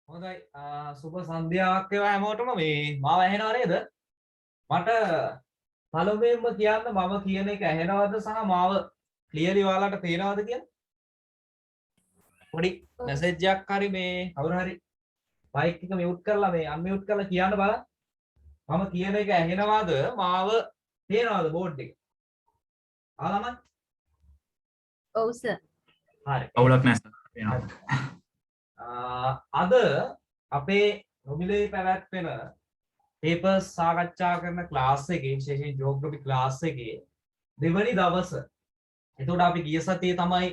හොඳයි සුබ සන්ධ්‍යාවක් වේවා හැමෝටම මේ මාව ඇහෙනව නේද? මට පළමුවෙන්ම කියන්න මම කියන එක ඇහෙනවද සහ මාව ක්ලියර්ලි ඔයාලට පේනවද කියලා? පොඩි මැසේජ් එකක් හරි මේ කවුරු හරි මයික් එක මියුට් කරලා මේ අන්මියුට් කරලා කියන්න බලන්න. මම කියන එක ඇහෙනවද? මාව පේනවද බෝඩ් එකේ? ආලමයි? ඔව් සර්. හරි. අවුලක් නැහැ සර්. පේනවා. අද අපේ නොමිලේ පැවැත්වෙන පේපර්ස් සාකච්ඡා කරන ක්ලාස් එකේ විශේෂයෙන් ජියෝග්‍රැෆි ක්ලාස් එකේ දෙවනි දවස. එතකොට අපි ගිය සතියේ තමයි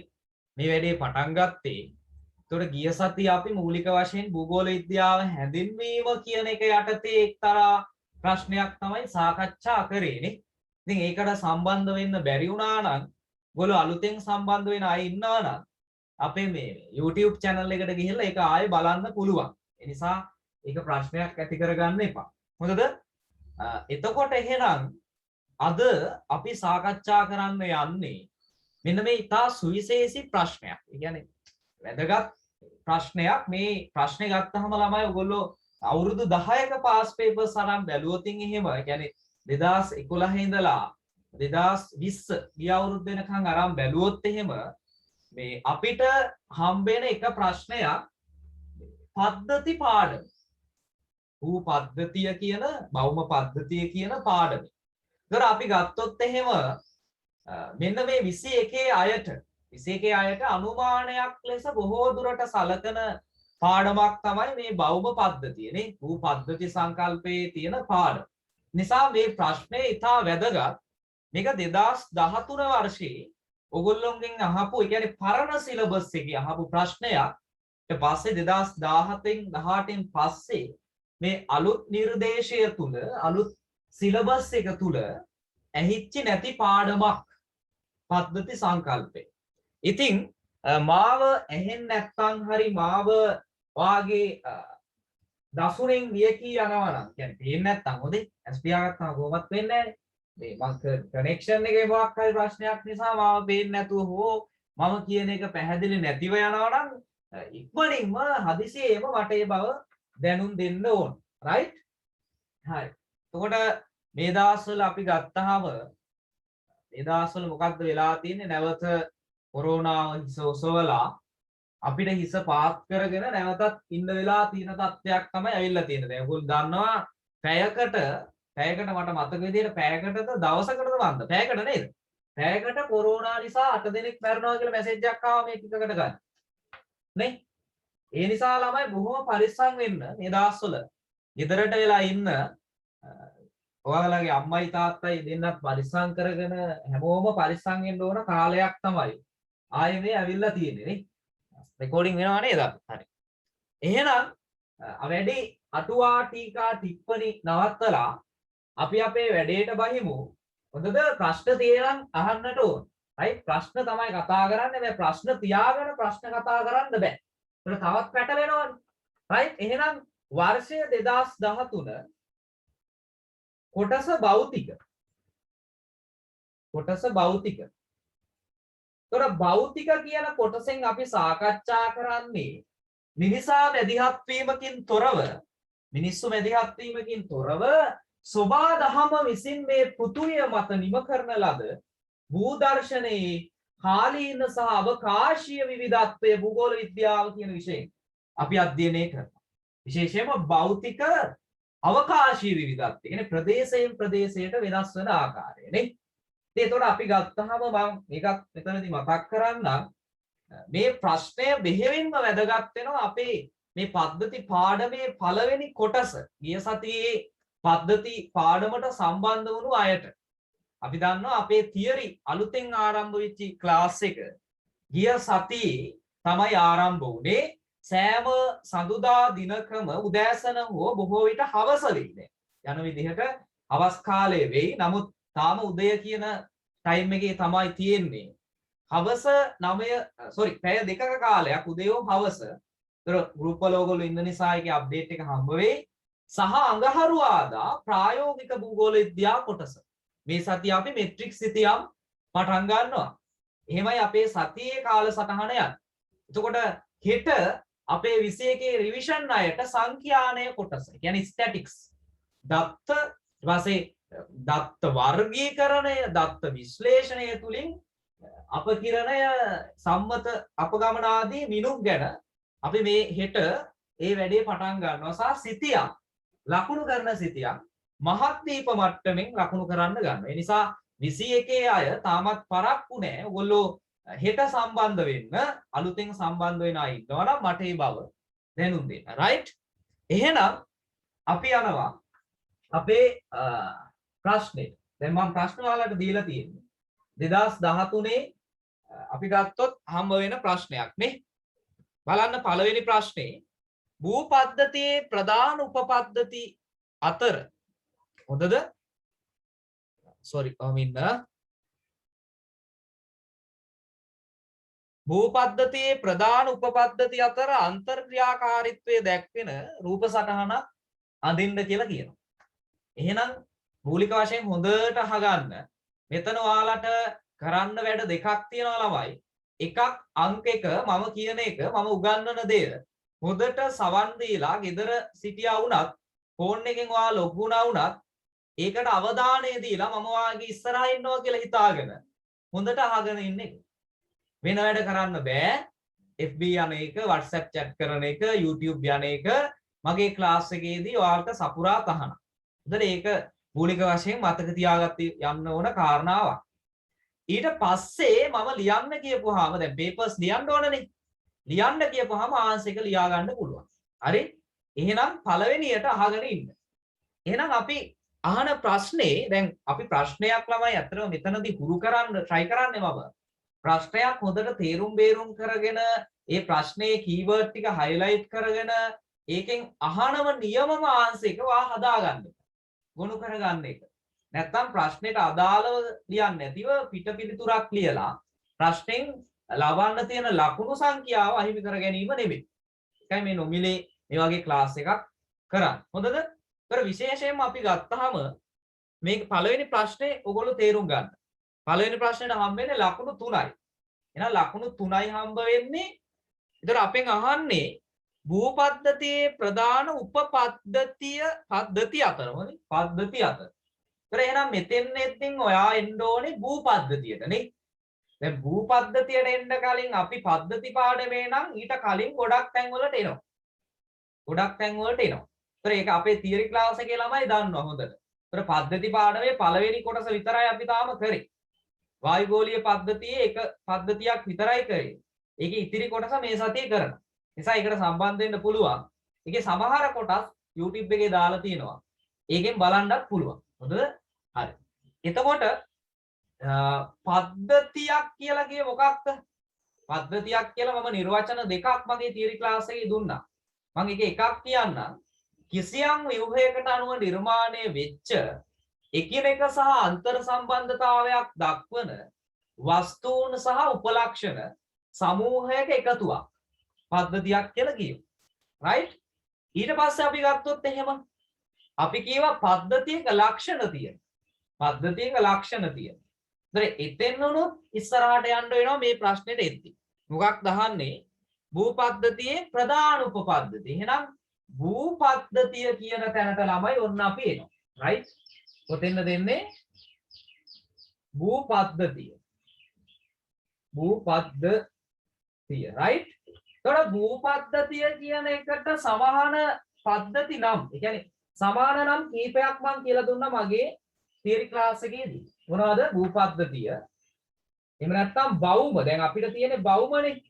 මේ වැඩේ පටන් ගත්තේ. එතකොට ගිය සතියේ අපි මූලික වශයෙන් භූගෝල විද්‍යාව හැඳින්වීම කියන එක යටතේ එක්තරා ප්‍රශ්නයක් තමයි සාකච්ඡා කරේනේ. ඉතින් ඒකට සම්බන්ධ වෙන්න බැරි වුණා නම් ඔයගොල්ලෝ අලුතෙන් සම්බන්ධ වෙන අය ඉන්නවා නම් අපේ මේ YouTube channel එකට ගිහිල්ලා ඒක ආයෙ බලන්න පුළුවන්. ඒ නිසා ඒක ප්‍රශ්නයක් ඇති කරගන්න එපා. හොඳද? එතකොට එහෙනම් අද අපි සාකච්ඡා කරන්න යන්නේ මෙන්න මේ ඉතා සුවිශේෂී ප්‍රශ්නයක්. ඒ කියන්නේ වැදගත් ප්‍රශ්නයක්. මේ ප්‍රශ්නේ ගත්තහම ළමයි ඔයගොල්ලෝ අවුරුදු 10ක පාස් පේපර්ස් අරන් බැලුවොතින් එහෙම ඒ කියන්නේ 2011 ඉඳලා 2020 ගිය අවුරුද්ද වෙනකන් අරන් බැලුවොත් එහෙම මේ අපිට හම්බෙන එක ප්‍රශ්නයක් පද්ධති පාඩම. ඌ පද්ධතිය කියන බෞම පද්ධතිය කියන පාඩම. ඒතර අපි ගත්තොත් එහෙම මෙන්න මේ 21 අයට 21 අයට අනුමානයක් ලෙස බොහෝ දුරට සලකන පාඩමක් තමයි මේ බෞම පද්ධතිය නේ. ඌ පද්ධති සංකල්පයේ තියෙන පාඩම. නිසා මේ ප්‍රශ්නේ ඉතා වැදගත්. මේක 2013 වර්ෂයේ ඔගොල්ලොන්ගෙන් අහපු ඒ කියන්නේ පරණ සිලබස් එකේ අහපු ප්‍රශ්නයක්. ඊට පස්සේ 2017න් 18න් පස්සේ මේ අලුත් නිර්දේශය තුල අලුත් සිලබස් එක තුල ඇහිච්ච නැති පාඩමක් පද්ධති සංකල්පේ. ඉතින් මාව ඇහෙන්නේ නැත්නම් හරි මාව වාගේ දසුණෙන් වියකී යනවා නම් කියන්නේ පේන්නේ නැත්නම් හොඳේ ඇස් පියාගත්තාම කොහොමත් වෙන්නේ නැහැ. මේ මම කනෙක්ෂන් එකේ මොකක් හරි ප්‍රශ්නයක් නිසා මාව පේන්නේ නැතුව හෝ මම කියන එක පැහැදිලි නැතිව යනවා නම් ඉක්මනින්ම හදිසියෙම මට ඒ බව දැනුම් දෙන්න ඕන. රයිට්? හරි. එතකොට මේ දවස්වල අපි ගත්තාම මේ දවස්වල මොකක්ද වෙලා තියෙන්නේ? නැවත කොරෝනාව හිස ඔසවලා අපිට හිස පාත් කරගෙන නැවතත් ඉන්න වෙලා තියෙන තත්ත්වයක් තමයි ඇවිල්ලා තියෙන්නේ. දැන් ඔයගොල්ලෝ දන්නවා පැයකට මට මතක විදිහට පැයකටද දවසකටද වන්ද පැයකට නේද? පැයකට කොරෝනා නිසා 8 දෙනෙක් මැරෙනවා කියලා මැසේජ් එකක් ආවා මේ ටිකකට ගන්න. නේ? ඒ නිසා ළමයි බොහොම පරිස්සම් වෙන්න මේ දවස්වල. ගෙදරට වෙලා ඉන්න ඔයාලගේ අම්මයි තාත්තයි දෙන්නත් පරිස්සම් කරගෙන හැමෝම පරිස්සම් වෙන්න ඕන කාලයක් තමයි. ආයේ මේ ඇවිල්ලා තියෙන්නේ නේ. රෙකෝඩින් වෙනවා නේද? හරි. එහෙනම් වැඩි අටුවා ටීකා ටිප්පණි නවත්තලා අපි අපේ වැඩේට බහිමු. හොඳද? ප්‍රශ්න තියෙනම් අහන්නට ඕන. right ප්‍රශ්න තමයි කතා කරන්නේ. මේ ප්‍රශ්න තියාගෙන ප්‍රශ්න කතා කරන්න බෑ. ඒක තවත් පැටලෙනවනේ. right එහෙනම් වර්ෂය 2013 කොටස භෞතික. ඒතර භෞතික කියන කොටසෙන් අපි සාකච්ඡා කරන්නේ මිනිසා මැදිහත් වීමකින් තොරව සෝබා දහම විසින් මේ පෘථුවිය මත නිම කරන ලද භූදර්ශනයේ කාලීන සහ අවකාශීය විවිධත්වය භූගෝල විද්‍යාව කියන විෂයෙන් අපි අධ්‍යයනය කරනවා. විශේෂයෙන්ම භෞතික අවකාශීය විවිධත්වය. කියන්නේ ප්‍රදේශයෙන් ප්‍රදේශයට වෙනස් වෙන ආකාරය නේ. ඒතකොට අපි ගත්තහම මම මේකත් මෙතනදී මතක් කරන්නම්. මේ ප්‍රශ්නය බෙහෙවින්ම වැදගත් වෙනවා අපේ මේ පද්ධති පාඩමේ පළවෙනි කොටස. ගිය සතියේ පද්ධති පාඩමට සම්බන්ධ වුණු අයට අපි දන්නවා අපේ තියරි අලුතෙන් ආරම්භ වෙච්ච ක්ලාස් එක ගිය සතියේ තමයි ආරම්භ වුණේ. සෑම සඳුදා දිනකම උදෑසන හෝ බොහෝ විට හවස වෙයි. යන විදිහට හවස් කාලයේ වෙයි. නමුත් තාම උදය කියන ටයිම් එකේ තමයි තියෙන්නේ. හවස 9 පැය දෙකක කාලයක් උදේ හවස. ඒතර ගෲප් වල ඔයගොල්ලෝ ඉන්න නිසා ඒකේ අප්ඩේට් එක හම්බ වෙයි. සහ අඟහරුවාදා ප්‍රායෝගික භූගෝල විද්‍යා කොටස. මේ සතිය අපි මෙට්‍රික්ස් සිතියම් පටන් ගන්නවා. එහෙමයි අපේ සතියේ කාලසටහන යන්නේ. එතකොට හෙට අපේ 21 රිවිෂන් අයට සංඛ්‍යානය කොටස. ඒ කියන්නේ ස්ටැටික්ස්. දත්ත ඊපස්සේ දත්ත වර්ගීකරණය, දත්ත විශ්ලේෂණය තුලින් අපකිරණය, සම්මත අපගමන ආදී මිනුම් ගැන අපි මේ හෙට ඒ වැඩේ පටන් ගන්නවා සහ සිතියක් ලකුණු කරන සිතියක් මහත්දීප මට්ටමින් ලකුණු කරන්න ගන්නවා. ඒ නිසා 21 අය තාමත් පරක්කු නැහැ. ඔයගොල්ලෝ හෙට සම්බන්ධ වෙන්න, අලුතෙන් සම්බන්ධ වෙන අය ඉන්නවා නම් මට ඒ බව දැනුම් දෙන්න. රයිට්? එහෙනම් අපි යනවා අපේ ප්‍රශ්නේ. දැන් මම ප්‍රශ්න වලට දීලා තියෙන්නේ 2013 අපි ගත්තොත් හම්බ වෙන ප්‍රශ්නයක් නේ. බලන්න පළවෙනි ප්‍රශ්නේ භූ පද්ධතියේ ප්‍රධාන උපපද්ධති අතර හොඳද? sorry භූ පද්ධතියේ ප්‍රධාන උපපද්ධති අතර අන්තර්ක්‍රියාකාරීත්වය දැක්වෙන රූප සටහනක් අඳින්න කියලා කියනවා. එහෙනම් මූලික වශයෙන් හොඳට අහගන්න. මෙතන ඔයාලට කරන්න වැඩ දෙකක් තියෙනවා ළමයි. එකක් අංක 1 මම කියන එක මම උගන්වන දේ හොඳට සවන් දීලා ගෙදර සිටියා වුණත් ෆෝන් එකෙන් ඔයා ලොග් වුණා වුණත් ඒකට අවධානය දීලා මම ඔයාගේ ඉස්සරහා ඉන්නවා කියලා හිතාගෙන හොඳට අහගෙන ඉන්න එක. වෙන වැඩ කරන්න බෑ. FB යන එක, WhatsApp chat කරන එක, YouTube යන එක මගේ ක්ලාස් එකේදී ඔයාලට සපුරා තහනම්. හොඳට ඒක මූලික වශයෙන් මතක තියාගන්න යන්න ඕන කාරණාවක්. ඊට පස්සේ මම ලියන්න කියපුවාම දැන් papers ලියන්න ඕනනේ. ලියන්න කියපුවාම ආන්සර් එක ලියා ගන්න පුළුවන්. හරි? එහෙනම් පළවෙනියට අහගෙන ඉන්න. එහෙනම් අපි අහන ප්‍රශ්නේ දැන් අපි ප්‍රශ්නයක් ළමයි අතරම මෙතනදී හුරු කරන්න try කරන්නේ මම. ප්‍රශ්නයක් හොඳට තේරුම් බේරුම් කරගෙන ඒ ප්‍රශ්නේ කීවර්ඩ් ටික highlight කරගෙන ඒකෙන් අහනම නියමම ආන්සර් එක වා හදාගන්න. ගොනු කරගන්න එක. නැත්තම් ප්‍රශ්නෙට අදාළව ලියන්නේ නැතිව පිට පිළිතුරක් ලියලා ප්‍රශ්නෙන් ලබන්න තියෙන ලකුණු සංඛ්‍යාව අහිමි කර ගැනීම නෙමෙයි. ඒකයි මේ නොමිලේ මේ වගේ ක්ලාස් එකක් කරන්නේ. හොඳද? ඒතර විශේෂයෙන්ම අපි ගත්තාම මේක පළවෙනි ප්‍රශ්නේ ඔයගොල්ලෝ තේරුම් ගන්න. පළවෙනි ප්‍රශ්නෙට හම්බ වෙන්නේ ලකුණු 3යි. එහෙනම් ලකුණු 3යි හම්බ වෙන්නේ. ඒතර අපෙන් අහන්නේ භූ පද්ධතියේ ප්‍රධාන පද්ධති අතර මොනේ? පද්ධති අතර. ඒතර එහෙනම් මෙතෙන් ඔයා එන්න ඕනේ භූ පද්ධතියට නේ. දැන් භූ පද්ධතියට එන්න කලින් අපි පද්ධති පාඩමේ නම් ඊට කලින් ගොඩක් තැන් වලට එනවා. ගොඩක් තැන් වලට එනවා. ඒතර ඒක අපේ තියරි ක්ලාස් එකේ ළමයි දන්නවා හොඳට. ඒතර පද්ධති පාඩමේ පළවෙනි කොටස විතරයි අපි තාම කරේ. වායුගෝලීය පද්ධතියේ එක පද්ධතියක් විතරයි කරේ. ඒකේ ඉතිරි කොටස මේ සතියේ කරනවා. නිසා ඒකට සම්බන්ධ වෙන්න පුළුවන්. ඒකේ සමහර කොටස් YouTube එකේ දාලා තියෙනවා. ඒකෙන් බලන්නත් පුළුවන්. හොඳද? හරි. එතකොට පද්ධතියක් කියලා කියේ මොකක්ද? පද්ධතියක් කියලා මම නිර්වචන දෙකක් මගේ තියරි ක්ලාස් එකේ දුන්නා. මම එකක් කියන්නම්. කිසියම් ව්‍යුහයකට අනුව නිර්මාණය වෙච්ච එකිනෙක සහ අන්තර් සම්බන්ධතාවයක් දක්වන වස්තුන් සහ උපලක්ෂණ සමූහයක එකතුවක් පද්ධතියක් කියලා කියමු. right? ඊට පස්සේ අපි ගත්තොත් එහෙම අපි කියවා පද්ධතියක ලක්ෂණ තියෙන. පද්ධතියක ලක්ෂණ තියෙන. ඒතර එතෙන් උනොත් ඉස්සරහට යන්න වෙනවා මේ ප්‍රශ්නෙට එද්දි. මොකක්ද අහන්නේ? භූ පද්ධතියේ ප්‍රධාන උපපද්ධති. එහෙනම් භූ පද්ධතිය කියන තැනට ළමයි ඔන්න අපි එනවා. right? කොතෙන්ද දෙන්නේ? භූ පද්ධතිය. භූ පද්ධතිය. right? ඒතකොට භූ පද්ධතිය කියන එකට සමාන පද්ධති නම්, ඒ කියන්නේ සමාන නම් කීපයක් මම කියලා දුන්නා මගේ තියරි ක්ලාස් එකේදී. මොනවද? භූ පද්ධතිය. එහෙම නැත්නම් බෞම. දැන් අපිට තියෙන්නේ බෞමනේ.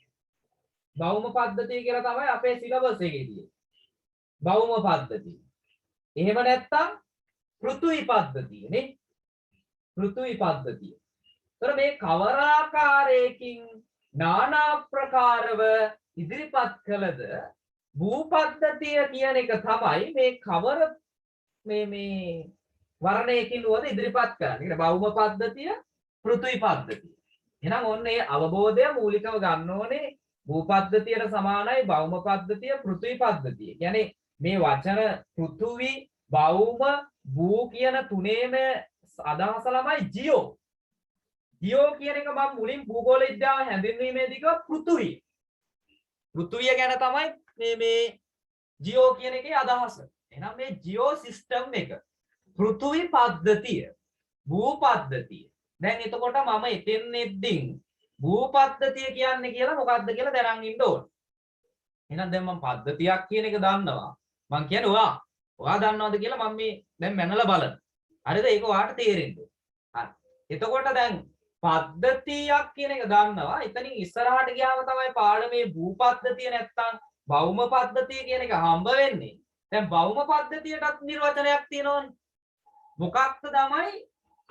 බෞම පද්ධතිය කියලා තමයි අපේ සිලබස් එකේ තියෙන්නේ. බෞම පද්ධතිය. එහෙම නැත්නම් පෘථුවි පද්ධතිය නේ. පෘථුවි පද්ධතිය. ඒතර මේ කවර ආකාරයකින් නානා ප්‍රකාරව ඉදිරිපත් කළද භූ පද්ධතිය කියන එක තමයි මේ කවර මේ වර්ණයකින් වද ඉදිරිපත් කරන්නේ. ඒක බෞම පද්ධතිය, පෘථුවි පද්ධතිය. එහෙනම් ඔන්න ඒ අවබෝධය මූලිකව ගන්න ඕනේ. භූ පද්ධතියට සමානයි බෞම පද්ධතිය, පෘථුවි පද්ධතිය. කියන්නේ මේ වචන පෘථුවි, බෞම, භූ කියන තුනේම අදහස ළමයි ජියෝ. ජියෝ කියන එක මම මුලින් භූගෝල විද්‍යාව හැඳින්වීමේදී කිව්වා පෘථුවිය. පෘථුවිය ගැන තමයි මේ ජියෝ කියන එකේ අදහස. එහෙනම් මේ ජියෝ සිස්ටම් එක පෘථුවි පද්ධතිය භූ පද්ධතිය. දැන් එතකොට මම එතෙන් එද්දින් භූ පද්ධතිය කියන්නේ කියලා මොකක්ද කියලා දැනන් ඉන්න ඕන. එහෙනම් දැන් මම පද්ධතියක් කියන එක දන්නවා. මම කියන්නේ ඔයා දන්නවද කියලා මම මේ දැන් මැනලා බලන්න. හරිද? ඒක ඔයාට තේරෙන්න. හරි. එතකොට දැන් පද්ධතියක් කියන එක දන්නවා. එතනින් ඉස්සරහට ගියාම තමයි පාඩමේ භූ පද්ධතිය නැත්තම් භෞම පද්ධතිය කියන එක හම්බ වෙන්නේ. දැන් භෞම පද්ධතියටත් නිර්වචනයක් තියෙනවනේ. මොකක්ද තමයි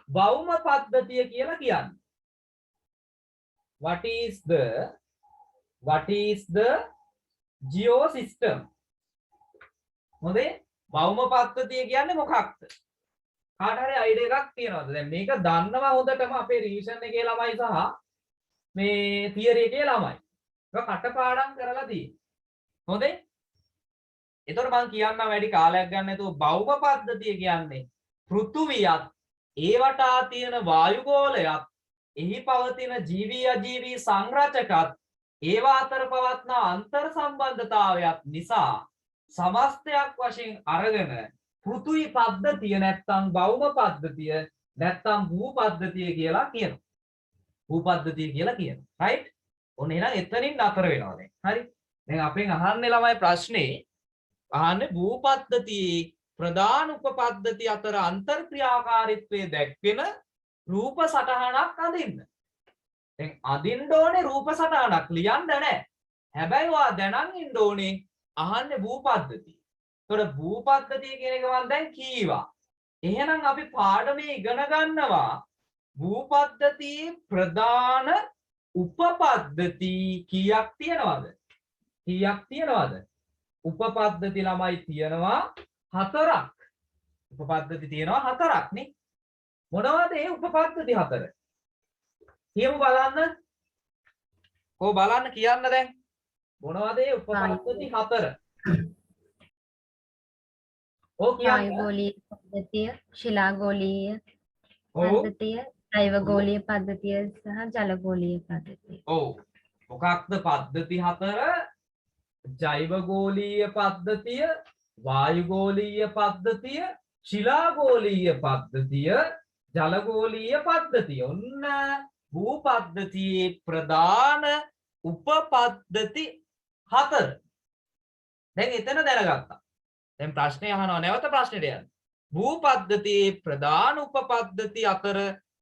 භෞම පද්ධතිය කියලා කියන්නේ? What is the geo system? හොඳේ භෞම පද්ධතිය කියන්නේ මොකක්ද? කාට හරි අයිඩියා එකක් තියෙනවද? දැන් මේක දන්නවා හොඳටම අපේ රිවිෂන් එකේ ළමයි සහ මේ තියරි එකේ ළමයි. ඒක කටපාඩම් කරලා තියෙන්නේ. හොඳේ? ඒතර මම කියන්නම් වැඩි කාලයක් ගන්න නැතුව භෞම පද්ධතිය කියන්නේ පෘථුවියත් ඒ වටා තියෙන වායුගෝලයත් එහි පවතින ජීවී අජීවී සංරචකත් ඒවා අතර පවත්නා අන්තර් සම්බන්ධතාවයක් නිසා සමස්තයක් වශයෙන් අරගෙන පෘථුවි පද්ධතිය නැත්තම් භෞම පද්ධතිය නැත්තම් භූ පද්ධතිය කියලා කියනවා. භූ පද්ධතිය කියලා කියනවා. රයිට්? ඔන්න එහෙනම් එතනින් නතර වෙනවා දැන්. හරි? දැන් අපෙන් අහන්නේ ළමයි ප්‍රශ්නේ අහන්නේ භූ පද්ධතියේ ප්‍රධාන උපපද්ධති අතර අන්තර් ක්‍රියාකාරීත්වයේ දැක්වෙන රූප සටහනක් අඳින්න. දැන් අඳින්න ඕනේ රූප සටහනක් ලියන්න නැහැ. හැබැයි ඔයා දැනන් ඉන්න ඕනේ අහන්නේ භූ පද්ධතිය. ඒතකොට භූ පද්ධතිය කියන එක මම දැන් කීවා. එහෙනම් අපි පාඩමේ ඉගෙන ගන්නවා භූ පද්ධතියේ ප්‍රධාන උපපද්ධති කීයක් තියෙනවද? කීයක් තියෙනවද? උපපද්ධති ළමයි තියෙනවා 4ක්. උපපද්ධති තියෙනවා 4ක් නේ. මොනවද ඒ උපපද්ධති 4? කියමු බලන්න. බලන්න කියන්න දැන්. මොනවද ඒ උපපද්ධති 4? කියන්න. වායුගෝලීය පද්ධතිය, ශිලාගෝලීය පද්ධතිය, ජෛවගෝලීය පද්ධතිය සහ ජලගෝලීය පද්ධතිය. මොකක්ද පද්ධති 4? ජෛවගෝලීය පද්ධතිය, වායුගෝලීය පද්ධතිය, ශිලාගෝලීය පද්ධතිය, ජලගෝලීය පද්ධතිය. ඔන්න භූ පද්ධතියේ ප්‍රධාන උපපද්ධති 4. දැන් එතන දැනගත්තා. දැන් ප්‍රශ්නේ අහනවා නැවත ප්‍රශ්නෙට යන්න. භූ පද්ධතියේ ප්‍රධාන උපපද්ධති අතර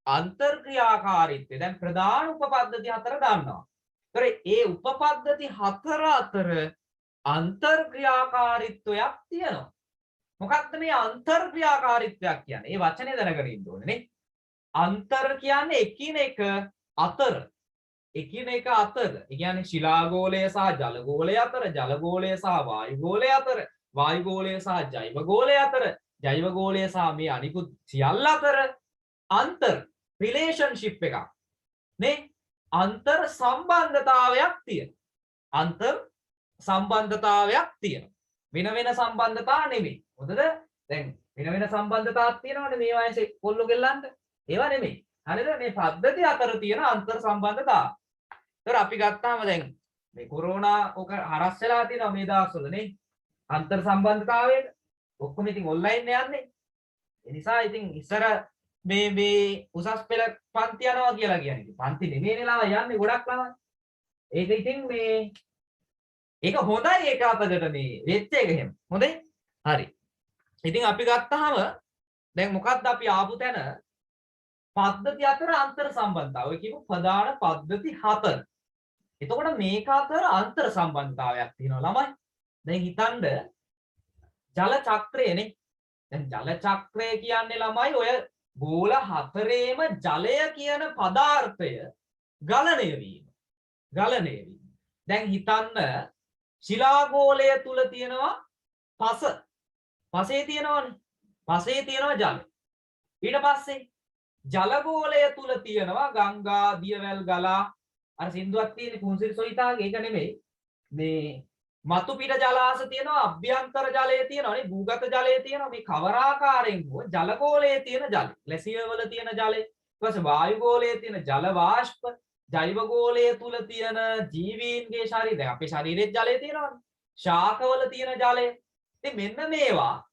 අන්තර්ක්‍රියාකාරීත්වය. දැන් ප්‍රධාන උපපද්ධති 4 දන්නවා. ඒතර ඒ උපපද්ධති 4 අතර අන්තර්ක්‍රියාකාරීත්වයක් තියෙනවා. මොකක්ද මේ අන්තර්ක්‍රියාකාරීත්වයක් කියන්නේ? ඒ වචනේ දැනගෙන ඉන්න ඕනේ නේ. අන්තර් කියන්නේ එකිනෙක අතර. එකිනෙක අතර. ඒ කියන්නේ ශිලාගෝලය සහ ජලගෝලය අතර, ජලගෝලය සහ වායුගෝලය අතර, වායුගෝලය සහ ජෛවගෝලය අතර, ජෛවගෝලය සහ මේ අනිකුත් සියල්ල අතර අන්තර් රිලේෂන්ෂිප් එකක් නේ. අන්තර් සම්බන්ධතාවයක් තියෙනවා. අන්තර් සම්බන්ධතාවයක් තියෙනවා. වෙන වෙන සම්බන්ධතා නෙමෙයි. හොඳද? දැන් වෙන වෙන සම්බන්ධතාවක් තියෙනවනේ මේ වයසේ කොල්ලෝ ගෙල්ලන්ට. ඒවා නෙමෙයි. හරිද? මේ පද්ධති අතර තියෙන අන්තර් සම්බන්ධතාව. ඒතර අපි ගත්තාම දැන් මේ කොරෝනා ඔක හරස් වෙලා තියෙනවා මේ දවස්වල නේ. අන්තර් සම්බන්ධතාවයට ඔක්කොම ඉතින් ඔන්ලයින් යන්නේ. ඒ නිසා ඉතින් ඉස්සර මේ උසස් පෙළ පන්ති යනවා කියලා කියන්නේ. ඉතින් පන්ති නෙමෙයිනේ ළමයි යන්නේ ගොඩක් ළමයි. ඒක ඉතින් මේ ඒක හොඳයි ඒක අතකට මේ වෙච්ච එක එහෙම. හොඳයි? හරි. ඉතින් අපි ගත්තාම දැන් මොකක්ද අපි ආපු තැන පද්ධති අතර අන්තර් සම්බන්ධතාව. ඔය කියපු ප්‍රධාන පද්ධති 4. එතකොට මේක අතර අන්තර් සම්බන්ධතාවයක් තියෙනවා ළමයි. දැන් හිතන්න ජල චක්‍රයනේ. දැන් ජල චක්‍රය කියන්නේ ළමයි ඔය ගෝල 4ේම ජලය කියන පදාර්ථය ගලණය වීම. ගලණය වීම. දැන් හිතන්න ශිලාගෝලය තුල තියෙනවා පස. පසේ තියෙනවනේ. පසේ තියෙනවා ජල. ඊට පස්සේ ජලගෝලය තුල තියෙනවා ගංගා දියවැල් ගලා අර සින්දුවක් තියෙන කුංසිරි සොයිතාගේ ඒක නෙමෙයි. මේ මතු පිට ජලාශ තියෙනවා අභ්‍යන්තර ජලය තියෙනවානේ භූගත ජලය තියෙනවා මේ කවරාකාරයෙන් හෝ ජලගෝලයේ තියෙන ජලය ලැසිය වල තියෙන ජලය ඊට පස්සේ වායුගෝලයේ තියෙන ජල වාෂ්ප ජෛවගෝලයේ තුල තියෙන ජීවීන්ගේ ශරීරය දැන් අපේ ශරීරයේ ජලය තියෙනවානේ ශාකවල තියෙන ජලය. ඉතින් මෙන්න මේවා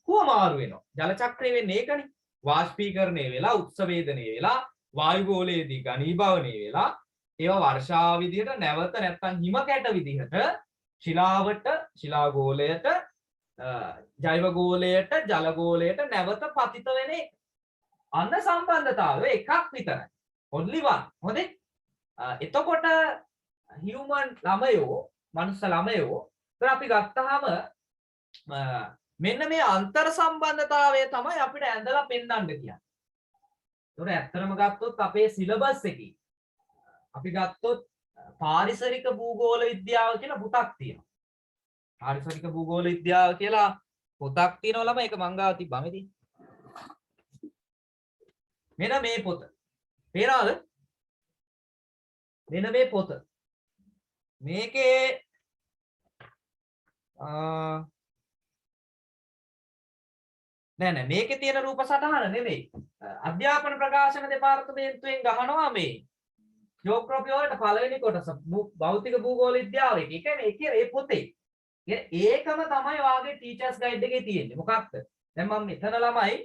හුවමාරු වෙනවා. ජල චක්‍රය වෙන්නේ ඒකනේ. වාෂ්පීකරණය වෙලා උත්සවේදනය වෙලා වායුගෝලයේදී ඝනීභවනය වෙලා ඒවා වර්ෂාව විදිහට නැවත නැත්තම් හිම කැට විදිහට ශිලාවට ශිලාගෝලයට ජෛව ගෝලයට ජල ගෝලයට නැවත පතිත වෙන එක. අන්න සම්බන්ධතාවය එකක් විතරයි. only one. හොඳේ? එතකොට human ළමයෝ මනුස්ස ළමයෝ ඉතින් අපි ගත්තාම මෙන්න මේ අන්තර් සම්බන්ධතාවය තමයි අපිට ඇඳලා පෙන්වන්න කියන්නේ. ඒතකොට ඇත්තටම ගත්තොත් අපේ සිලබස් එකේ අපි ගත්තොත් පාරිසරික භූගෝල විද්‍යාව කියලා පොතක් තියෙනවා. පාරිසරික භූගෝල විද්‍යාව කියලා පොතක් තියෙනවා ළමයි. ඒක මං ගාව තිබ්බා මේදී. මෙන්න මේ පොත. පේනවද? මෙන්න මේ පොත. මේකේ නෑ මේකේ තියෙන රූප සටහන නෙමෙයි. අධ්‍යාපන ප්‍රකාශන දෙපාර්තමේන්තුවෙන් ගහනවා මේ ජියෝග්‍රැෆි වලට පළවෙනි කොටස භෞතික භූගෝල විද්‍යාව එක. ඒ කියන්නේ ඒ පොතේ. ඒකම තමයි වාගේ ටීචර්ස් ගයිඩ් එකේ තියෙන්නේ. මොකක්ද? දැන් මම මෙතන ළමයි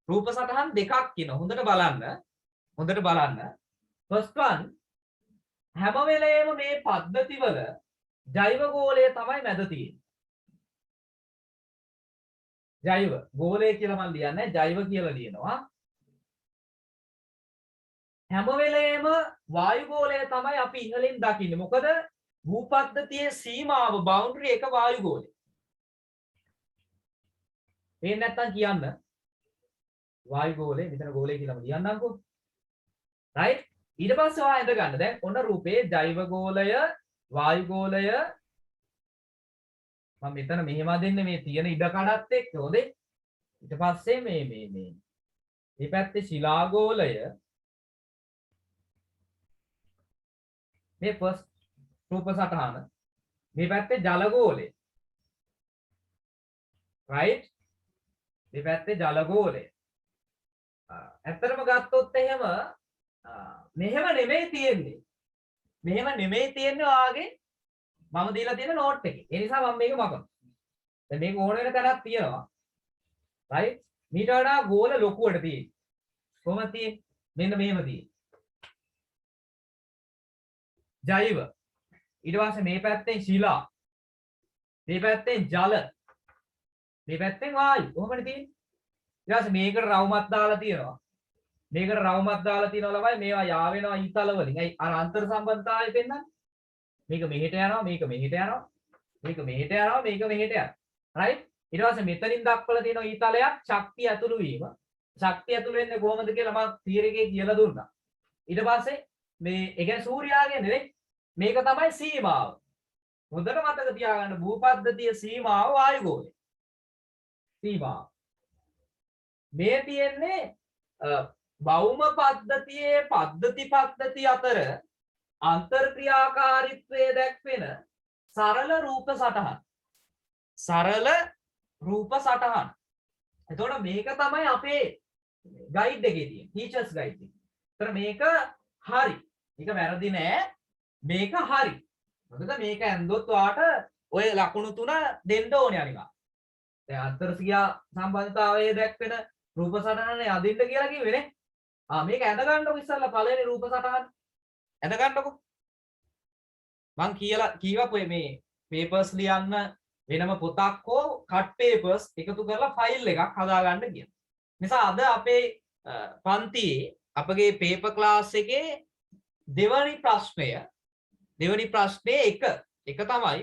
රූප සටහන් දෙකක් කියනවා. හොඳට බලන්න. හොඳට බලන්න. first one හැම වෙලේම මේ පද්ධතිවල ජෛව ගෝලය තමයි මැද තියෙන්නේ. ජෛව ගෝලය කියලා මම ලියන්නේ ජෛව කියලා ලියනවා. හැම වෙලේම වායු ගෝලය තමයි අපි ඉහළින් දකින්නේ. මොකද භූපද්ධතියේ සීමාව බවුන්ඩරි එක වායු ගෝලය. මේ නැත්තම් කියන්න වායු ගෝලය මෙතන ගෝලය කියලාම ලියන්නම්කෝ. right? ඊට පස්සේ ඔයා ඉඳ ගන්න. දැන් ඔන්න රූපේ ජෛව ගෝලය වායු ගෝලය මම මෙතන මෙහෙම දෙන්නේ මේ තියෙන ඉඩ කඩත් එක්ක හොඳේ. ඊට පස්සේ මේ පැත්තේ ශිලා ගෝලය මේ ෆස්ට් රූප සටහන මේ පැත්තේ ජල ගෝලය. right? මේ පැත්තේ ජල ගෝලය. ඇත්තටම ගත්තොත් එහෙම මෙහෙම නෙමෙයි තියෙන්නේ. මෙහෙම නෙමෙයි තියෙන්නේ ඔයාගේ මම දීලා තියෙන නෝට් එකේ. ඒ නිසා මම මේක මකනවා. දැන් මේක ඕන වෙන තැනක් තියෙනවා. right? මීට වඩා ගෝල ලොකුවට තියෙන්නේ. කොහොමද තියෙන්නේ? මෙන්න මෙහෙම තියෙන්නේ. ජෛව. ඊට පස්සේ මේ පැත්තෙන් ශිලා. මේ පැත්තෙන් ජල. මේ පැත්තෙන් වායු. කොහොමද තියෙන්නේ? ඊට පස්සේ මේකට රවුමක් දාලා තියෙනවා. මේකට රවුමක් දාලා තියෙනවා ළමයි මේවා යා වෙනවා ඊතල වලින්. අයි අර අන්තර් සම්බන්ධතාවය පෙන්නන්නේ. මේක මෙහෙට යනවා මේක මෙහෙට යනවා මේක මෙහෙට යනවා මේක මෙහෙට යනවා. right? ඊට පස්සේ මෙතනින් දක්වලා තියෙනවා ඊතලයක් ශක්තිය ඇතුළු වීම. ශක්තිය ඇතුළු වෙන්නේ කොහොමද කියලා මම තියරි එකේ කියලා දුන්නා. ඊට පස්සේ මේ ඒ කියන්නේ සූර්යාගේ නෙවෙයි මේක තමයි සීමාව. හොඳට මතක තියාගන්න භූපද්ධතියේ සීමාව වායුගෝලය. සීමාව. මේ තියෙන්නේ භෞම පද්ධතියේ පද්ධති අතර අන්තර්ක්‍රියාකාරීත්වය දැක්වෙන සරල රූප සටහන්. සරල රූප සටහන්. එතකොට මේක තමයි අපේ ගයිඩ් එකේ තියෙන ටීචර්ස් ගයිඩ් එක. ඒතර මේක හරි. මේක වැරදි නෑ. මේක හරි. මොකද මේක ඇන්දොත් ඔයාට ඔය ලකුණු තුන දෙන්න ඕනේ අනිවා. දැන් අන්තර්ක්‍රියා සම්බන්ධතාවයේ දැක්වෙන රූප සටහනේ අදින්න කියලා කිව්වේ නේ. මේක ඇඳ ගන්නකො ඉස්සල්ලා පළවෙනි රූප සටහන. ඇඳ ගන්නකො. මං කීවා මේ පේපර්ස් ලියන්න වෙනම පොතක් හෝ කට් පේපර්ස් එකතු කරලා ෆයිල් එකක් හදාගන්න කියන. නිසා අද අපේ පන්තියේ අපගේ පේපර් ක්ලාස් එකේ දෙවනි ප්‍රශ්නය එක තමයි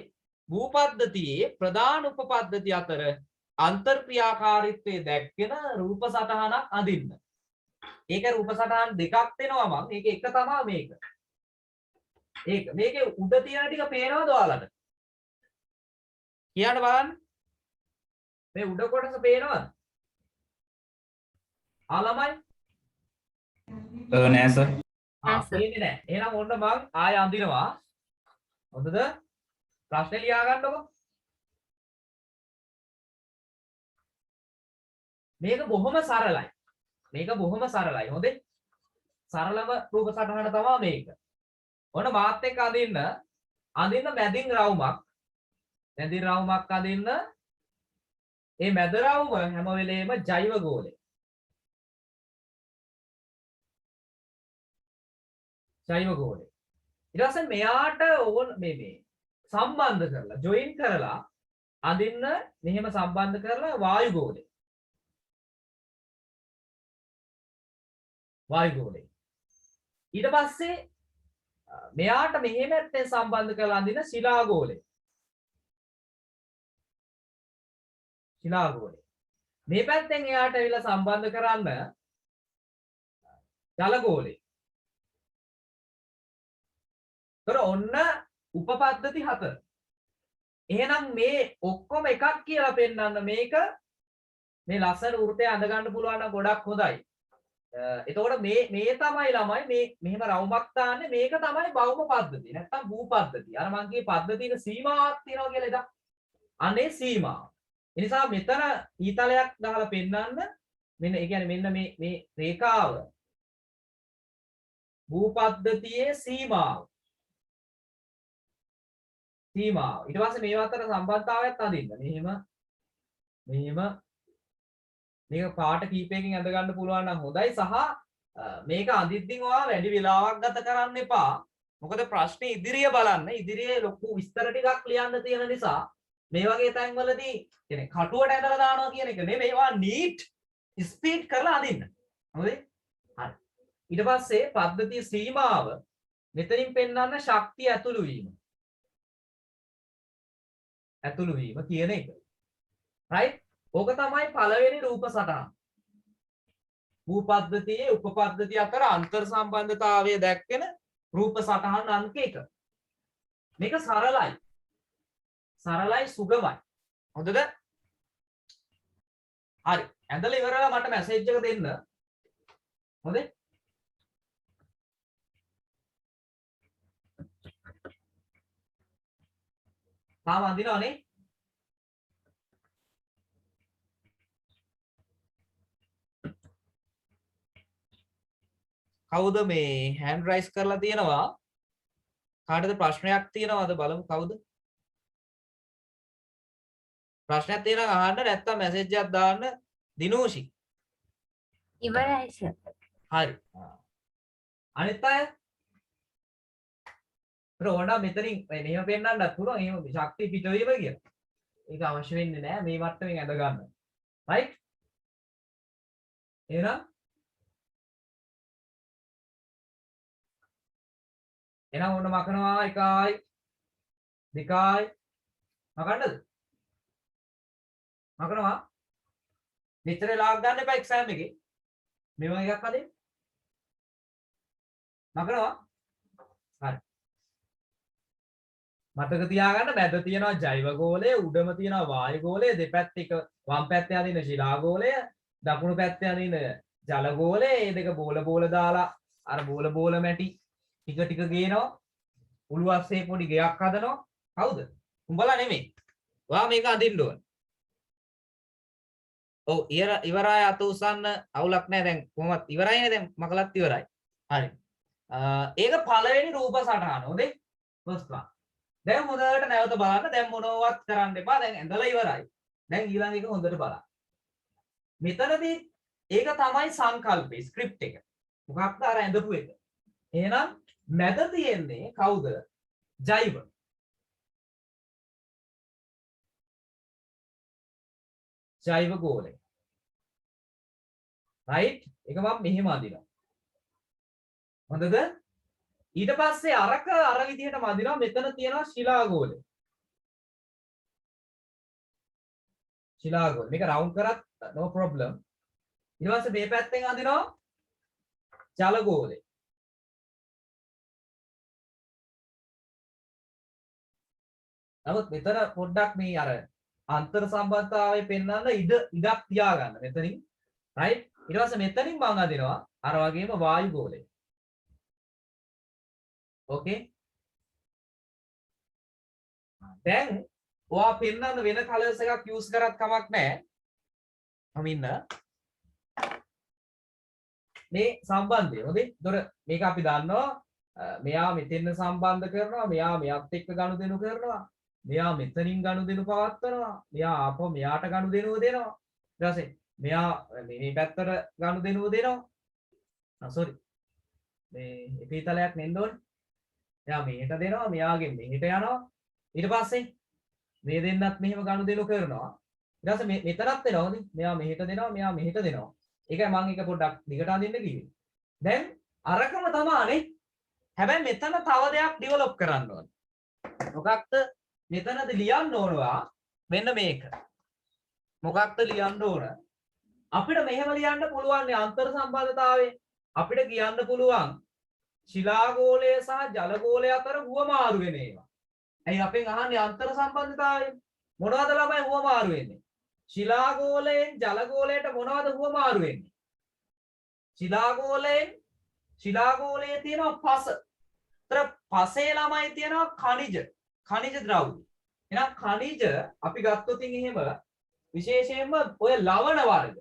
භූපද්ධතියේ ප්‍රධාන උපපද්ධති අතර අන්තර්ක්‍රියාකාරීත්වයේ දැක්වෙන රූප සටහනක් අඳින්න. ඒක රූප සටහන් දෙකක් දෙනවා මම. මේක එක තමයි මේක. මේකේ උඩ තියෙන ටික පේනවද ඔයාලට? කියන්න බලන්න. මේ උඩ කොටස පේනවද? ළමයි? නෑ සර්. පේන්නේ නෑ. එහෙනම් ඔන්න මං ආය අඳිනවා. හොඳද? ප්‍රශ්නේ ලියා ගන්නකො. මේක බොහොම සරලයි. හොඳේ? සරලම රූප සටහන තමයි මේක. ඔන්න මාත් එක්ක අඳින්න මැදින් රවුමක්. මැදි රවුමක් අදින්න ඒ මැද රවුම හැම වෙලේම ජෛව ගෝලය. ජෛව ගෝලය. ඊට පස්සේ මෙයාට ඕන මේ සම්බන්ධ කරලා ජොයින් කරලා අදින්න මෙහෙම සම්බන්ධ කරලා වායු ගෝලය. වායු ගෝලය. ඊට පස්සේ මෙයාට මෙහෙම ඇත්තෙන් සම්බන්ධ කරලා අඳින ශිලා ගෝලය. ශිලා ගෝලය. මේ පැත්තෙන් එයාට ඇවිල්ලා සම්බන්ධ කරන්න ජල ගෝලය. ඒතර ඔන්න උපපද්ධති 4. එහෙනම් මේ ඔක්කොම එකක් කියලා පෙන්නන්න මේක මේ ලස්සන වෘතය අඳ ගන්න පුළුවන් නම් ගොඩක් හොඳයි. එතකොට මේ තමයි ළමයි මේ මෙහෙම රවුමක් තාන්නේ මේක තමයි භෞම පද්ධතිය. නැත්තම් භූ පද්ධතිය. අර මං කියේ පද්ධතියේ සීමාවක් තියෙනවා කියලා ඉතින්. අනේ සීමාව. ඒ නිසා මෙතන ඊතලයක් ගහලා පෙන්නන්න මෙන්න ඒ කියන්නේ මෙන්න මේ රේඛාව භූ පද්ධතියේ සීමාව. සීමාව. ඊට පස්සේ මේ අතර සම්බන්ධතාවයත් අඳින්න. මෙහෙම මේක පාට කීපයකින් අඳ ගන්න පුළුවන් නම් හොඳයි සහ මේක අඳිද්දින් ඔයා වැඩි වෙලාවක් ගත කරන්න එපා. මොකද ප්‍රශ්නේ ඉදිරිය බලන්න. ඉදිරියේ ලොකු විස්තර ටිකක් ලියන්න තියෙන නිසා මේ වගේ තැන්වලදී කියන්නේ කටුවට ඇදලා දානවා කියන එක නෙමෙයි. ඒවා නීට් ස්පීඩ් කරලා අඳින්න. හරිද? හරි. ඊට පස්සේ පද්ධතිය සීමාව මෙතනින් පෙන්වන්න ශක්තිය ඇතුළු වීම. ඇතුළු වීම කියන එක. right? ඕක තමයි පළවෙනි රූප සටහන. භූ පද්ධතියේ උපපද්ධතිය අතර අන්තර් සම්බන්ධතාවය දැක්වෙන රූප සටහන් අංක 1. මේක සරලයි. සරලයි සුගමයි. හොඳද? හරි. ඇඳලා ඉවරලා මට මැසේජ් එක දෙන්න. හොඳේ? තාම අඳිනවනේ? කවුද මේ හෑන්ඩ් රයිස් කරලා තියෙනවා? කාටද ප්‍රශ්නයක් තියෙනවද බලමු කවුද? ප්‍රශ්නයක් තියෙනවා අහන්න නැත්නම් මැසේජ් එකක් දාන්න දිනෝෂි. ඉවරයි සර්. හරි. අනිත් අය ඕනා මෙතනින් මෙහෙම පෙන්නන්නත් පුළුවන්. එහෙම ශක්තිය පිටවීම කියලා. ඒක අවශ්‍ය වෙන්නේ නැහැ මේ මට්ටමින් ඇඳ ගන්න. right? එහෙනම් ඔන්න මකනවා 1යි 2යි මකන්නද? මකනවා. මෙච්චර ලාග් ගන්න එපා එක්සෑම් එකේ. මේ වගේ එකක් අදින්. මකනවා. හරි. මතක තියාගන්න මැද තියෙනවා ජෛව ගෝලය, උඩම තියෙනවා වායු ගෝලය, දෙපැත්තක වම් පැත්තේ අදින ශිලා ගෝලය, දකුණු පැත්තේ අදින ජල ගෝලය. මේ දෙක බෝල දාලා අර බෝල මැටි ටික ගේනවා. උළුවස්සේ පොඩි ගෙයක් හදනවා. කවුද? උඹලා නෙමෙයි. ඔයා මේක අදින්න ඕන. ඔව් ඉවරයි අත උසන්න අවුලක් නැහැ දැන් කොහොමත් ඉවරයිනේ දැන් මකලත් ඉවරයි. හරි. ඒක පළවෙනි රූප සටහන. හොඳේ? first one. දැන් හොඳට නැවත බලන්න. දැන් මොනවත් කරන්න එපා. දැන් ඇඳලා ඉවරයි. දැන් ඊළඟ එක හොඳට බලන්න. මෙතනදී ඒක තමයි සංකල්පේ ස්ක්‍රිප්ට් එක. මොකක්ද අර ඇඳපු එක. එහෙනම් මැද තියෙන්නේ කවුද? ජෛව. ජෛව ගෝලය. right? ඒක මම මෙහෙම අදිනවා. හොඳද? ඊට පස්සේ අර විදිහටම අදිනවා. මෙතන තියෙනවා ශිලා ගෝලය. ශිලා ගෝලය. මේක රවුන්ඩ් කරත් no problem. ඊට පස්සේ මේ පැත්තෙන් අදිනවා ජල ගෝලය. නමුත් මෙතන පොඩ්ඩක් මේ අර අන්තර් සම්බන්ධතාවය පෙන්වන්න ඉඩක් තියාගන්න මෙතනින් right ඊට පස්සේ මෙතනින් මම අදිනවා අර වගේම වායු ගෝලය okay දැන් ඔයා පෙන්වන්න වෙන කලර්ස් එකක් යූස් කරත් කමක් නැහැ මම ඉන්න මේ සම්බන්ධය හොඳේ ඒතොර මේක අපි දන්නවා මෙයා මෙතෙන් සම්බන්ධ කරනවා මෙයා මෙයත් එක්ක ගනුදෙනු කරනවා මෙයා මෙතනින් ගනුදෙනු පවත්වනවා. මෙයා ආපහු මෙයාට ගනුදෙනුව දෙනවා. ඊට පස්සේ මෙයා මේ පැත්තට ගනුදෙනුව දෙනවා. සෝරි. මේ එපිතලයක් නෙන්න ඕනේ. එයා මෙහෙට දෙනවා, මෙයාගෙන් මෙහෙට යනවා. ඊට පස්සේ මේ දෙන්නත් මෙහෙම ගනුදෙනු කරනවා. ඊට පස්සේ මෙතනත් එනවාද? මෙයා මෙහෙට දෙනවා, මෙයා මෙහෙට දෙනවා. ඒකයි මම එක පොඩ්ඩක් දිගට අඳින්න කිව්වේ. දැන් අරකම තමානේ. හැබැයි මෙතන තව දෙයක් ඩෙවලොප් කරන්න ඕනේ. මොකක්ද මෙතනද ලියන්න ඕනවා මෙන්න මේක. මොකක්ද ලියන්න ඕන? අපිට මෙහෙම ලියන්න පුළුවන් අන්තර් සම්බන්ධතාවය. අපිට කියන්න පුළුවන් ශිලාගෝලය සහ ජලගෝලය අතර හුවමාරු වෙන ඒවා. ඇයි අපෙන් අහන්නේ අන්තර් සම්බන්ධතාවය? මොනවද ළමයි හුවමාරු වෙන්නේ? ශිලාගෝලයෙන් ජලගෝලයට මොනවද හුවමාරු වෙන්නේ? ශිලාගෝලයේ තියෙනවා පස. ඒතර පසේ ළමයි තියෙනවා khනිජ ද්‍රව්‍ය. එහෙනම් khනිජ අපි ගත්තොත් එහෙම විශේෂයෙන්ම ඔය ලවණ වර්ග.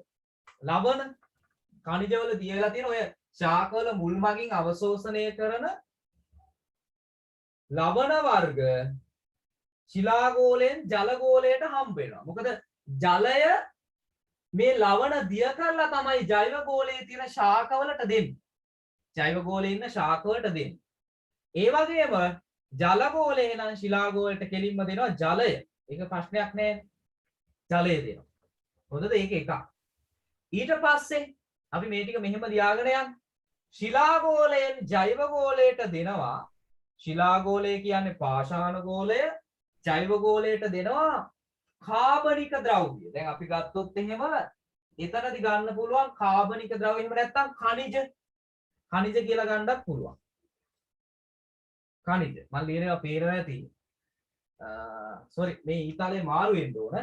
ලවණ khනිජවල තියලා තියෙන ඔය ශාකවල මුල් මගින් අවශෝෂණය කරන ලවණ වර්ග ශිලාගෝලයෙන් ජලගෝලයට හම්බ වෙනවා. මොකද ජලය මේ ලවණ දිය කරලා තමයි ජෛව ගෝලයේ තියෙන ශාකවලට දෙන්නේ. ජෛව ගෝලයේ ඉන්න ශාකවලට දෙන්නේ. ඒ වගේම ජල ගෝලයේ නම් ශිලාගෝලයට කෙලින්ම දෙනවා ජලය. ඒක ප්‍රශ්නයක් නෑ. ජලය දෙනවා. හොඳද? ඒක එකක්. ඊට පස්සේ අපි මේ ටික මෙහෙම ලියාගෙන යන්න. ශිලාගෝලයෙන් ජෛව ගෝලයට දෙනවා. ශිලාගෝලය කියන්නේ පාෂාණ ගෝලය. ජෛව ගෝලයට දෙනවා කාබනික ද්‍රව්‍ය. දැන් අපි ගත්තොත් එහෙම එතනදි ගන්න පුළුවන් කාබනික ද්‍රව්‍ය. එහෙම නැත්නම් khනිජ කියලා ගන්නත් පුළුවන්. khනිජ මම ලියනවා පේනවා ඇති. සෝරි මේ ඊතාලේ මාරු වෙන්න ඕන.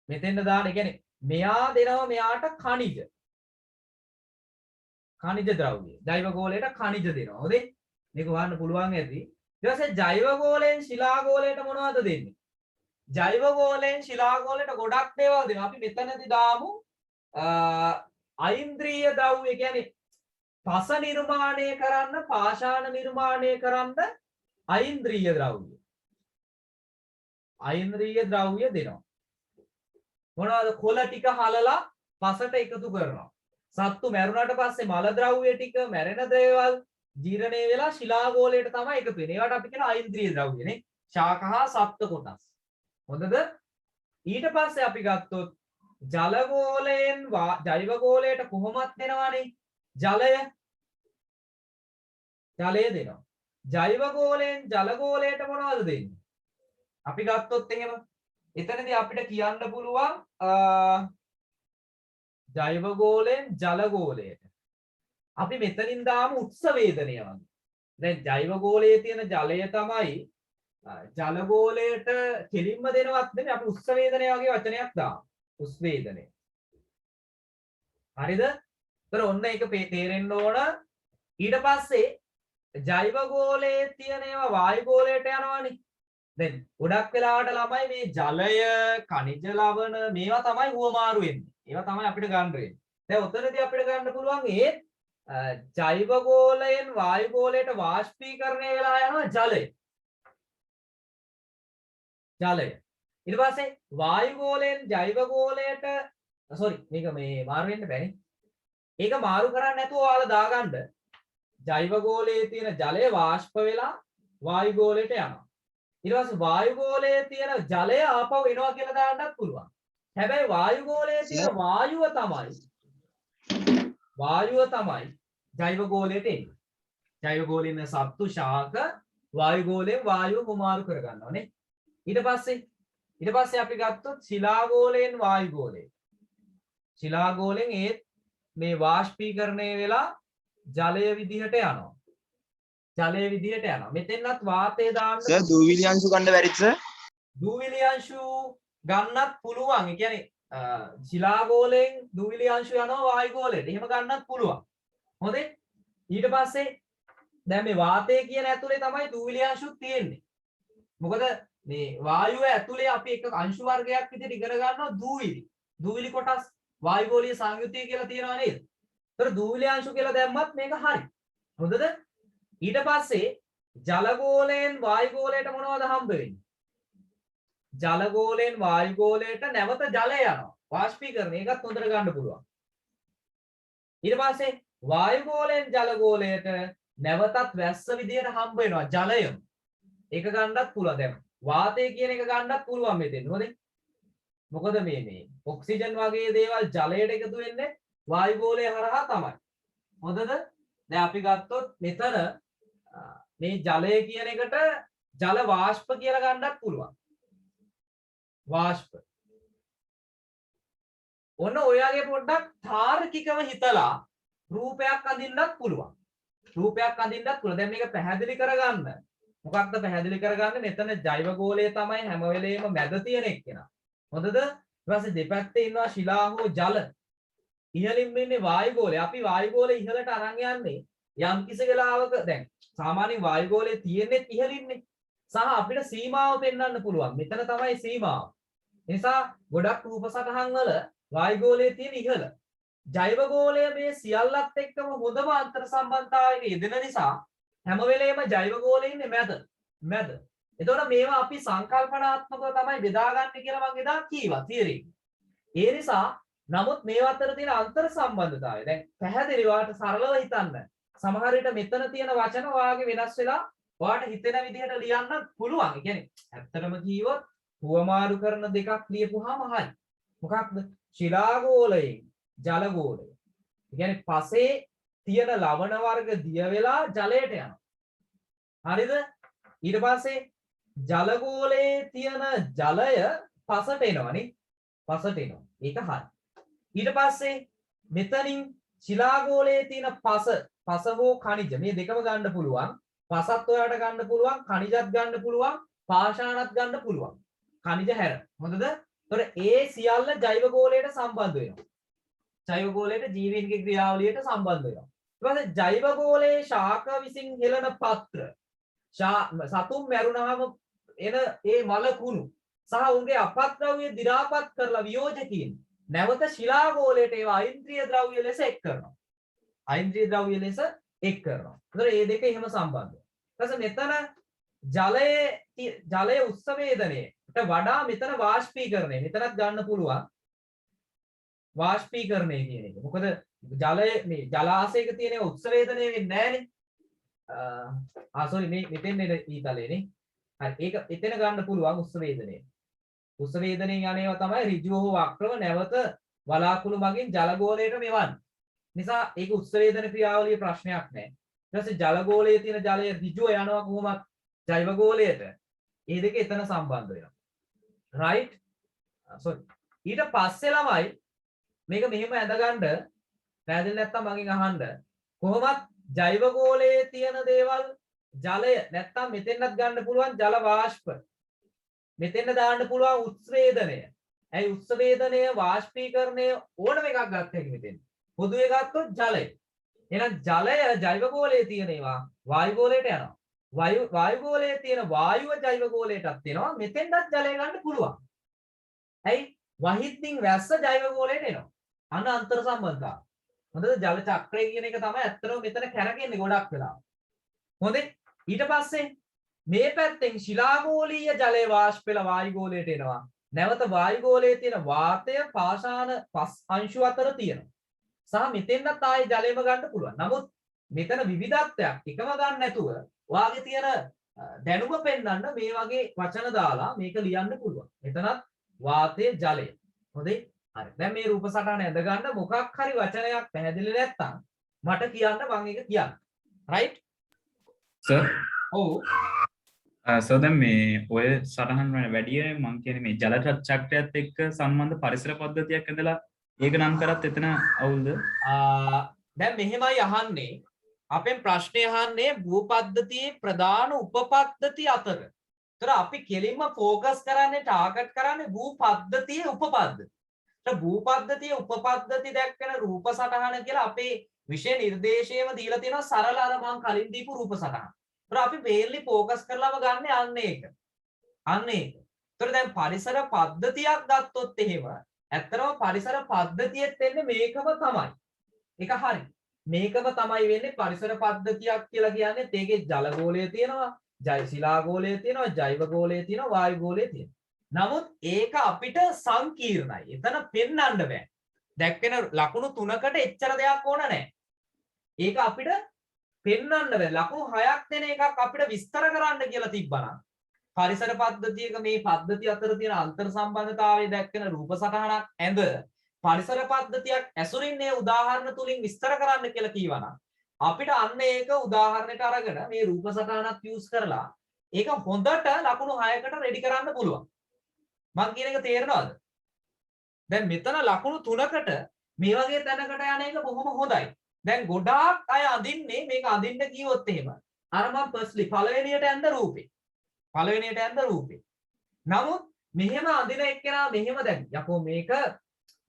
මෙතෙන්ද දාන්න. ඒ කියන්නේ මෙයා දෙනවා මෙයාට khනිජ ද්‍රව්‍ය. ජෛව ගෝලයට khනිජ දෙනවා. හොඳේ? මේක වහන්න පුළුවන් ඇති. ඊට පස්සේ ජෛව ගෝලයෙන් ශිලා ගෝලයට මොනවද දෙන්නේ? ජෛව ගෝලයෙන් ශිලා ගෝලයට ගොඩක් දේවල් දෙනවා. අපි මෙතනදී දාමු අයින්ද්‍රිය ද්‍රව්‍ය. කියන්නේ පස නිර්මාණය කරන්න, පාෂාණ නිර්මාණය කරන්න අයින්ද්‍රිය ද්‍රව්‍ය. අයින්ද්‍රිය ද්‍රව්‍ය දෙනවා. මොනවද? කොළ ටික හලලා පසට එකතු කරනවා. සත්තු මැරුණාට පස්සේ මල ද්‍රව්‍ය ටික මැරෙන දේවල් ජීර්ණය වෙලා ශිලාගෝලයට තමයි එකතු වෙන්නේ. ඒවට අපි කියන අයින්ද්‍රිය ද්‍රව්‍යනේ. ශාක හා සප්ත කොටස්. හොඳද? ඊට පස්සේ අපි ගත්තොත් ජලගෝලයෙන් ජෛව ගෝලයට කොහොමත් දෙනවානේ ජලය දෙනවා. ජෛව ගෝලයෙන් ජල ගෝලයට මොනවද දෙන්නේ? අපි ගත්තොත් එහෙම එතනදී අපිට කියන්න පුළුවන් ජෛව ගෝලයෙන් ජල ගෝලයට අපි මෙතනින් දාමු උත්සවේදනය වගේ. දැන් ජෛව ගෝලයේ තියෙන ජලය තමයි ජල ගෝලයට කෙලින්ම දෙනවත් නෙමෙයි. අපි උත්සවේදනය වගේ වචනයක් දාමු. උත්සවේදනය. හරිද? ඒතර ඔන්න ඒක තේරෙන්න ඕන. ඊට පස්සේ ජෛව ගෝලයේ තියෙන ඒවා වායු ගෝලයට යනවානේ. දැන් ගොඩක් වෙලාවට ළමයි මේ ජලය, khනිජ ලවණ මේවා තමයි හුවමාරු වෙන්නේ. ඒවා තමයි අපිට ගන්න වෙන්නේ. දැන් උතනදී අපිට ගන්න පුළුවන් ජෛව ගෝලයෙන් වායු ගෝලයට වාෂ්පීකරණය වෙලා යනවා ජලය. ඊට පස්සේ වායු ගෝලයෙන් ජෛව ගෝලයට මේක මේ මාරු වෙන්න බෑනේ. ඒක මාරු කරන්නේ නැතුව ඔයාලා දාගන්න. ජෛව ගෝලයේ තියෙන ජලය වාෂ්ප වෙලා වායු ගෝලයට යනවා. ඊට පස්සේ වායු ගෝලයේ තියෙන ජලය ආපහු එනවා කියලා දාන්නත් පුළුවන්. හැබැයි වායු ගෝලයේ තියෙන වායුව තමයි ජෛව ගෝලයට එන්නේ. ජෛව ගෝලයේ ඉන්න සත්තු ශාක වායු ගෝලයෙන් වායුව හුමාරු කර ගන්නවානේ. ඊට පස්සේ අපි ගත්තොත් ශිලා ගෝලයෙන් වායු ගෝලයට. ශිලා ගෝලයෙන් මේ වාෂ්පීකරණය වෙලා ජලය විදිහට යනවා. මෙතෙන්වත් වාතය දාන්න. සර් දූවිලි අංශු ගන්න බැරිද සර්? දූවිලි අංශු ගන්නත් පුළුවන්. ඒ කියන්නේ ශිලා ගෝලයෙන් දූවිලි අංශු යනවා වායු ගෝලයට. එහෙම ගන්නත් පුළුවන්. හොඳේ? ඊට පස්සේ දැන් මේ වාතය කියන ඇතුලේ තමයි දූවිලි අංශුත් තියෙන්නේ. මොකද මේ වායුව ඇතුලේ අපි එක අංශු වර්ගයක් විදිහට ඉගෙන ගන්නවා දූවිලි කොටස් වායු ගෝලීය සංයුතිය කියලා තියෙනවා නේද? ඒතර දූවිලි අංශු කියලා දැම්මත් මේක හරි. හොඳද? ඊට පස්සේ ජල ගෝලයෙන් වායු ගෝලයට මොනවද හම්බ වෙන්නේ? ජල ගෝලයෙන් වායු ගෝලයට නැවත ජලය යනවා. වාෂ්පීකරණය ඒකත් හොඳට ගන්න පුළුවන්. ඊට පස්සේ වායු ගෝලයෙන් ජල ගෝලයට නැවතත් වැස්ස විදියට හම්බ වෙනවා ජලය. ඒක ගන්නත් පුළුවන්. දැන් වාතය කියන එක ගන්නත් පුළුවන් මෙතෙන්. හොඳේ. මොකද මේ ඔක්සිජන් වගේ දේවල් ජලයට එකතු වෙන්නේ වායු ගෝලය හරහා තමයි. හොඳද? දැන් අපි ගත්තොත් මෙතන මේ ජලය කියන එකට ජල වාෂ්ප කියලා ගන්නත් පුළුවන්. වාෂ්ප. ඔන්න ඔයගේ පොඩ්ඩක් තාර්කිකව හිතලා රූපයක් අඳින්නත් පුළුවන්. රූපයක් අඳින්නත් පුළුවන්. දැන් මේක පැහැදිලි කරගන්න. මොකක්ද පැහැදිලි කරගන්නේ? මෙතන ජෛව ගෝලය තමයි හැම වෙලේම මැද තියෙන එක්කෙනා. හොඳද? ඊට පස්සේ දෙපැත්තේ ඉන්නවා ශිලා හෝ ජල. ඉහළින් ඉන්නේ වායු ගෝලය. අපි වායු ගෝලය ඉහළට අරන් යන්නේ යම් කිසි වෙලාවක දැන් සාමාන්‍යයෙන් වායු ගෝලය තියෙන්නේ ඉහළින්නේ. සහ අපිට සීමාව පෙන්වන්න පුළුවන්. මෙතන තමයි සීමාව. ඒ නිසා ගොඩක් රූප සටහන් වල වායු ගෝලයේ තියෙන ඉහළ. ජෛව ගෝලය මේ සියල්ලත් එක්කම හොඳම අන්තර් සම්බන්ධතාවයක යෙදෙන නිසා හැම වෙලේම ජෛව ගෝලයේ ඉන්නේ මැද. එතකොට මේවා අපි සංකල්පනාත්මකව තමයි බෙදාගන්නේ කියලා මම එදා කීවා තියරි. ඒ නිසා නමුත් මේවා අතර තියෙන අන්තර් සම්බන්ධතාවය දැන් පැහැදිලිවට සරලව හිතන්න. සමහර විට මෙතන තියෙන වචන වාගේ වෙනස් වෙලා ඔයාලට හිතෙන විදිහට ලියන්න පුළුවන්. ඒ කියන්නේ ඇත්තටම කිව්වොත් හුවමාරු කරන දෙකක් ලියපුවාම හරි. මොකක්ද? ශිලා ගෝලයෙන් ජල ගෝලය. ඒ කියන්නේ පසේ තියෙන ලවණ වර්ග දිය වෙලා ජලයට යනවා. හරිද? ඊට පස්සේ ජල ගෝලයේ තියෙන ජලය පසට එනවනේ. පසට එනවා. ඒක හරි. ඊට පස්සේ මෙතනින් ශිලා ගෝලයේ තියෙන පස හෝ khනිජ මේ දෙකම ගන්න පුළුවන්. පසත් ඔයාලට ගන්න පුළුවන්, khනිජත් ගන්න පුළුවන්, පාෂාණත් ගන්න පුළුවන්. khනිජ හැර. හොඳද? එතකොට ඒ සියල්ල ජෛව ගෝලයට සම්බන්ධ වෙනවා. ජෛව ගෝලයට ජීවීන්ගේ ක්‍රියාවලියට සම්බන්ධ වෙනවා. ඊට පස්සේ ජෛව ගෝලයේ ශාක විසින් හෙළන පත්‍ර සතුන් මැරුණාම එන ඒ මල කුණු සහ උන්ගේ අපද්‍රව්‍ය දි รา පත් කරලා වියෝජකීන් නැවත ශිලා ගෝලයට ඒවා අයින්ද්‍රිය ද්‍රව්‍ය ලෙස එක් කරනවා. අයින්ද්‍රිය ද්‍රව්‍ය ලෙස එක් කරනවා. ඒතර මේ දෙක එහෙම සම්බන්ධයි. ඊට පස්සේ මෙතන ජලයේ උත්සවේදනයට වඩා මෙතන වාෂ්පීකරණය මෙතනත් ගන්න පුළුවන්. වාෂ්පීකරණය කියන එක. මොකද ජලය මේ ජලාශයක තියෙන උත්සවේදනය වෙන්නේ නැහැනේ. සෝරි මේ මෙතෙන් එන ඊතලෙනේ. හරි ඒක එතන ගන්න පුළුවන් උත්සවේදනය. උත්සවේදනයෙන් යන්නේවා තමයි ඍජුව හෝ වක්‍රව නැවත වලාකුළු මගින් ජල ගෝලයට මෙවන්නේ. නිසා ඒක උත්සවේදන ක්‍රියාවලියේ ප්‍රශ්නයක් නැහැ. ඊට පස්සේ ජල ගෝලයේ තියෙන ජලය ඍජුව යනවා කොහොමද ජෛව ගෝලයට? මේ දෙක එතන සම්බන්ධ වෙනවා. right? sorry. ඊට පස්සේ ළමයි මේක මෙහෙම ඇඳගන්න පැහැදිලි නැත්තම් මගෙන් අහන්න. කොහොමත් ජෛව ගෝලයේ තියෙන දේවල් ජලය නැත්තම් මෙතෙන්වත් ගන්න පුළුවන් ජල වාෂ්ප. මෙතෙන්ද දාන්න පුළුවන් උත්සවේදනය. ඇයි උත්සවේදනය වාෂ්පීකරණය ඕනම එකක් ගන්න හැකි මෙතෙන්. පොදුවේ ගත්තොත් ජලය. එහෙනම් ජලය ජෛව ගෝලයේ තියෙන ඒවා වායු ගෝලයට යනවා. වායු ගෝලයේ තියෙන වායුව ජෛව ගෝලයටත් එනවා. මෙතෙන්වත් ජලය ගන්න පුළුවන්. ඇයි වහිද්දින් වැස්ස ජෛව ගෝලයට එනවා. අන්න අන්තර් සම්බන්ධතාව. හොඳද? ජල චක්‍රය කියන එක තමයි ඇත්තටම මෙතන කැරගෙන්නේ ගොඩක් වෙලා. හොඳේ. ඊට පස්සේ මේ පැත්තෙන් ශිලා ගෝලීය ජලය වාෂ්ප වෙලා වායු ගෝලයට එනවා. නැවත වායු ගෝලයේ තියෙන වාතය පාෂාණ පස් අංශු අතර තියෙනවා. සහ මෙතෙන්වත් ආයේ ජලයම ගන්න පුළුවන්. නමුත් මෙතන විවිධත්වයක් එකම ගන්න නැතුව ඔයාගේ තියෙන දැනුම පෙන්වන්න මේ වගේ වචන දාලා මේක ලියන්න පුළුවන්. එතනත් වාතය ජලය. හොඳේ? හරි. දැන් මේ රූප සටහන ඇඳ ගන්න මොකක් හරි වචනයක් පැහැදිලි නැත්තම් මට කියන්න මම ඒක කියන්න. right? සර්. ඔව්. සර් දැන් මේ ඔය සටහන් වල වැඩි මම කියන්නේ මේ ජල චක්‍රයත් එක්ක සම්බන්ධ පරිසර පද්ධතියක් ඇඳලා ඒක නම් කරත් එතන අවුල්ද? දැන් මෙහෙමයි අහන්නේ. අපෙන් ප්‍රශ්නේ අහන්නේ භූපද්ධතියේ ප්‍රධාන උපපද්ධති අතර. ඒතර අපි කෙලින්ම ફોකස් කරන්නේ ටාගට් කරන්නේ භූපද්ධතියේ උපපද්ධති. ඒතර භූපද්ධතියේ උපපද්ධති දැක්කන රූප සටහන කියලා අපේ විෂය නිර්දේශයේම දීලා තියෙනවා සරල අර මම කලින් දීපු රූප සටහන. ඒතර අපි මේන්ලි ફોකස් කරලාම ගන්න අන්න ඒක. අන්න ඒක. ඒතර දැන් පරිසර පද්ධතියක් ගත්තොත් එහෙම ඇත්තටම පරිසර පද්ධතියෙත් එන්නේ මේකම තමයි. ඒක හරි. මේකම තමයි වෙන්නේ පරිසර පද්ධතියක් කියලා කියන්නේ. ඒකේ ජල ගෝලය තියෙනවා, ශිලා ගෝලය තියෙනවා, ජෛව ගෝලය තියෙනවා, වායු ගෝලය තියෙනවා. නමුත් ඒක අපිට සංකීර්ණයි. එතන පෙන්වන්න බෑ. දැක්වෙන ලකුණු 3කට එච්චර දෙයක් ඕන නැහැ. ඒක අපිට පෙන්වන්න බෑ. ලකුණු 6ක් දෙන එකක් අපිට විස්තර කරන්න කියලා තිබ්බනම් පරිසර පද්ධතියක මේ පද්ධතිය අතර තියෙන අන්තර් සම්බන්ධතාවය දැක්වෙන රූප සටහනක් ඇඳ පරිසර පද්ධතියක් ඇසුරින් මේ උදාහරණ තුලින් විස්තර කරන්න කියලා කීවනම් අපිට අන්න ඒක උදාහරණයට අරගෙන මේ රූප සටහනක් යූස් කරලා ඒක හොඳට ලකුණු 6කට රෙඩි කරන්න පුළුවන්. මම කියන එක තේරෙනවද? දැන් මෙතන ලකුණු 3කට මේ වගේ තැනකට යන එක බොහොම හොඳයි. දැන් ගොඩාක් අය අඳින්නේ මේක අඳින්න කිව්වොත් එහෙම අර මම ෆස්ට්ලි පළවෙනියට ඇඳ රූපේ. පළවෙනියට ඇඳ රූපේ. නමුත් මෙහෙම අඳින එක්කෙනා මෙහෙම දැන් යකෝ මේක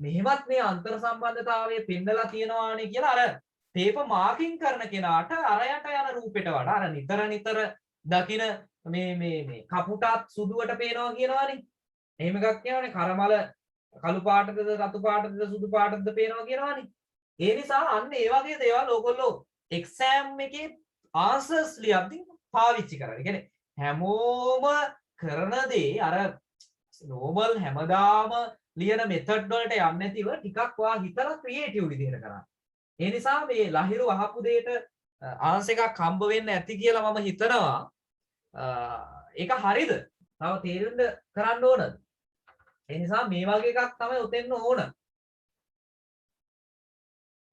මෙහෙමත් මේ අන්තර් සම්බන්ධතාවය පෙන්නලා තියෙනවානේ කියලා අර ටේප මාකින් කරන කෙනාට අරයට යන රූපෙට වඩා අර නිතර දකින මේ කපුටත් සුදුවට පේනවා කියනවානේ. එහෙම එකක් කියනවානේ කරමල කළු පාටද රතු පාටද සුදු පාටද පේනවා කියනවානේ. ඒ නිසා අන්න ඒ වගේ දේවල් ඕගොල්ලෝ එක්සෑම් එකේ ආන්සර්ස් ලියද්දී පාවිච්චි කරන්න. ඒ කියන්නේ හැමෝම කරන දේ අර නෝමල් හැමදාම ලියන මෙතඩ් වලට යන්නේ නැතිව ටිකක් වා හිතලා ක්‍රියේටිව් විදිහට කරන්න. ඒ නිසා මේ ලහිරු අහපු දෙයට ආන්සර් එකක් හම්බ වෙන්න ඇති කියලා මම හිතනවා. ඒක හරිද? තව තේරෙන්න කරන්න ඕනද? ඒ නිසා මේ වගේ එකක් තමයි උතෙන්න ඕන.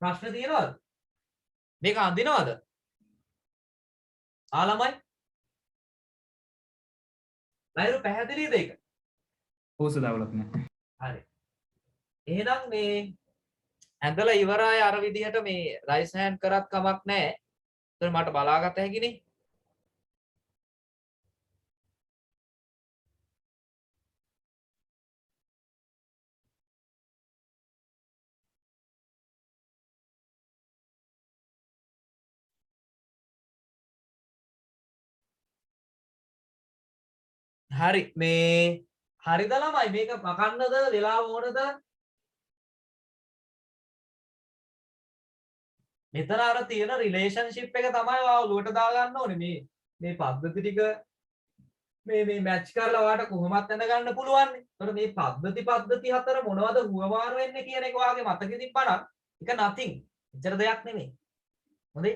ප්‍රශ්න තියෙනවද? මේක අඳිනවද? ආලමයි? ලහිරු පැහැදිලිද ඒක? පෝස දවලක් නෑ. හරි. එහෙනම් මේ ඇඳලා ඉවරයි අර විදිහට මේ රයිස් හෑන්ඩ් කරත් කමක් නැහැ. ඒතර මට බලාගත හැකිනේ. හරි මේ හරිද ළමයි මේක මකන්නද වෙලාව ඕනද? මෙතන අර තියෙන රිලේෂන්ෂිප් එක තමයි ඔයාලා ඔලුවට දාගන්න ඕනේ. මේ පද්ධති ටික මේ මැච් කරලා ඔයාලට කොහොමත් දැනගන්න පුළුවන්. ඒතකොට මේ පද්ධති හතර මොනවද හුවමාරු වෙන්නේ කියන එක ඔයාගේ මතකෙ තිබ්බනම් ඒක nothing. එච්චර දෙයක් නෙමෙයි. හොඳයි?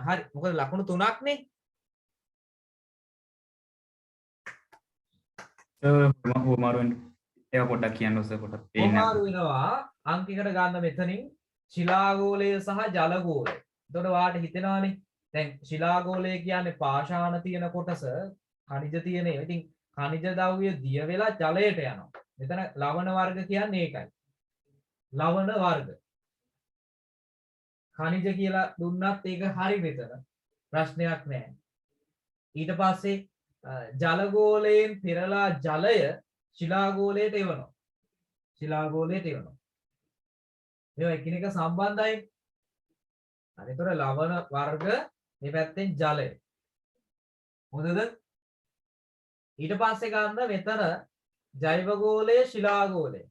හරි. මොකද ලකුණු 3ක් නේ. හුවමාරුවෙන් ඒවා පොඩ්ඩක් කියන්න ඔස්සේ පොඩ්ඩක් පේන්න. හුවමාරු වෙනවා අංකයකට ගන්න මෙතනින් ශිලාගෝලය සහ ජලගෝලය. එතකොට ඔයාලට හිතෙනවානේ දැන් ශිලාගෝලය කියන්නේ පාෂාණ තියෙන කොටස khනිජ තියෙන ඒවා. ඉතින් khනිජ ද්‍රව්‍ය දිය වෙලා ජලයට යනවා. මෙතන ලවණ වර්ග කියන්නේ ඒකයි. ලවණ වර්ග. khනිජ කියලා දුන්නත් ඒක හරි මෙතන. ප්‍රශ්නයක් නැහැ. ඊට පස්සේ ජලගෝලයෙන් පෙරලා ජලය ශිලාගෝලයට එවනවා. ශිලාගෝලයට එවනවා. මේවා එකිනෙක සම්බන්ධයි. හරි. ඒතර ලවණ වර්ග මේ පැත්තෙන් ජලය. හොඳද? ඊට පස්සේ ගන්න මෙතන ජෛව ගෝලය ශිලාගෝලය.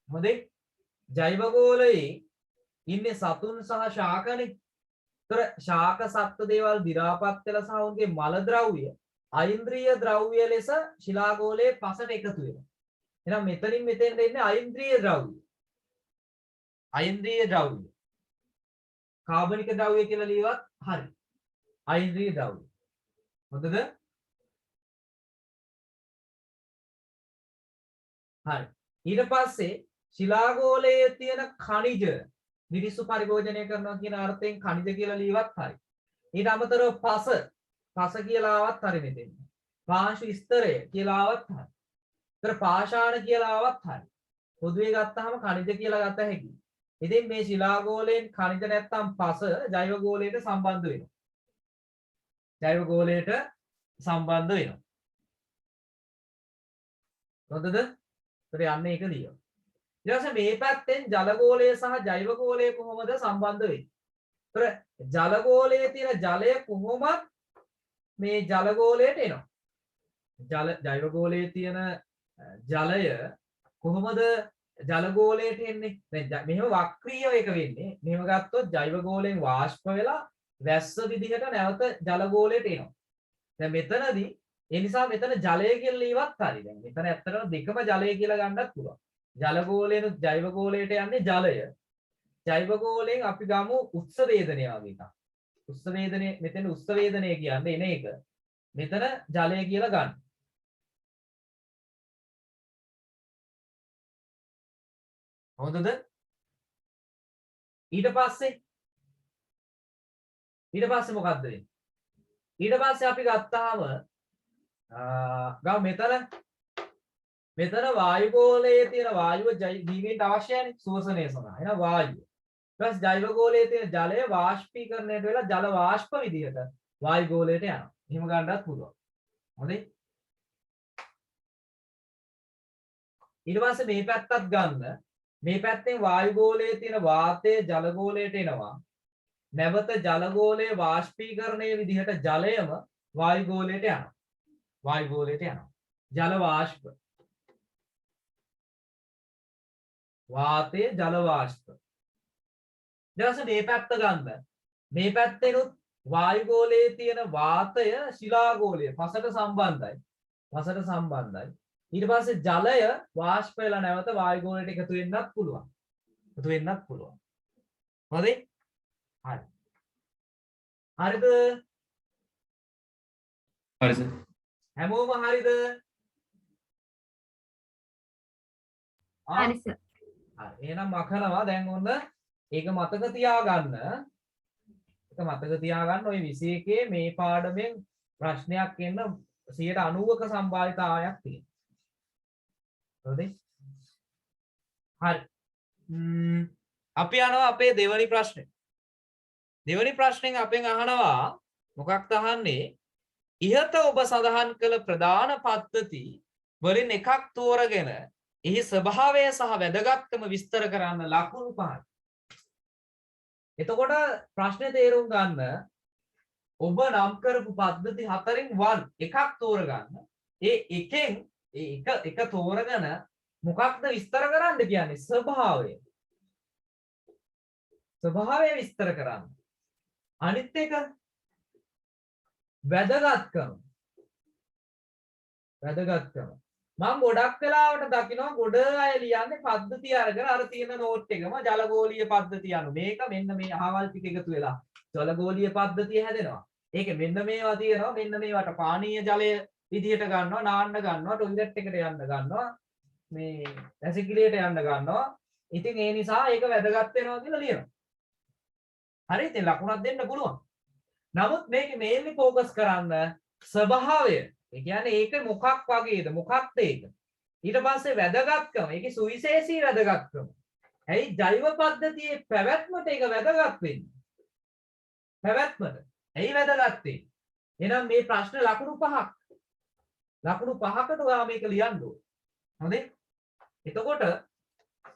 හොඳයි. ජෛව ගෝලයේ ඉන්නේ සතුන් සහ ශාකනේ. ඒතර ශාක සත්ත්ව දේවල් දි รา පත් වෙලා සහ උන්ගේ මල ද්‍රව්‍ය අයින්ද්‍රිය ද්‍රව්‍ය ලෙස ශිලාගෝලයේ පසට එකතු වෙනවා. එහෙනම් මෙතනින් මෙතෙන්ට එන්නේ අයින්ද්‍රිය ද්‍රව්‍ය. අයින්ද්‍රිය ද්‍රව්‍ය. කාබනික ද්‍රව්‍ය කියලා ලියවත් හරි. අයින්ද්‍රිය ද්‍රව්‍ය. හොඳද? හරි. ඊට පස්සේ ශිලාගෝලයේ තියෙන khනිජ මිනිස්සු පරිභෝජනය කරනවා කියන අර්ථයෙන් khනිජ කියලා ලියවත් හරි. ඊට අමතරව පස කියලා ආවත් හරි මෙතෙන්. පාංශු ස්තරය කියලා ආවත් හරි. ඒතර පාෂාණ කියලා ආවත් හරි. පොදුවේ ගත්තාම khනිජ කියලා ගත හැකියි. ඉතින් මේ ශිලාගෝලයෙන් khනිජ නැත්තම් පස ජෛව ගෝලයට සම්බන්ධ වෙනවා. ජෛව ගෝලයට සම්බන්ධ වෙනවා. හොඳද? ඒතර යන්නේ ඒක ලියමු. ඊට පස්සේ මේ පැත්තෙන් ජල ගෝලය සහ ජෛව ගෝලය කොහොමද සම්බන්ධ වෙන්නේ? ඒතර ජල ගෝලයේ තියෙන ජලය කොහොමද මේ ජල ගෝලයට එනවා. ජෛව ගෝලයේ තියෙන ජලය කොහොමද ජල ගෝලයට එන්නේ. දැන් මෙහෙම වක්‍රීය එක වෙන්නේ. මෙහෙම ගත්තොත් ජෛව ගෝලයෙන් වාෂ්ප වෙලා වැස්ස විදිහට නැවත ජල ගෝලයට එනවා. දැන් මෙතනදී ඒ නිසා මෙතන ජලය කියලා ඉවත් හරි. දැන් මෙතන ඇත්තටම දෙකම ජලය කියලා ගන්නත් පුළුවන්. ජල ගෝලයෙන් ජෛව ගෝලයට යන්නේ ජලය. ජෛව ගෝලයෙන් අපි ගමු උත්ස වේදනය වගේ එකක්. උත්ස වේදනය මෙතන උත්ස වේදනය කියන්නේ එන එක. මෙතන ජලය කියලා ගන්න. හොඳද? ඊට පස්සේ මොකක්ද වෙන්නේ? ඊට පස්සේ අපි ගත්තාම ගාව මෙතන වායු ගෝලයේ තියෙන වායුව ජීවීන්ට අවශ්‍යයිනේ ශෝෂණය සඳහා. එහෙනම් වායුව. ඊට ජෛව ගෝලයේ තියෙන ජලය වාෂ්පීකරණයට වෙලා ජල වාෂ්ප විදිහට වායු ගෝලයට යනවා. එහෙම ගන්නත් පුළුවන්. හොඳයි. ඊට පස්සේ මේ පැත්තත් ගන්න. මේ පැත්තෙන් වායු ගෝලයේ තියෙන වාතය ජල ගෝලයට එනවා. නැවත ජල ගෝලයේ වාෂ්පීකරණයේ විදිහට ජලයම වායු ගෝලයට යනවා. වායු ගෝලයට යනවා. ජල වාෂ්ප. වාතය ජල වාෂ්ප. ඊට මේ පැත්ත ගන්න. මේ පැත්තෙනුත් වායු ගෝලයේ තියෙන වාතය ශිලා ගෝලය පසට සම්බන්ධයි. ඊට පස්සේ ජලය වාෂ්ප වෙලා නැවත වායු ගෝලයට එකතු වෙන්නත් පුළුවන්. හරිද? හරි. හරිද? හරි සර්. හැමෝම හරිද? හරි සර්. හරි. එහෙනම් මකනවා දැන් ඔන්න ඒක මතක තියාගන්න. ඔය 21 මේ පාඩමෙන් ප්‍රශ්නයක් එන්න 90ක සම්භාවිතාවයක් තියෙනවා. හරිද? හරි. අපි යනවා අපේ දෙවනි ප්‍රශ්නේ. දෙවනි ප්‍රශ්නෙන් අපෙන් අහනවා මොකක්ද අහන්නේ? ඉහත ඔබ සඳහන් කළ ප්‍රධාන පද්ධති වලින් එකක් තෝරගෙන එහි ස්වභාවය සහ වැදගත්කම විස්තර කරන්න ලකුණු 5. එතකොට ප්‍රශ්නේ තේරුම් ගන්න ඔබ නම් කරපු පද්ධති 4න් එකක් තෝරගන්න. ඒ එකෙන් එක තෝරගෙන මොකක්ද විස්තර කරන්න කියන්නේ? ස්වභාවය විස්තර කරන්න. අනිත් එක වැදගත්කම. මම ගොඩක් වෙලාවට දකිනවා ගොඩ අය ලියන්නේ පද්ධතිය අරගෙන අර තියෙන නෝට් එකම ජලගෝලීය පද්ධතිය අනු මේක මෙන්න මේ අහවල් ටික එකතු වෙලා ජලගෝලීය පද්ධතිය හැදෙනවා. ඒකේ මෙන්න මේවා තියෙනවා. මෙන්න මේවට පානීය ජලය විදියට ගන්නවා, නාන්න ගන්නවා, ටොයිලට් එකට යන්න ගන්නවා, මේ වැසිකිළියට යන්න ගන්නවා. ඉතින් ඒ නිසා ඒක වැදගත් වෙනවා කියලා ලියනවා. හරි. ඉතින් ලකුණක් දෙන්න පුළුවන්. නමුත් මේක මේන්ලි ફોකස් කරන්න ස්වභාවය. ඒ කියන්නේ ඒක මොකක් වගේද? මොකක්ද ඒක? ඊට පස්සේ වැදගත්කම. ඒකේ සුවිශේෂී වැදගත්කම. ඇයි ජෛව පද්ධතියේ පැවැත්මට ඒක වැදගත් වෙන්නේ? පැවැත්මට. ඇයි වැදගත් වෙන්නේ? එහෙනම් මේ ප්‍රශ්න ලකුණු 5ක්. ලකුණු 5කට ඔයා මේක ලියන්න ඕනේ. හොඳේ? එතකොට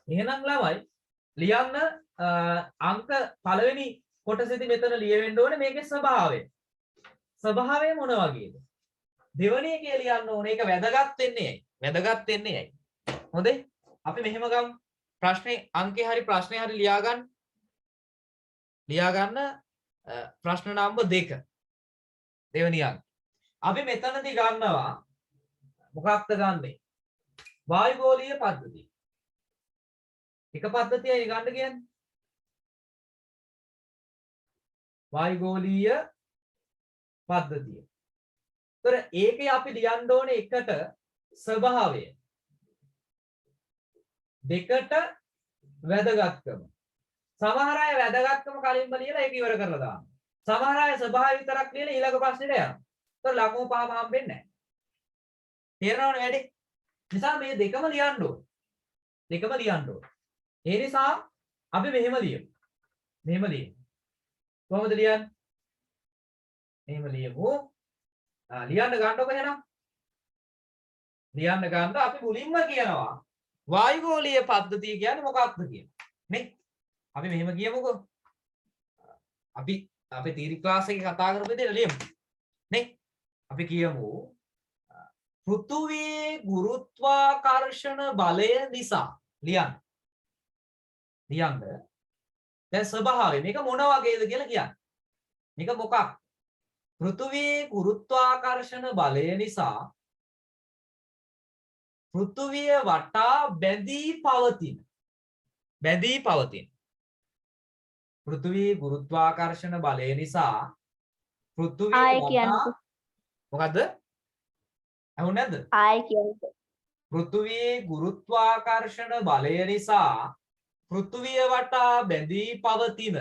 එහෙනම් ළමයි ලියන්න අංක පළවෙනි කොටසෙදි මෙතන ලියවෙන්න ඕනේ මේකේ ස්වභාවය. ස්වභාවය මොන වගේද? දෙවෙනි එකේ ලියන්න ඕනේ ඒක වැදගත් වෙන්නේ ඇයි? හොඳේ? අපි මෙහෙම ගමු. ප්‍රශ්නේ අංකේ හරි ප්‍රශ්නේ හරි ලියාගන්න. ප්‍රශ්න නම්බර් 2. දෙවෙනි අංක. අපි මෙතනදී ගන්නවා මොකක්ද ගන්නෙ? වායුගෝලීය පද්ධතිය. එක පද්ධතියයි ගන්න කියන්නේ. වායුගෝලීය පද්ධතිය. ඒතර ඒකේ අපි ලියන්න ඕනේ එකට ස්වභාවය. දෙකට වැදගත්කම. සමහර අය වැදගත්කම කලින්ම ලියලා ඒක ඉවර කරලා දානවා. සමහර අය ස්වභාවය විතරක් ලියලා ඊළඟ ප්‍රශ්නෙට යනවා. ඒතර ලකුණු 5ම හම්බෙන්නේ නැහැ. තේරෙනවනේ වැඩි? නිසා මේ දෙකම ලියන්න ඕනේ. ඒ නිසා අපි මෙහෙම ලියමු. කොහොමද ලියන්නේ? මෙහෙම ලියමු. ලියන්න ගන්නකො එහෙනම්. අපි මුලින්ම කියනවා වායුගෝලීය පද්ධතිය කියන්නේ මොකක්ද කියලා. නේ? අපි මෙහෙම කියමුකෝ. අපි අපේ තීරි ක්ලාස් එකේ කතා කරපු විදිහට ලියමු. නේ? අපි කියමු පෘථුවියේ ගුරුත්වාකර්ෂණ බලය නිසා ලියන්න. ලියන්න. දැන් ස්වභාවය මේක මොන වගේද කියලා කියන්න. මේක මොකක්? පෘථුවියේ ගුරුත්වාකර්ෂණ බලය නිසා පෘථුවිය වටා බැඳී පවතින. බැඳී පවතින. පෘථුවියේ ගුරුත්වාකර්ෂණ බලය නිසා පෘථුවිය ආයෙ වටා කියන්නකෝ. මොකද්ද? අහුන්නේ නැද්ද? ආයෙ කියන්නකෝ. පෘථුවියේ ගුරුත්වාකර්ෂණ බලය නිසා පෘථුවිය වටා බැඳී පවතින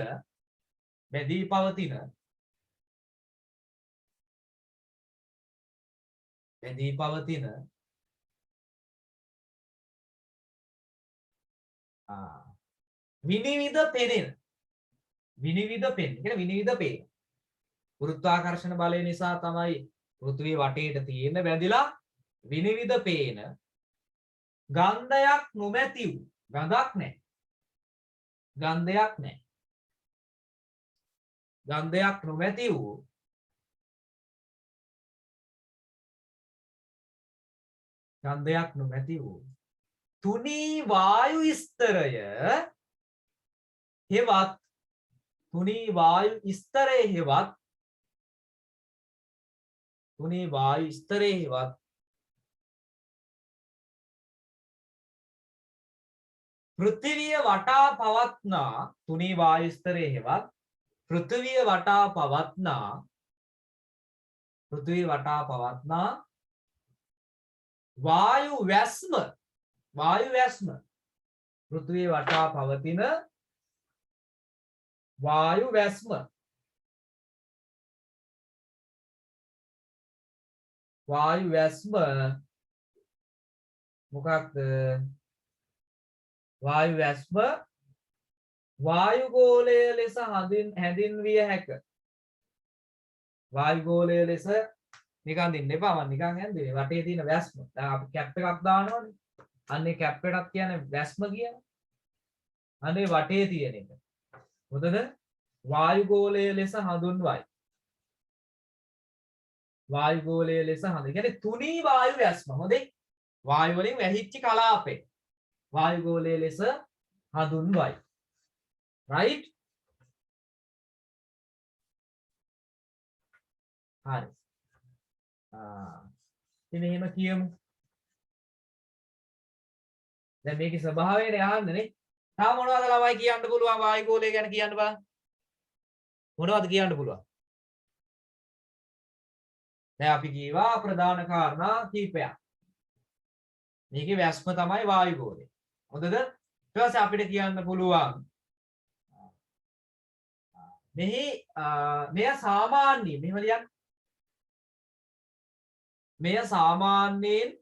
විනිවිද පෙනෙන කියන්නේ විනිවිද පේන ගුරුත්වාකර්ෂණ බලය නිසා තමයි පෘථුවිය වටේට තියෙන බැඳිලා විනිවිද පේන ගන්ධයක් නොමැති වූ ගඳක් නැහැ. ගන්ධයක් නොමැති වූ තුනී වායු ස්තරය හෙවත් පෘථිවිය වටා පවත්නා වායු වැස්ම පෘථිවිය වටා පවතින වායු වැස්ම මොකක්ද? වායු වැස්ම වායුගෝලය ලෙස හැඳින්විය හැක. වායුගෝලය ලෙස නිකන් දින්න එපා. මම නිකන් හැන්දේ වටේ තියෙන වැස්ම. දැන් අපි කැප් එකක් දානවනේ. අන්නේ කැප් එකක් කියන්නේ වැස්ම කියන්නේ. අනේ වටේ තියෙන එක. මොකද වායුගෝලය ලෙස හඳුන්වයි. කියන්නේ තුනී වායු වැස්ම. හොඳේ. වායු වලින් වැහිච්ච කලාපේ. වායුගෝලය ලෙස හඳුන්වයි. right? හරි. ඉතින් එහෙම කියමු. දැන් මේකේ ස්වභාවයනේ අහන්නේ නේ. තා මොනවද ළමයි කියන්න පුළුවන් වායුගෝලය ගැන කියන්න බෑ. මොනවද කියන්න පුළුවන්? දැන් අපි කියවා ප්‍රධාන කාරණා කීපයක්. මේකේ වැස්ම තමයි වායුගෝලය. හොඳද? ඊට පස්සේ අපිට කියන්න පුළුවන් මෙය සාමාන්‍යයෙන් මෙහෙම ලියන්න. මෙය සාමාන්‍යයෙන්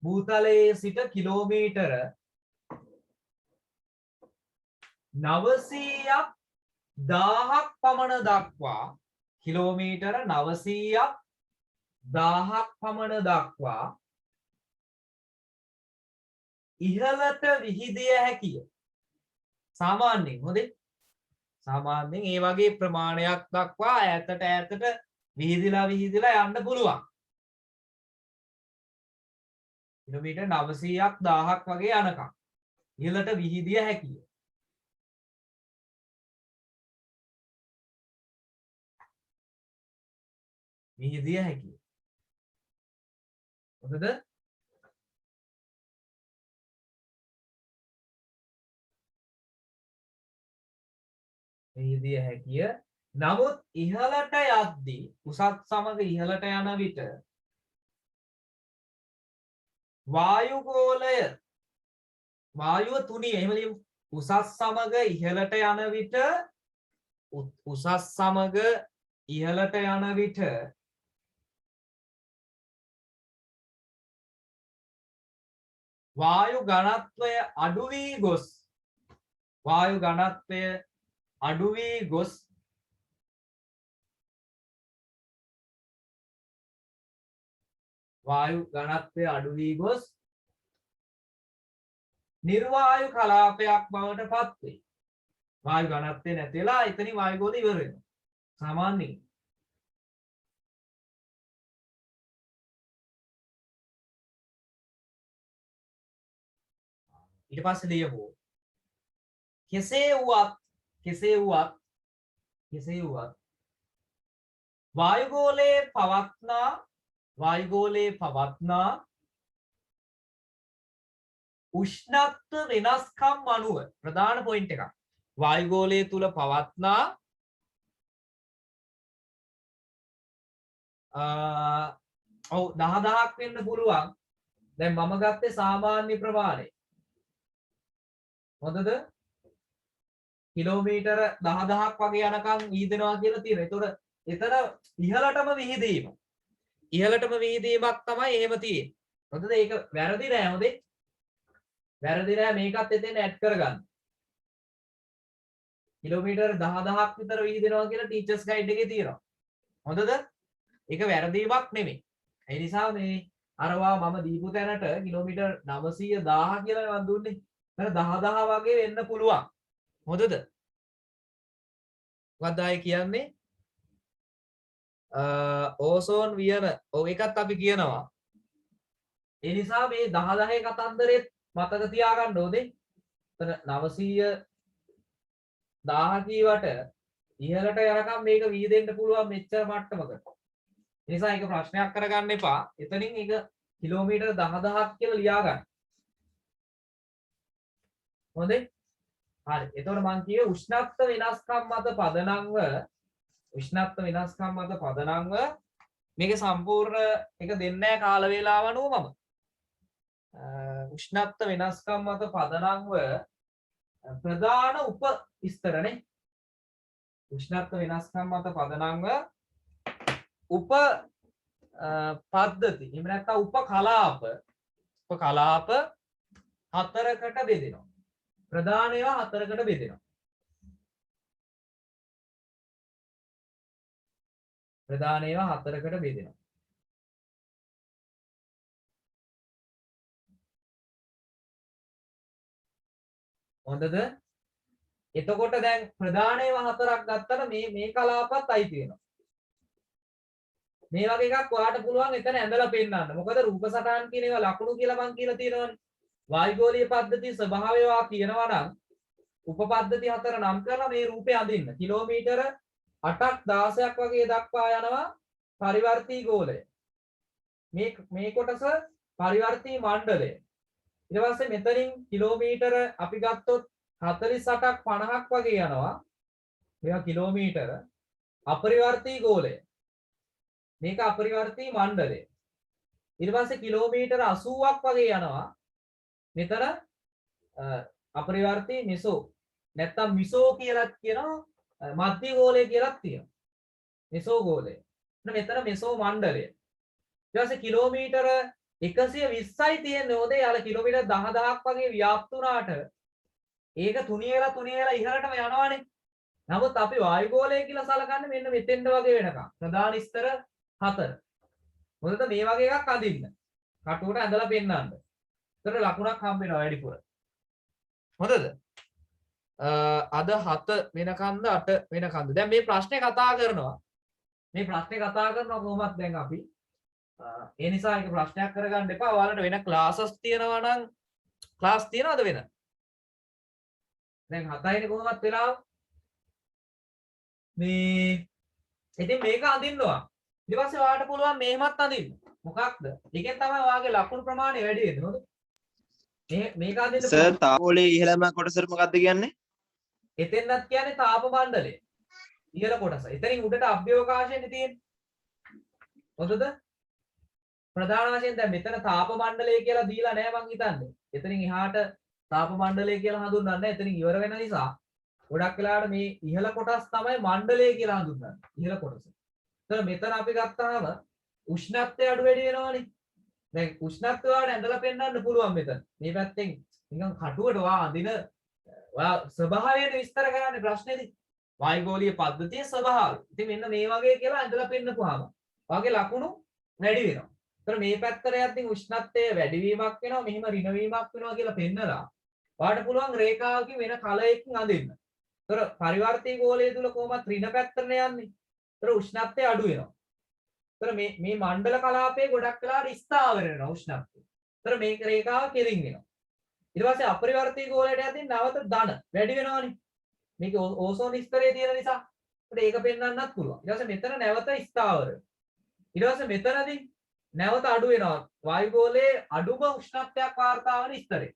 භූතලයේ සිට කිලෝමීටර 900ක් 1000ක් පමණ දක්වා කිලෝමීටර 900ක් 1000ක් පමණ දක්වා ඉහළට විහිදිය හැකිය. සාමාන්‍යයෙන් හොඳේ. සාමාන්‍යයෙන් ඒ වගේ ප්‍රමාණයක් දක්වා ඈතට විහිදිලා යන්න පුළුවන්. කිලෝමීටර් 900ක් 1000ක් වගේ යනකම් ඉහළට විහිදිය හැකිය. හොඳද? විහිදිය හැකිය. නමුත් ඉහළට යද්දී උසත් සමග ඉහළට යන විට වායුව තුනී එහෙම ලියමු. උසස් සමග ඉහළට යන විට වායු ඝනත්වය අඩු වී ගොස් වායු ඝනත්වය අඩු වී ගොස් නිර්වායු කලාපයක් බවට පත් වේ. වායු ඝනත්වය නැති වෙලා එතනින් වායු ගෝලය ඉවර වෙනවා. සාමාන්‍යයෙන් ඊට පස්සේ ලියමු. කෙසේ වුවත් වායුගෝලයේ පවත්නා උෂ්ණත්ව වෙනස්කම් අනුව ප්‍රධාන පොයින්ට් එකක්. වායුගෝලයේ තුල පවත්නා ඔව් 10000ක් වෙන්න පුළුවන්. දැන් මම ගත්තේ සාමාන්‍ය ප්‍රමාණය. හොඳද? කිලෝමීටර 10000ක් වගේ යනකම් වීදෙනවා කියලා තියෙනවා. ඒතර ඉහළටම විහිදීම. ඉහළටම විහිදීමක් තමයි එහෙම තියෙන්නේ. හොඳද? ඒක වැරදි නෑ හොඳේ. වැරදි නෑ මේකත් එතෙන් ඇඩ් කරගන්න. කිලෝමීටර 10000ක් විතර විහිදෙනවා කියලා ටීචර්ස් ගයිඩ් එකේ තියෙනවා. හොඳද? ඒක වැරදීමක් නෙමෙයි. ඒ නිසා මේ අරවා මම දීපු තැනට කිලෝමීටර් 900,000 කියලා මම දුන්නේ. අර 10000 වගේ වෙන්න පුළුවන්. හොඳද? මොකක්ද ආයේ කියන්නේ? ඕසෝන් වියන ඔව් ඒකත් අපි කියනවා. ඒ නිසා මේ 10 කතන්දරෙත් මතක තියාගන්න ඕනේ. එතන 900,000 කීවට ඉහළට යනකම් මේක වීදෙන්න පුළුවන් මෙච්චර මට්ටමකට. ඒ නිසා ඒක ප්‍රශ්නයක් කරගන්න එපා. එතනින් ඒක කිලෝමීටර් 10000ක් කියලා ලියා ගන්න. හොඳේ? හරි. එතකොට මම කියේ උෂ්ණත්ව වෙනස්කම් මත පදනම්ව මේකේ සම්පූර්ණ එක දෙන්නේ නැහැ කාල වේලාව අනුව මම. උෂ්ණත්ව වෙනස්කම් මත පදනම්ව ප්‍රධාන උප විස්තරනේ. උෂ්ණත්ව වෙනස්කම් මත පදනම්ව උප පද්ධති. එහෙම නැත්නම් උප කලාප හතරකට බෙදෙනවා. ප්‍රධාන ඒවා හතරකට බෙදෙනවා. හොඳද? එතකොට දැන් ප්‍රධාන ඒවා හතරක් ගත්තම මේ කලාපත් අයිති වෙනවා. මේ වගේ එකක් ඔයාලට පුළුවන් එතන ඇඳලා පෙන්නන්න. මොකද රූප සටහන් කියන ඒවා ලකුණු කියලා මං කියලා තියෙනවානේ. වායුගෝලීය පද්ධතිය ස්වභාවයවා කියනවා නම් උපපද්ධති හතර නම් කරලා මේ රූපය අඳින්න. කිලෝමීටර 8ක් 16ක් වගේ දක්වා යනවා පරිවර්තී ගෝලය. මේ කොටස පරිවර්තී මණ්ඩලය. ඊට පස්සේ මෙතනින් කිලෝමීටර අපි ගත්තොත් 48ක් 50ක් වගේ යනවා. මේවා කිලෝමීටර අපරිවර්තී ගෝලය. මේක අපරිවර්තී මණ්ඩලය. ඊට පස්සේ කිලෝමීටර 80ක් වගේ යනවා. මෙතන අපරිවර්තී මෙසෝ නැත්තම් මිසෝ කියලාත් කියනවා. මධ්‍ය ගෝලය කියලාත් තියෙනවා. මෙසෝ ගෝලය. මෙතන මෙසෝ මණ්ඩලය. ඊට පස්සේ කිලෝමීටර 120යි තියෙන්නේ. හොදේ යාල කිලෝමීටර් 10000ක් වගේ ව්‍යාප්ත වුණාට ඒක තුනියලා ඉහළටම යනවානේ. නමුත් අපි වායුගෝලය කියලා සලකන්නේ මෙන්න මෙතෙන්ද වගේ වෙනකම්. ප්‍රධාන ස්තර 4. මොකද මේ වගේ එකක් අඳින්න. කටුවට ඇඳලා පෙන්නන්න. ඒතර ලකුණක් හම්බ වෙනවා වැඩිපුර. හොඳද? අද 7 වෙනකන්ද 8 වෙනකන්ද. දැන් මේ ප්‍රශ්නේ කතා කරනවා. කොහොමද දැන් අපි. ඒ නිසා ඒක ප්‍රශ්නයක් කරගන්න එපා. ඔයාලට වෙන ක්ලාසස් තියෙනවා නම් ක්ලාස් තියනවද වෙන? දැන් 7යිනේ කොහොමත් වෙලාව. ඉතින් මේක අඳින්නවා. ඊට පස්සේ ඔයාලට පුළුවන් මෙහෙමත් අඳින්න. මොකක්ද? ඒකෙන් තමයි ඔයාගේ ලකුණු ප්‍රමාණය වැඩි වෙන්නේ. හොඳද? මේක අඳින්න සර් තාපෝලේ ඉහළම කොටස මොකක්ද කියන්නේ? එතෙන්වත් කියන්නේ තාප මණ්ඩලය. ඉහළ කොටස. එතනින් උඩට අභ්‍යවකාශයනේ තියෙන්නේ. හොඳද? ප්‍රධාන වශයෙන් දැන් මෙතන තාප මණ්ඩලය කියලා දීලා නැහැ මං හිතන්නේ. එතනින් එහාට තාප මණ්ඩලය කියලා හඳුන්වන්නේ නැහැ. එතනින් ඉවර වෙන නිසා ගොඩක් වෙලාවට මේ ඉහළ කොටස් තමයි මණ්ඩලය කියලා හඳුන්වන්නේ. ඉහළ කොටස. ඒතර මෙතන අපි ගත්තාම උෂ්ණත්වය අඩු වැඩි වෙනවනේ. දැන් උෂ්ණත්වය වලට ඇඳලා පෙන්වන්න පුළුවන් මෙතන. මේ පැත්තෙන් නිකන් කටුවට වා අඳින ඔයා ස්වභාවයෙන් විස්තර කරන්නේ ප්‍රශ්නේදී. වායුගෝලීය පද්ධතියේ ස්වභාවය. ඉතින් මෙන්න මේ වගේ කියලා ඇඳලා පෙන්නපුවාම ඔයාගේ ලකුණු වැඩි වෙනවා. ඒතර මේ පැත්තට යද්දී උෂ්ණත්වයේ වැඩිවීමක් වෙනවා මෙහිම ඍණවීමක් වෙනවා කියලා පෙන්නලා ඔයාලට පුළුවන් රේඛාවකින් වෙන කලයකින් අඳින්න. ඒතර පරිවර්තී ගෝලය තුල කොහොමත් ඍණ පැත්තට යන්නේ. ඒතර උෂ්ණත්වය අඩු වෙනවා. ඒතර මේ මණ්ඩල කලාපයේ ගොඩක් වෙලාවට ස්ථාවර වෙනවා උෂ්ණත්වය. ඒතර මේ රේඛාව කෙලින් වෙනවා. ඊට පස්සේ අපරිවර්තී ගෝලයට යද්දී නැවත ධන වැඩි වෙනවානේ. මේක ඕසෝන ස්තරයේ තියෙන නිසා අපිට ඒක පෙන්වන්නත් පුළුවන්. ඊට පස්සේ මෙතන නැවත ස්ථාවර. ඊට පස්සේ මෙතනදී නැවත අඩු වෙනවා. වායු ගෝලයේ අඩුම උෂ්ණත්වයක් වාර්තා වන ස්තරේ.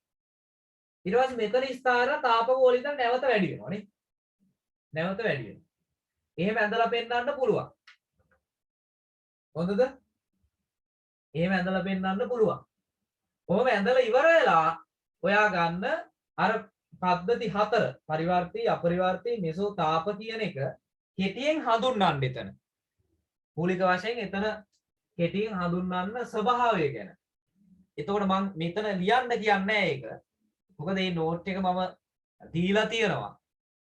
ඊට පස්සේ මෙතන ස්ථාවර තාප ගෝලෙ ඉඳන් නැවත වැඩි වෙනවා නේ. නැවත වැඩි වෙනවා. එහෙම ඇඳලා පෙන්වන්න පුළුවන්. හොඳද? එහෙම ඇඳලා පෙන්වන්න පුළුවන්. කොහොම ඇඳලා ඉවර වෙලා ඔයා ගන්න අර පද්ධති 4 පරිවර්තී අපරිවර්තී මෙසෝ තාප කියන එක කෙටියෙන් හඳුන්වන්න එතන. මූලික වශයෙන් එතන කෙටියෙන් හඳුන්වන්න ස්වභාවය ගැන. එතකොට මම මෙතන ලියන්න කියන්නේ නැහැ ඒක. මොකද මේ නෝට් එක මම දීලා තියෙනවා.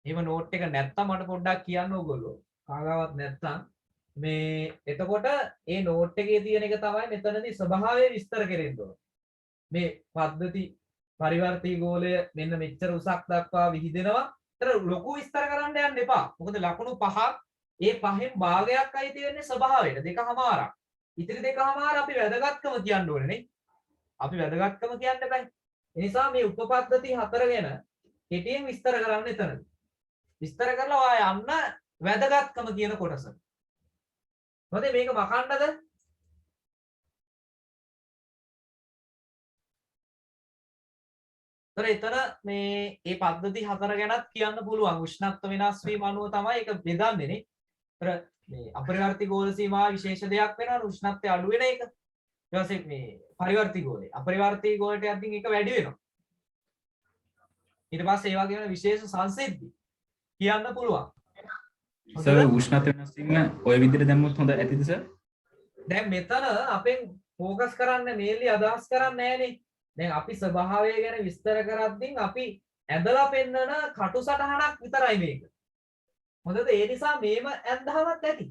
එහෙම නෝට් එක නැත්තම් මට පොඩ්ඩක් කියන්න ඕගොල්ලෝ. කාගාවත් නැත්තම් මේ එතකොට මේ නෝට් එකේ තියෙන එක තමයි මෙතනදී ස්වභාවය විස්තර කෙරෙන්න ඕන. මේ පද්ධති පරිවර්තී ගෝලය මෙන්න මෙච්චර උසක් දක්වා විහිදෙනවා. ඒතර ලොකු විස්තර කරන්න යන්න එපා. මොකද ලකුණු 5ක් ඒ 5න් භාගයක් අයිති වෙන්නේ ස්වභාවයට. දෙකමාරක්. ඉතිරි දෙකමාර අපි වැදගත්කම කියන්න ඕනේ නේ. අපි වැදගත්කම කියන්න බෑ. ඒ නිසා මේ උපපද්ධති 4 ගැන කෙටියෙන් විස්තර කරන්න එතනදී. විස්තර කරලා ඔයා යන්න වැදගත්කම කියන කොටස. මොකද මේක මකන්නද? එතන මේ පද්ධති 4 ගැනත් කියන්න පුළුවන්. උෂ්ණත්ව වෙනස් වීම අනුව තමයි ඒක බෙදන්නේ නේ. මේ අපරිවර්තී ගෝල සීමාව විශේෂ දෙයක් වෙනවා උෂ්ණත්වය අඩු වෙන එක. ඊට පස්සේ මේ පරිවර්තී ගෝලය අපරිවර්තී ගෝලයට යද්දී ඒක වැඩි වෙනවා. ඊට පස්සේ ඒ වගේම විශේෂ සංසිද්ධි කියන්න පුළුවන්. සර් උෂ්ණත්වය වෙනස් වීම ඔය විදිහට දැම්මොත් හොඳ ඇතිද සර්? දැන් මෙතන අපෙන් ફોකස් කරන්න මේලි අදහස් කරන්නේ නැහනේ. දැන් අපි ස්වභාවය ගැන විස්තර කරද්දී අපි ඇඳලා පෙන්නන කටු සටහනක් විතරයි මේක. හොඳද? ඒ නිසා මේම ඇඳහමත් ඇති.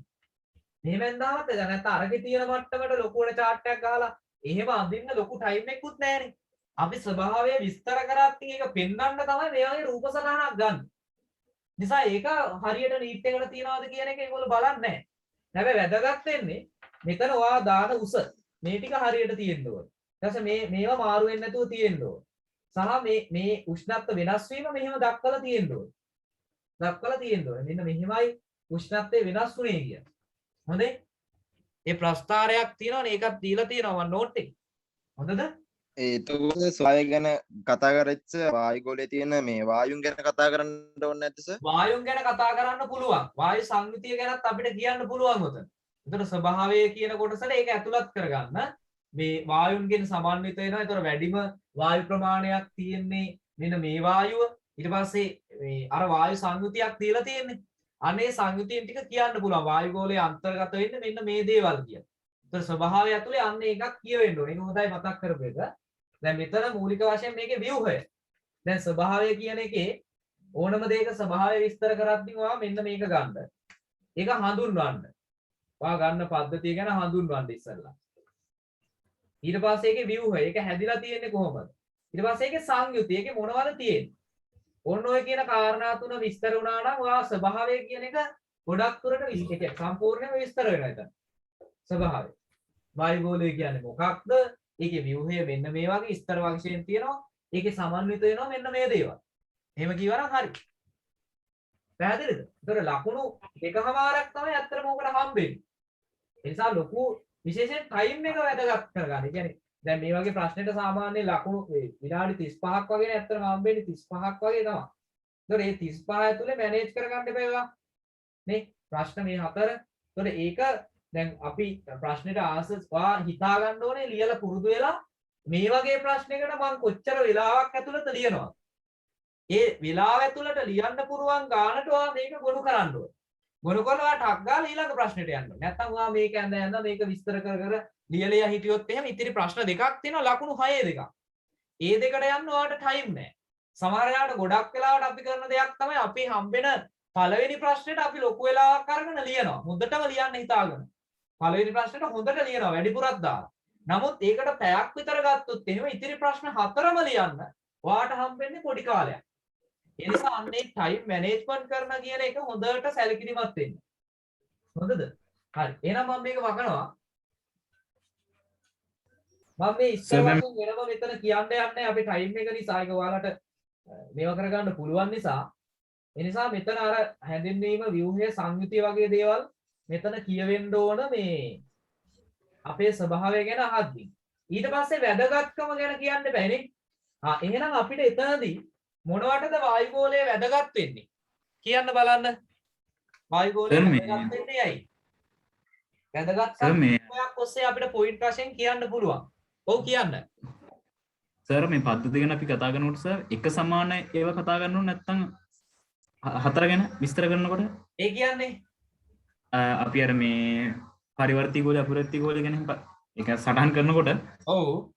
මෙහෙම ඇඳහමත් ඇති. නැත්නම් අරගේ තියෙන මට්ටමට ලොකුවට chart එකක් ගහලා එහෙම අඳින්න ලොකු ටයිම් එකකුත් නැහැනේ. අපි ස්වභාවය විස්තර කරද්දී ඒක පෙන්වන්න තමයි මේ වගේ රූප සටහනක් ගන්න. නිසා ඒක හරියට නීට් එකට තියනවාද කියන එක ඒගොල්ලෝ බලන්නේ නැහැ. හැබැයි වැදගත් වෙන්නේ මෙතන ඔයා දාන උස මේ ටික හරියට තියෙන්න ඕනේ. ඊට පස්සේ මේවා මාරු වෙන්නේ නැතුව තියෙන්න ඕනේ. සහ මේ උෂ්ණත්ව වෙනස් වීම මෙහෙම දක්වලා තියෙන්න ඕනේ. දක්වලා තියෙන්න ඕනේ. මෙන්න මෙහෙමයි උෂ්ණත්වය වෙනස් වුනේ කියන්නේ. හොඳේ? ඒ ප්‍රස්ථාරයක් තියෙනවනේ ඒකත් දීලා තියෙනවා මම නෝට් එකේ. හොඳද? එතකොට ස්වාය ගැන කතා කරච්ච වායු ගෝලයේ තියෙන මේ වායුන් ගැන කතා කරන්න ඕනේ නැද්ද සර්? වායුන් ගැන කතා කරන්න පුළුවන්. වායු සංයුතිය ගැනත් අපිට කියන්න පුළුවන් උතන. එතන ස්වභාවය කියන කොටසට ඒක ඇතුළත් කරගන්න. මේ වායුන්ගෙන් සමන්විත වෙනවා. ඒතර වැඩිම වායු ප්‍රමාණයක් තියෙන්නේ මෙන්න මේ වායුව. ඊට පස්සේ මේ අර වායු සංයුතියක් තියලා තියෙන්නේ. අනේ සංයුතියෙන් ටික කියන්න පුළුවන්. වායු ගෝලයේ අන්තර්ගත වෙන්නේ මෙන්න මේ දේවල් කියන. ඒතර ස්වභාවය ඇතුලේ අන්න එකක් කියවෙන්න ඕනේ. ඒක හොඳයි මතක් කරපු එක. දැන් මෙතන මූලික වශයෙන් මේකේ ව්‍යුහය. දැන් ස්වභාවය කියන එකේ ඕනම දෙයක ස්වභාවය විස්තර කරද්දී ඔයා මෙන්න මේක ගන්න. ඒක හඳුන්වන්න. ඔයා ගන්න පද්ධතිය ගැන හඳුන්වන්න ඉස්සෙල්ලා. ඊට පස්සේ ඒකේ ව්‍යුහය. ඒක හැදිලා තියෙන්නේ කොහොමද? ඊට පස්සේ ඒකේ සංයුතිය. ඒකේ මොනවද තියෙන්නේ? ඔන්න ඔය කියන කාරණා තුන විස්තර වුණා නම් ඔයා ස්වභාවය කියන එක ගොඩක් දුරට විස්තර සම්පූර්ණයෙන්ම විස්තර වෙනවා එතන. ස්වභාවය. වායු ගෝලය කියන්නේ මොකක්ද? ඒකේ ව්‍යුහය මෙන්න මේ වගේ ස්තර වශයෙන් තියෙනවා. ඒකේ සමන්විත වෙනවා මෙන්න මේ දේවල්. එහෙම කියවනම් හරි. පැහැදිලිද? ඒතර ලකුණු එකමාරක් තමයි ඇත්තටම ඕකට හම්බෙන්නේ. ඒ නිසා ලොකු විශේෂයෙන් ටයිම් එක වැදගත් කරගන්න. ඒ කියන්නේ දැන් මේ වගේ ප්‍රශ්නෙට සාමාන්‍ය ලකුණු විනාඩි 35ක් වගේ ඇත්තටම හම්බෙන්නේ 35ක් වගේ තමයි. ඒතර මේ 35 ඇතුලේ මැනේජ් කරගන්න බෑ නේ. ප්‍රශ්න මේ 4. ඒතර ඒක දැන් අපි ප්‍රශ්නෙට ආන්සර්ස් හිතා ගන්න ඕනේ ලියලා පුරුදු වෙලා මේ වගේ ප්‍රශ්නයකට මම කොච්චර වෙලාවක් ඇතුළත ලියනවා. ඒ වෙලාව ඇතුළත ලියන්න පුරුවන් ගානට ඔයා මේක ගොනු කරන්න ඕනේ. ගොනු කරලා ටක් ගාලා ඊළඟ ප්‍රශ්නෙට යන්න ඕනේ. නැත්නම් ඔයා මේක ඇඳ මේක විස්තර කර ලියලා හිටියොත් එහෙම ඉතිරි ප්‍රශ්න දෙකක් තියෙනවා ලකුණු 6 දෙකක්. ඒ දෙකට යන්න ඔයාට ටයිම් නැහැ. සමහර වෙලාවට ගොඩක් වෙලාවට අපි කරන දෙයක් තමයි අපි හම්බෙන පළවෙනි ප්‍රශ්නෙට අපි ලොකු වෙලාවක් අරගෙන ලියනවා. හොඳටම ලියන්න හිතාගෙන. පළවෙනි ප්‍රශ්නෙට හොඳට ලියනවා වැඩිපුරක් දාලා. නමුත් ඒකට පැයක් විතර ගත්තොත් එහෙම ඉතිරි ප්‍රශ්න 4ම ලියන්න ඔයාට හම්බෙන්නේ පොඩි කාලයක්. ඒ නිසා අන්නේ ටයිම් මැනේජ්මන්ට් කරන කියන එක හොඳට සැලකිලිමත් වෙන්න. හොඳද? හරි. එහෙනම් මම මේක වකනවා. මම මේ ඉස්සර වශයෙන් වෙනම මෙතන කියන්න යන්නේ අපි ටයිම් එක නිසා ඒක ඔයාලට මේව කරගන්න පුළුවන් නිසා. ඒ නිසා මෙතන අර හැඳින්වීම ව්‍යුහය සංයුතිය වගේ දේවල් මෙතන කියවෙන්න ඕන මේ අපේ ස්වභාවය ගැන අහද්දී. ඊට පස්සේ වැදගත්කම ගැන කියන්න බෑනේ. එහෙනම් අපිට එතනදී මොනවටද වායුගෝලය වැදගත් වෙන්නේ? කියන්න බලන්න. වායුගෝලය වැදගත් වෙන්නේ ඇයි? වැදගත්කම ඔයක් ඔස්සේ අපිට පොයින්ට් වශයෙන් කියන්න පුළුවන්. ඔව් කියන්න. සර් මේ පද්ධතිය ගැන අපි කතා කරනකොට සර් එක සමාන ඒවා කතා කරනව නැත්නම් හතර ගැන විස්තර කරනකොට ඒ කියන්නේ අපි අර මේ පරිවර්තී ගෝලය අපරිවර්තී ගෝලය ගැන ඒක සටහන් කරනකොට ඔව්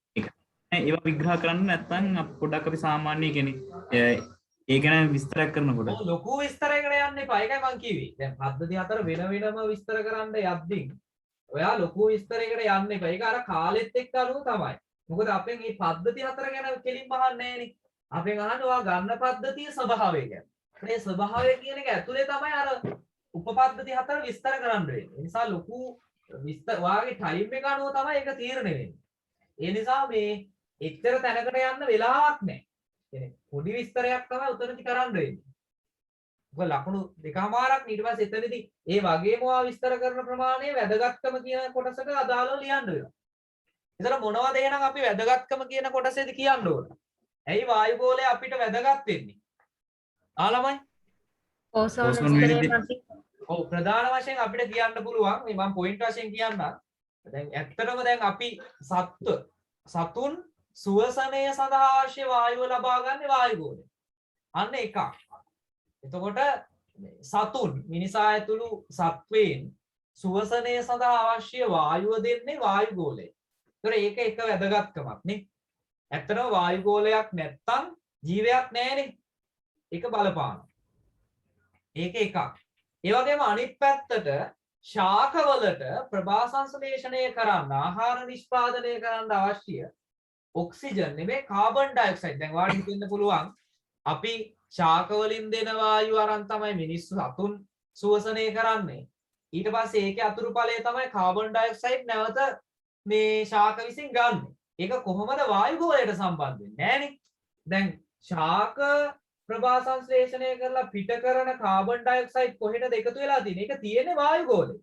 ඒවා විග්‍රහ කරන්න නැත්නම් පොඩ්ඩක් අපි සාමාන්‍ය කෙනෙක් ඒ ගැන විස්තරයක් කරනකොට ලොකු විස්තරයකට යන්න එපා. ඒකයි මං කිව්වේ. දැන් පද්ධති හතර වෙන වෙනම විස්තර කරන්න යද්දී ඔයා ලොකු විස්තරයකට යන්න එපා. ඒක අර කාලෙත් එක්ක අනුව තමයි. මොකද අපෙන් මේ පද්ධති හතර ගැන කෙලින්ම අහන්නේ නෑනේ. අපෙන් අහන්නේ ඔයා ගන්න පද්ධතියේ ස්වභාවය ගැන. මේ ස්වභාවය කියන එක ඇතුලේ තමයි අර උපපද්ධති හතර විස්තර කරන්න වෙන්නේ. ඒ නිසා ලොකු විස්තර ඔයාගේ ටයිම් එක අනුව තමයි ඒක තීරණය වෙන්නේ. ඒ නිසා මේ එච්චර තැනකට යන්න වෙලාවක් නැහැ. කියන්නේ පොඩි විස්තරයක් තමයි උතනදි කරන්න වෙන්නේ. ඔක ලකුණු දෙකමාරක් ඊට පස්සේ එතනදී ඒ වගේම ඔයා විස්තර කරන ප්‍රමාණය වැදගත්කම කියන කොටසට අදාළව ලියන්න වෙනවා. එතන මොනවද එහෙනම් අපි වැදගත්කම කියන කොටසේදී කියන්න ඕන? ඇයි වායුගෝලය අපිට වැදගත් වෙන්නේ? ළමයි ඕසෝන් ස්තරය ඔව් ප්‍රධාන වශයෙන් අපිට කියන්න පුළුවන් මේ මම පොයින්ට් වශයෙන් කියන්නම්. දැන් ඇත්තටම දැන් අපි සතුන් සුවසනය සඳහා අවශ්‍ය වායුව ලබා ගන්න වායුගෝලය. අන්න එකක්. එතකොට සතුන් මිනිසා ඇතුළු සත්වයන් සුවසනය සඳහා අවශ්‍ය වායුව දෙන්නේ වායුගෝලය. ඒතර ඒක එක වැදගත්කමක් නේ. ඇත්තටම වායුගෝලයක් නැත්තම් ජීවයක් නැහැනේ. ඒක බලපානවා. ඒක එකක්. ඒ වගේම අනිත් පැත්තට ශාකවලට ප්‍රභා සංශ්ලේෂණය කරන්න ආහාර නිෂ්පාදනය කරන්න අවශ්‍ය ඔක්සිජන් නෙමෙයි කාබන් ඩයොක්සයිඩ්. දැන් ඔයාලට හිතෙන්න පුළුවන් අපි ශාකවලින් දෙන වායුව අරන් තමයි මිනිස්සු සතුන් සුවසනය කරන්නේ. ඊට පස්සේ ඒකේ අතුරුඵලය තමයි කාබන් ඩයොක්සයිඩ් නැවත මේ ශාක විසින් ගන්න. ඒක කොහොමද වායුගෝලයට සම්බන්ධ වෙන්නේ? නෑනේ. දැන් ශාක ප්‍රභා සංශ්ලේෂණය කරලා පිට කරන කාබන් ඩයොක්සයිඩ් කොහෙටද එකතු වෙලා තියෙන්නේ? ඒක තියෙන්නේ වායුගෝලේ.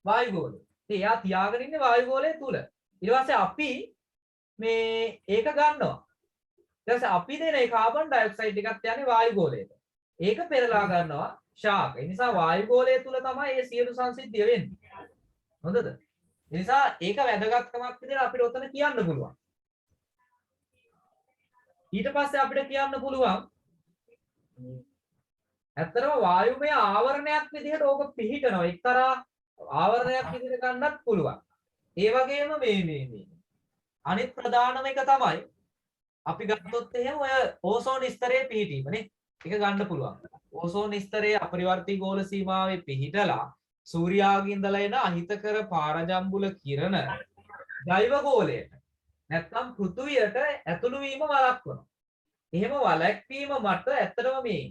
වායුගෝලේ. ඉතින් එයා තියාගෙන ඉන්නේ වායුගෝලය තුල. ඊට පස්සේ අපි මේ ඒක ගන්නවා. ඊට පස්සේ අපි දෙන ඒ කාබන් ඩයොක්සයිඩ් එකත් යන්නේ වායුගෝලයට. ඒක පෙරලා ගන්නවා ශාක. ඒ නිසා වායුගෝලය තුල තමයි මේ සියලු සංසිද්ධිය වෙන්නේ. හොඳද? ඒ නිසා ඒක වැදගත්කමක් විදිහට අපිට ඔතන කියන්න පුළුවන්. ඊට පස්සේ අපිට කියන්න පුළුවන් ඇත්තටම වායුමය ආවරණයක් විදිහට ඕක පිහිටනවා. එක්තරා ආවරණයක් විදිහට ගන්නත් පුළුවන්. ඒ වගේම මේ අනිත් ප්‍රධානම එක තමයි අපි ගත්තොත් එහෙම ඔය ඕසෝන් ස්තරයේ පිහිටීමනේ. ඒක ගන්න පුළුවන්. ඕසෝන් ස්තරයේ අපරිවර්තී ගෝල සීමාවේ පිහිටලා සූර්යාගේ ඉඳලා එන අහිතකර පාරජම්බුල කිරණ ජෛව ගෝලයට නැත්නම් පෘථුවියට ඇතුළු වීම වළක්වනවා. එහෙම වළක්වීම මත ඇත්තටම මේ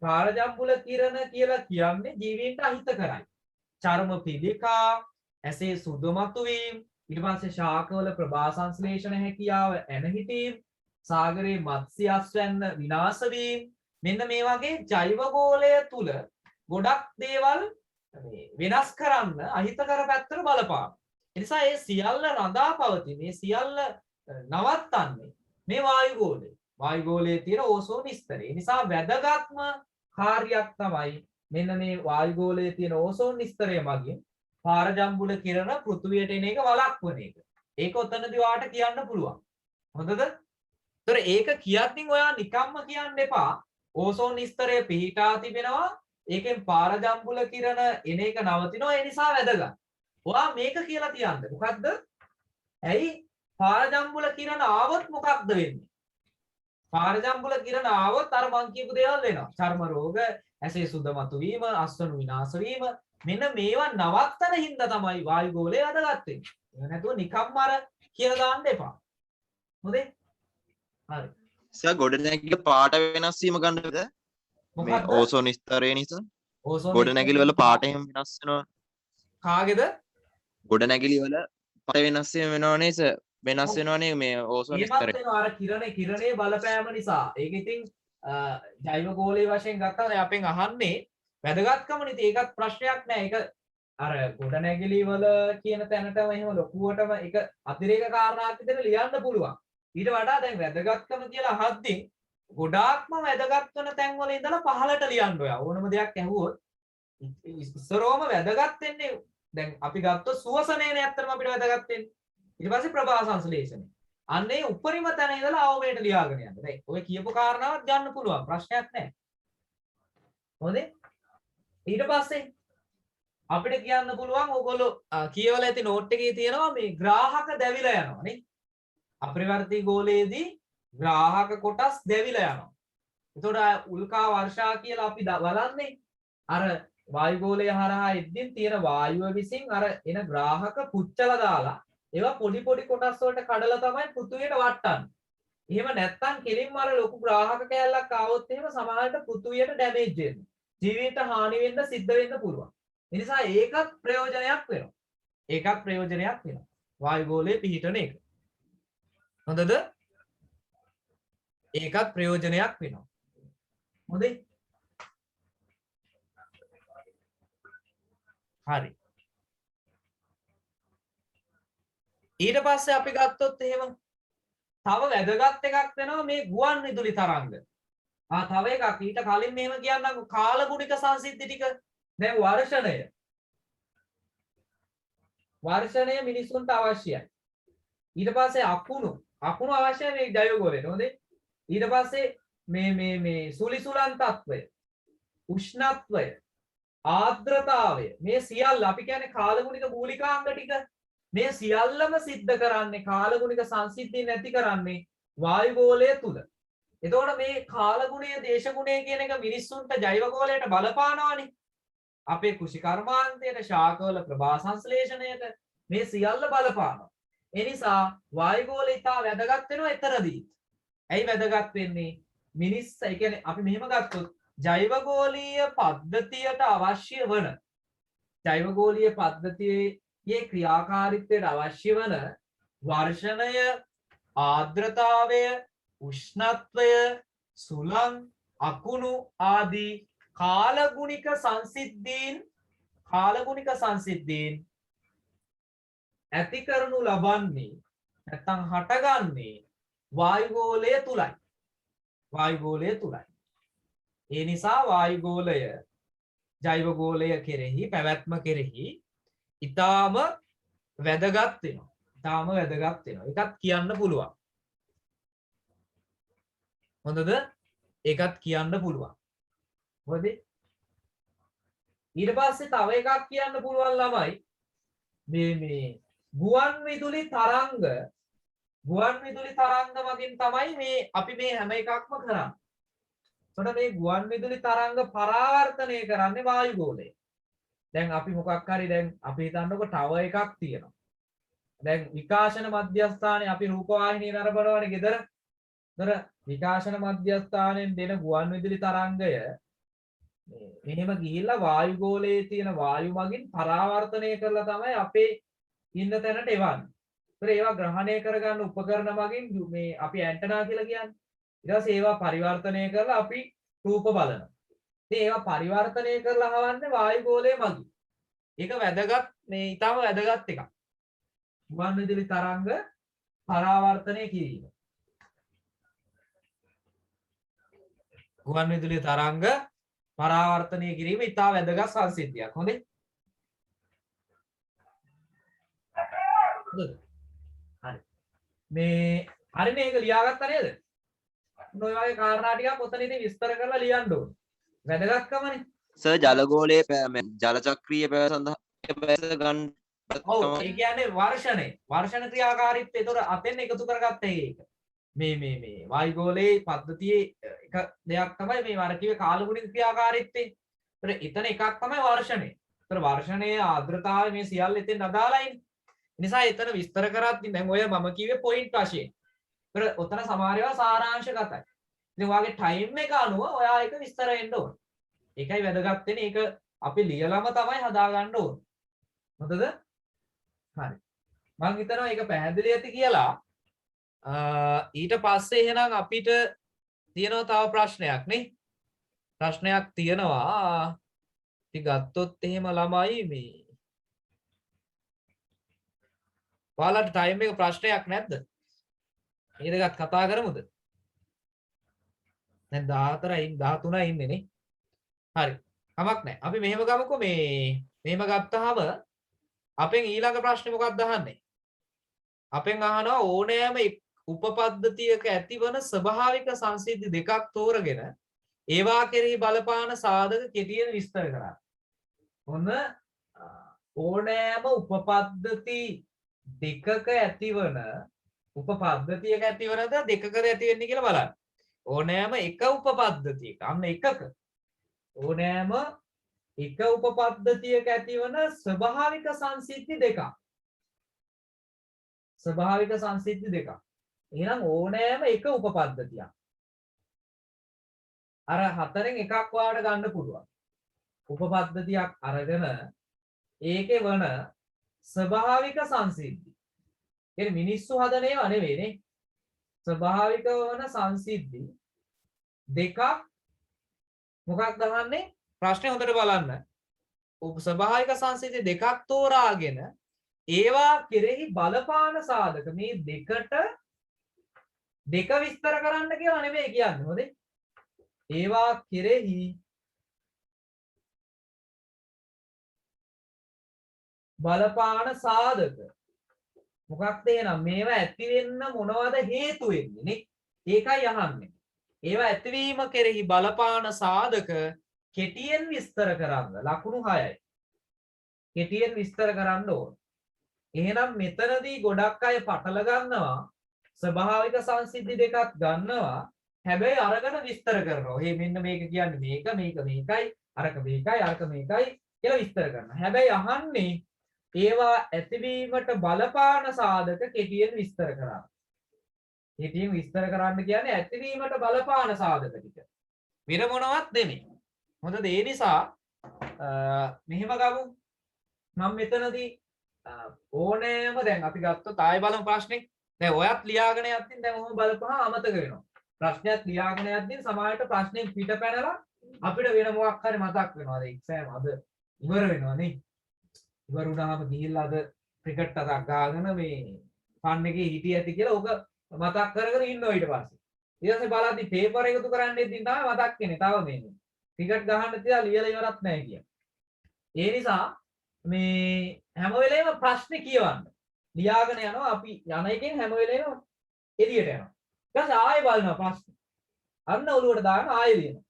පාරජම්බුල කිරණ කියලා කියන්නේ ජීවීන්ට අහිතකරයි. චර්ම පිළිකා, ඇසේ සුදු මතුවීම, ඊට පස්සේ ශාකවල ප්‍රභා සංශ්ලේෂණ හැකියාව ඇනහිටීම්, සාගරයේ මත්ස්‍ය අස්වැන්න විනාශ වීම, මෙන්න මේ වගේ ජෛව ගෝලය තුල ගොඩක් දේවල් වෙනස් කරන්න අහිතකර පැත්තට බලපාන. ඒ නිසා මේ සියල්ල රඳා පවතින මේ සියල්ල නවත්තන්නේ මේ වායුගෝලය. වායුගෝලයේ තියෙන ඕසෝන් ස්තරය. ඒ නිසා වැදගත්ම කාර්යයක් තමයි මෙන්න මේ වායුගෝලයේ තියෙන ඕසෝන් ස්තරය මගින් පාරජම්බුල කිරණ පෘථුවියට එන එක වළක්වන එක. ඒක ඔතනදී ඔයාට කියන්න පුළුවන්. හොඳද? ඒතර ඒක කියද්දී ඔයා නිකම්ම කියන්න එපා. ඕසෝන් ස්තරය පිහිටා තිබෙනවා. ඒකෙන් පාරජම්බුල කිරණ එන එක නවතිනවා. ඒ නිසා වැදගත්. ඔයා මේක කියලා තියන්න. මොකද්ද? ඇයි පාරජම්බුල කිරණ ආවොත් මොකක්ද වෙන්නේ? පාරජම්බුල කිරණ ආවොත් අර මං කියපු දේවල් වෙනවා. චර්ම රෝග, ඇසේ සුද මතුවීම, අස්වනු විනාශ වීම මෙන්න මේවා නවත්තන හින්දා තමයි වායුගෝලය වැදගත් වෙන්නේ. ඒක නැතුව නිකම්ම අර කියලා දාන්න එපා. හොඳේ? හරි. සර් ගොඩනැගිල්ල පාට වෙනස් වීම ගන්නද? මේ මොකද්ද? ඕසෝන ස්තරය නිසා ඕසෝන ගොඩනැගිලි වල පාට එහෙම වෙනස් වෙනවා. කාගේද? ගොඩනැගිලි වල පාට වෙනස් වීම වෙනවනේ සර්. වෙනස් වෙනවනේ මේ ඕසෝන ඒවත් ස්තරය. වෙනවා අර කිරණේ බලපෑම නිසා. ඒක ඉතින් ජෛව ගෝලයේ වශයෙන් ගත්තාම දැන් අපෙන් අහන්නේ වැදගත්කම නේ. ඒකත් ප්‍රශ්නයක් නෑ. ඒක අර ගොඩනැගිලි වල කියන තැනටම එහෙම ලොකුවටම ඒක අතිරේක කාරණාවක් විදිහට ලියන්න පුළුවන්. ඊට වඩා දැන් වැදගත්කම කියලා අහද්දී ගොඩාක්ම වැදගත් වෙන තැන් වල ඉඳලා පහළට ලියන්න ඔයා. ඕනම දෙයක් ඇහුවොත් ඉස්සරෝම වැදගත් වෙන්නේ දැන් අපි ගත්තොත් සුවසනේනේ ඇත්තටම අපිට වැදගත් වෙන්නේ. ඊට පස්සේ ප්‍රභා සංශ්ලේෂණය. අන්නේ උපරිම තැන ඉඳලා අවමයට ලියාගෙන යන්න. දැන් ඔය කියපු කාරණාවක් ගන්න පුළුවන්. ප්‍රශ්නයක් නැහැ. හොඳේ? ඊට පස්සේ අපිට කියන්න පුළුවන් ඕගොල්ලෝ කියවලා ඇති නෝට් එකේ තියෙනවා මේ ග්‍රාහක දැවිලා යනවා නේ. අපරිවර්තී ගෝලයේදී ග්‍රාහක කොටස් දැවිලා යනවා. එතකොට උල්කා වර්ෂා කියලා අපි බලන්නේ අර වායුගෝලය හරහා එද්දීන් තියෙන වායුව විසින් අර එන ග්‍රාහක පුච්චලා දාලා ඒවා පොඩි පොඩි කොටස් වලට කඩලා තමයි පෘථුවියට වට්ටන්නේ. එහෙම නැත්නම් කෙලින්ම අර ලොකු ග්‍රාහක කැලලක් ආවොත් එහෙම සමහරට පෘථුවියට ඩැමේජ් වෙනවා. ජීවිතයට හානි වෙන්න සිද්ධ වෙන්න පුළුවන්. ඒ නිසා ඒකත් ප්‍රයෝජනයක් වෙනවා. ඒකත් ප්‍රයෝජනයක් වෙනවා. වායුගෝලයේ පිහිටන එක. හොඳද? ඒකත් ප්‍රයෝජනයක් වෙනවා. හොඳයි. හරි. ඊට පස්සේ අපි ගත්තොත් එහෙම තව වැදගත් එකක් වෙනවා මේ ගුවන් විදුලි තරංග. තව එකක් ඊට කලින් මෙහෙම කියන්නම්කො කාලගුණික සංසිද්ධි ටික. දැන් වර්ෂණය. වර්ෂණය මිනිසුන්ට අවශ්‍යයි. ඊට පස්සේ අකුණු අවශ්‍යයි මේ ජෛව ගෝලයට. හොඳේ? ඊට පස්සේ මේ සුලිසුලන් තත්වය, උෂ්ණත්වය, ආර්ද්‍රතාවය මේ සියල්ල අපි කියන්නේ කාලගුණික මූලිකාංග ටික. මේ සියල්ලම සිද්ධ කරන්නේ කාලගුණික සංසිද්ධි නැති කරන්නේ වායුගෝලය තුල. එතකොට මේ කාලගුණය දේශගුණය කියන එක මිනිස්සුන්ට ජෛව ගෝලයට බලපානවානේ. අපේ කුෂි කර්මාන්තයට ශාකවල ප්‍රභා සංශ්ලේෂණයට මේ සියල්ල බලපානවා. ඒ නිසා වායුගෝලය ඉතා වැදගත් වෙනවා එතරදී. ඇයි වැදගත් වෙන්නේ? ඒ කියන්නේ අපි මෙහෙම ගත්තොත් ජෛවගෝලීය පද්ධතියට අවශ්‍ය වන ජෛවගෝලීය පද්ධතියේ ක්‍රියාකාරීත්වයට අවශ්‍ය වන වර්ෂණය, ආර්ද්‍රතාවය, උෂ්ණත්වය, සුළං, අකුණු ආදී කාලගුණික සංසිද්ධීන් ඇති කරනු ලබන්නේ නැත්නම් හටගන්නේ වායුගෝලය තුලයි. වායුගෝලය තුලයි. ඒ නිසා වායුගෝලය ජෛවගෝලය කෙරෙහි පැවැත්ම කෙරෙහි ඊටාම වැදගත් වෙනවා. ඊටාම වැදගත් වෙනවා. ඒකත් කියන්න පුළුවන්. හොඳද? ඒකත් කියන්න පුළුවන්. හොඳද? ඊට පස්සේ තව එකක් කියන්න පුළුවන් ළමයි මේ ගුවන් විදුලි තරංග මගින් තමයි මේ අපි මේ හැම එකක්ම කරන්නේ. එතකොට මේ ගුවන් විදුලි තරංග පරාවර්තනය කරන්නේ වායුගෝලය. දැන් අපි මොකක් හරි දැන් අපි හිතන්නකො ටවර් එකක් තියෙනවා. දැන් විකාශන මධ්‍යස්ථානයේ අපි රූපවාහිනිය නරඹනවානේ ගෙදර. ඒතර විකාශන මධ්‍යස්ථානයෙන් දෙන ගුවන් විදුලි තරංගය මෙහෙම ගිහිල්ලා වායුගෝලයේ තියෙන වායු මගින් පරාවර්තනය කරලා තමයි අපේ ඉන්න තැනට එවන්නේ. ඒතර ඒවා ග්‍රහණය කරගන්න උපකරණ මගින් මේ අපි ඇන්ටනා කියලා කියන්නේ. ඊට පස්සේ ඒවා පරිවර්තනය කරලා අපි රූප බලනවා. ඉතින් ඒවා පරිවර්තනය කරලා හවන්නේ වායුගෝලයේ මගින්. ඒක වැදගත් මේ ඊටම වැදගත් එකක්. ගුවන් විදුලි තරංග පරාවර්තනය කිරීම. ගුවන් විදුලි තරංග පරාවර්තනය කිරීම ඉතා වැදගත් සංසිද්ධියක්. හොඳේ? හරි. මේ හරිනේ ඒක ලියාගත්තා නේද? ඔය වගේ කාරණා ටිකක් ඔතනදී විස්තර කරලා ලියන්න ඕනේ. වැදගත්කමනේ. සර් ජලගෝලයේ ජල චක්‍රීය පැවැත්ම සඳහා පැවැත්ම ගන්න. ඔව් ඒ කියන්නේ වර්ෂණ ක්‍රියාකාරීත්වය. ඒතොර අතෙන් එකතු කරගත්ත ඒක. මේ වායුගෝලයේ පද්ධතියේ එක දෙයක් තමයි මේ වර කිව්වේ කාලගුණික ක්‍රියාකාරීත්වය. ඒතර එතන එකක් තමයි වර්ෂණය. ඒතර වර්ෂණයේ ආර්ද්‍රතාවය මේ සියල්ල එතෙන් අදාළයිනේ. නිසා එතන විස්තර කරද්දී දැන් ඔය මම කිව්වේ පොයින්ට් වශයෙන්. ඒතර ඔතන සමහර ඒවා සාරාංශගතයි. ඉතින් ඔයාගේ ටයිම් එක අනුව ඔයා ඒක විස්තර වෙන්න ඕන. ඒකයි වැදගත් වෙන්නේ. ඒක අපි ලියලම තමයි හදාගන්න ඕන. හොඳද? හරි. මම හිතනවා ඒක පැහැදිලි ඇති කියලා. ඊට පස්සේ එහෙනම් අපිට තියෙනවා තව ප්‍රශ්නයක් නේ. ප්‍රශ්නයක් තියෙනවා. ඉතින් ගත්තොත් එහෙම ළමයි මේ ඔයාලට ටයිම් එක ප්‍රශ්නයක් නැද්ද? මේ දෙකත් කතා කරමුද? දැන් 14යි 13යි ඉන්නේ නේ. හරි. කමක් නැහැ. අපි මෙහෙම ගමුකෝ මෙහෙම ගත්තාම අපෙන් ඊළඟ ප්‍රශ්නේ මොකක්ද අහන්නේ? අපෙන් අහනවා ඕනෑම උපපද්ධතියක ඇතිවන ස්වභාවික සංසිද්ධි දෙකක් තෝරගෙන ඒවා කෙරෙහි බලපාන සාධක කෙටියෙන් විස්තර කරන්න. ඔන්න ඕනෑම උපපද්ධති දෙකක ඇතිවන උපපද්ධතියක ඇතිවනද දෙකකද ඇති වෙන්නේ කියලා බලන්න. ඕනෑම එක උපපද්ධතියක අන්න එකක ඕනෑම එක උපපද්ධතියක ඇතිවන ස්වභාවික සංසිද්ධි දෙකක්. ස්වභාවික සංසිද්ධි දෙකක්. එහෙනම් ඕනෑම එක උපපද්ධතියක්. අර හතරෙන් එකක් වාට ගන්න පුළුවන්. උපපද්ධතියක් අරගෙන ඒකේ වන ස්වභාවික සංසිද්ධි. ඒ මිනිස්සු හදන ඒවා නෙවෙයිනේ. ස්වභාවික වන සංසිද්ධි දෙකක් මොකක්ද අහන්නේ? ප්‍රශ්නේ හොඳට බලන්න. ස්වභාවික සංසිද්ධි දෙකක් තෝරාගෙන ඒවා කෙරෙහි බලපාන සාධක මේ දෙකට දෙක විස්තර කරන්න කියලා නෙමෙයි කියන්නේ. හොඳේ. ඒවා කෙරෙහි බලපාන සාධක මොකක්ද එහෙනම් මේවා ඇති වෙන්න මොනවද හේතු වෙන්නේ නේ? ඒකයි අහන්නේ. ඒවා ඇතිවීම කෙරෙහි බලපාන සාධක කෙටියෙන් විස්තර කරන්න. ලකුණු 6යි. කෙටියෙන් විස්තර කරන්න ඕන. එහෙනම් මෙතනදී ගොඩක් අය පටල ගන්නවා ස්වභාවික සංසිද්ධි දෙකක් ගන්නවා හැබැයි අරගෙන විස්තර කරනවා. මෙන්න මේක කියන්නේ මේකයි අරක මේකයි කියලා විස්තර කරනවා. හැබැයි අහන්නේ ඒවා ඇතිවීමට බලපාන සාධක කෙටියෙන් විස්තර කරන්න. කෙටියෙන් විස්තර කරන්න කියන්නේ ඇතිවීමට බලපාන සාධක ටික. වෙන මොනවත් නෙමෙයි. හොඳද? ඒ නිසා මෙහෙම ගමු. මම මෙතනදී ඕනෑම දැන් අපි ගත්තොත් ආයෙ බලමු ප්‍රශ්නේ. දැන් ඔයත් ලියාගෙන යද්දී දැන් ඔහොම බලපුවහම අමතක වෙනවා. ප්‍රශ්නයක් ලියාගෙන යද්දී සමහරවිට ප්‍රශ්නේ පිට පැනලා අපිට වෙන මොකක් හරි මතක් වෙනවා. ඒ එක්සෑම් අද ඉවර වෙනවා නේ. ඉවර වුණාම ගිහිල්ලා අද ක්‍රිකට් අතක් ගාගෙන මේ ෆන් එකේ හිටිය ඇති කියලා ඔක මතක් කරගෙන ඉන්නවා ඊට පස්සේ. ඊට පස්සේ බලද්දී පේපර් එකතු කරන්න ඉදින් තමයි මතක් වෙන්නේ. තව මේ ක්‍රිකට් ගහන්න තියලා ලියලා ඉවරක් නැහැ කියන. ඒ නිසා මේ හැම වෙලේම ප්‍රශ්නේ කියවන්න. ලියාගෙන යනවා අපි යන එකෙන් හැම වෙලේම එළියට යනවා. ඊට පස්සේ ආයෙ බලනවා ප්‍රශ්නේ. අන්න ඔළුවට දාගෙන ආයෙ ලියනවා.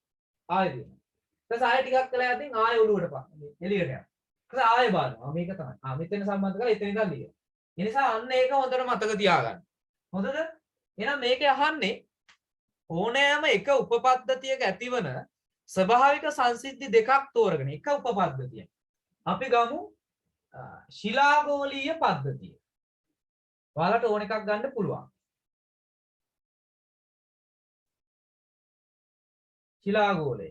ආයෙ ලියනවා. ඊට පස්සේ ආයෙ ටිකක් වෙලා යද්දී ආයෙ ඔළුවට එළියට යනවා. ඊට පස්සේ ආයෙ බලනවා. මේක තමයි. මෙතන සම්බන්ධ කරලා එතන ඉඳන් ලියනවා. ඒ නිසා අන්න ඒක හොඳට මතක තියාගන්න. හොඳද? එහෙනම් මේකේ අහන්නේ ඕනෑම එක උපපද්ධතියක ඇතිවන ස්වභාවික සංසිද්ධි දෙකක් තෝරගෙන එක උපපද්ධතියක්. අපි ගමු ශිලාගෝලීය පද්ධතිය. ඔයාලට ඕන එකක් ගන්න පුළුවන්. ශිලාගෝලය.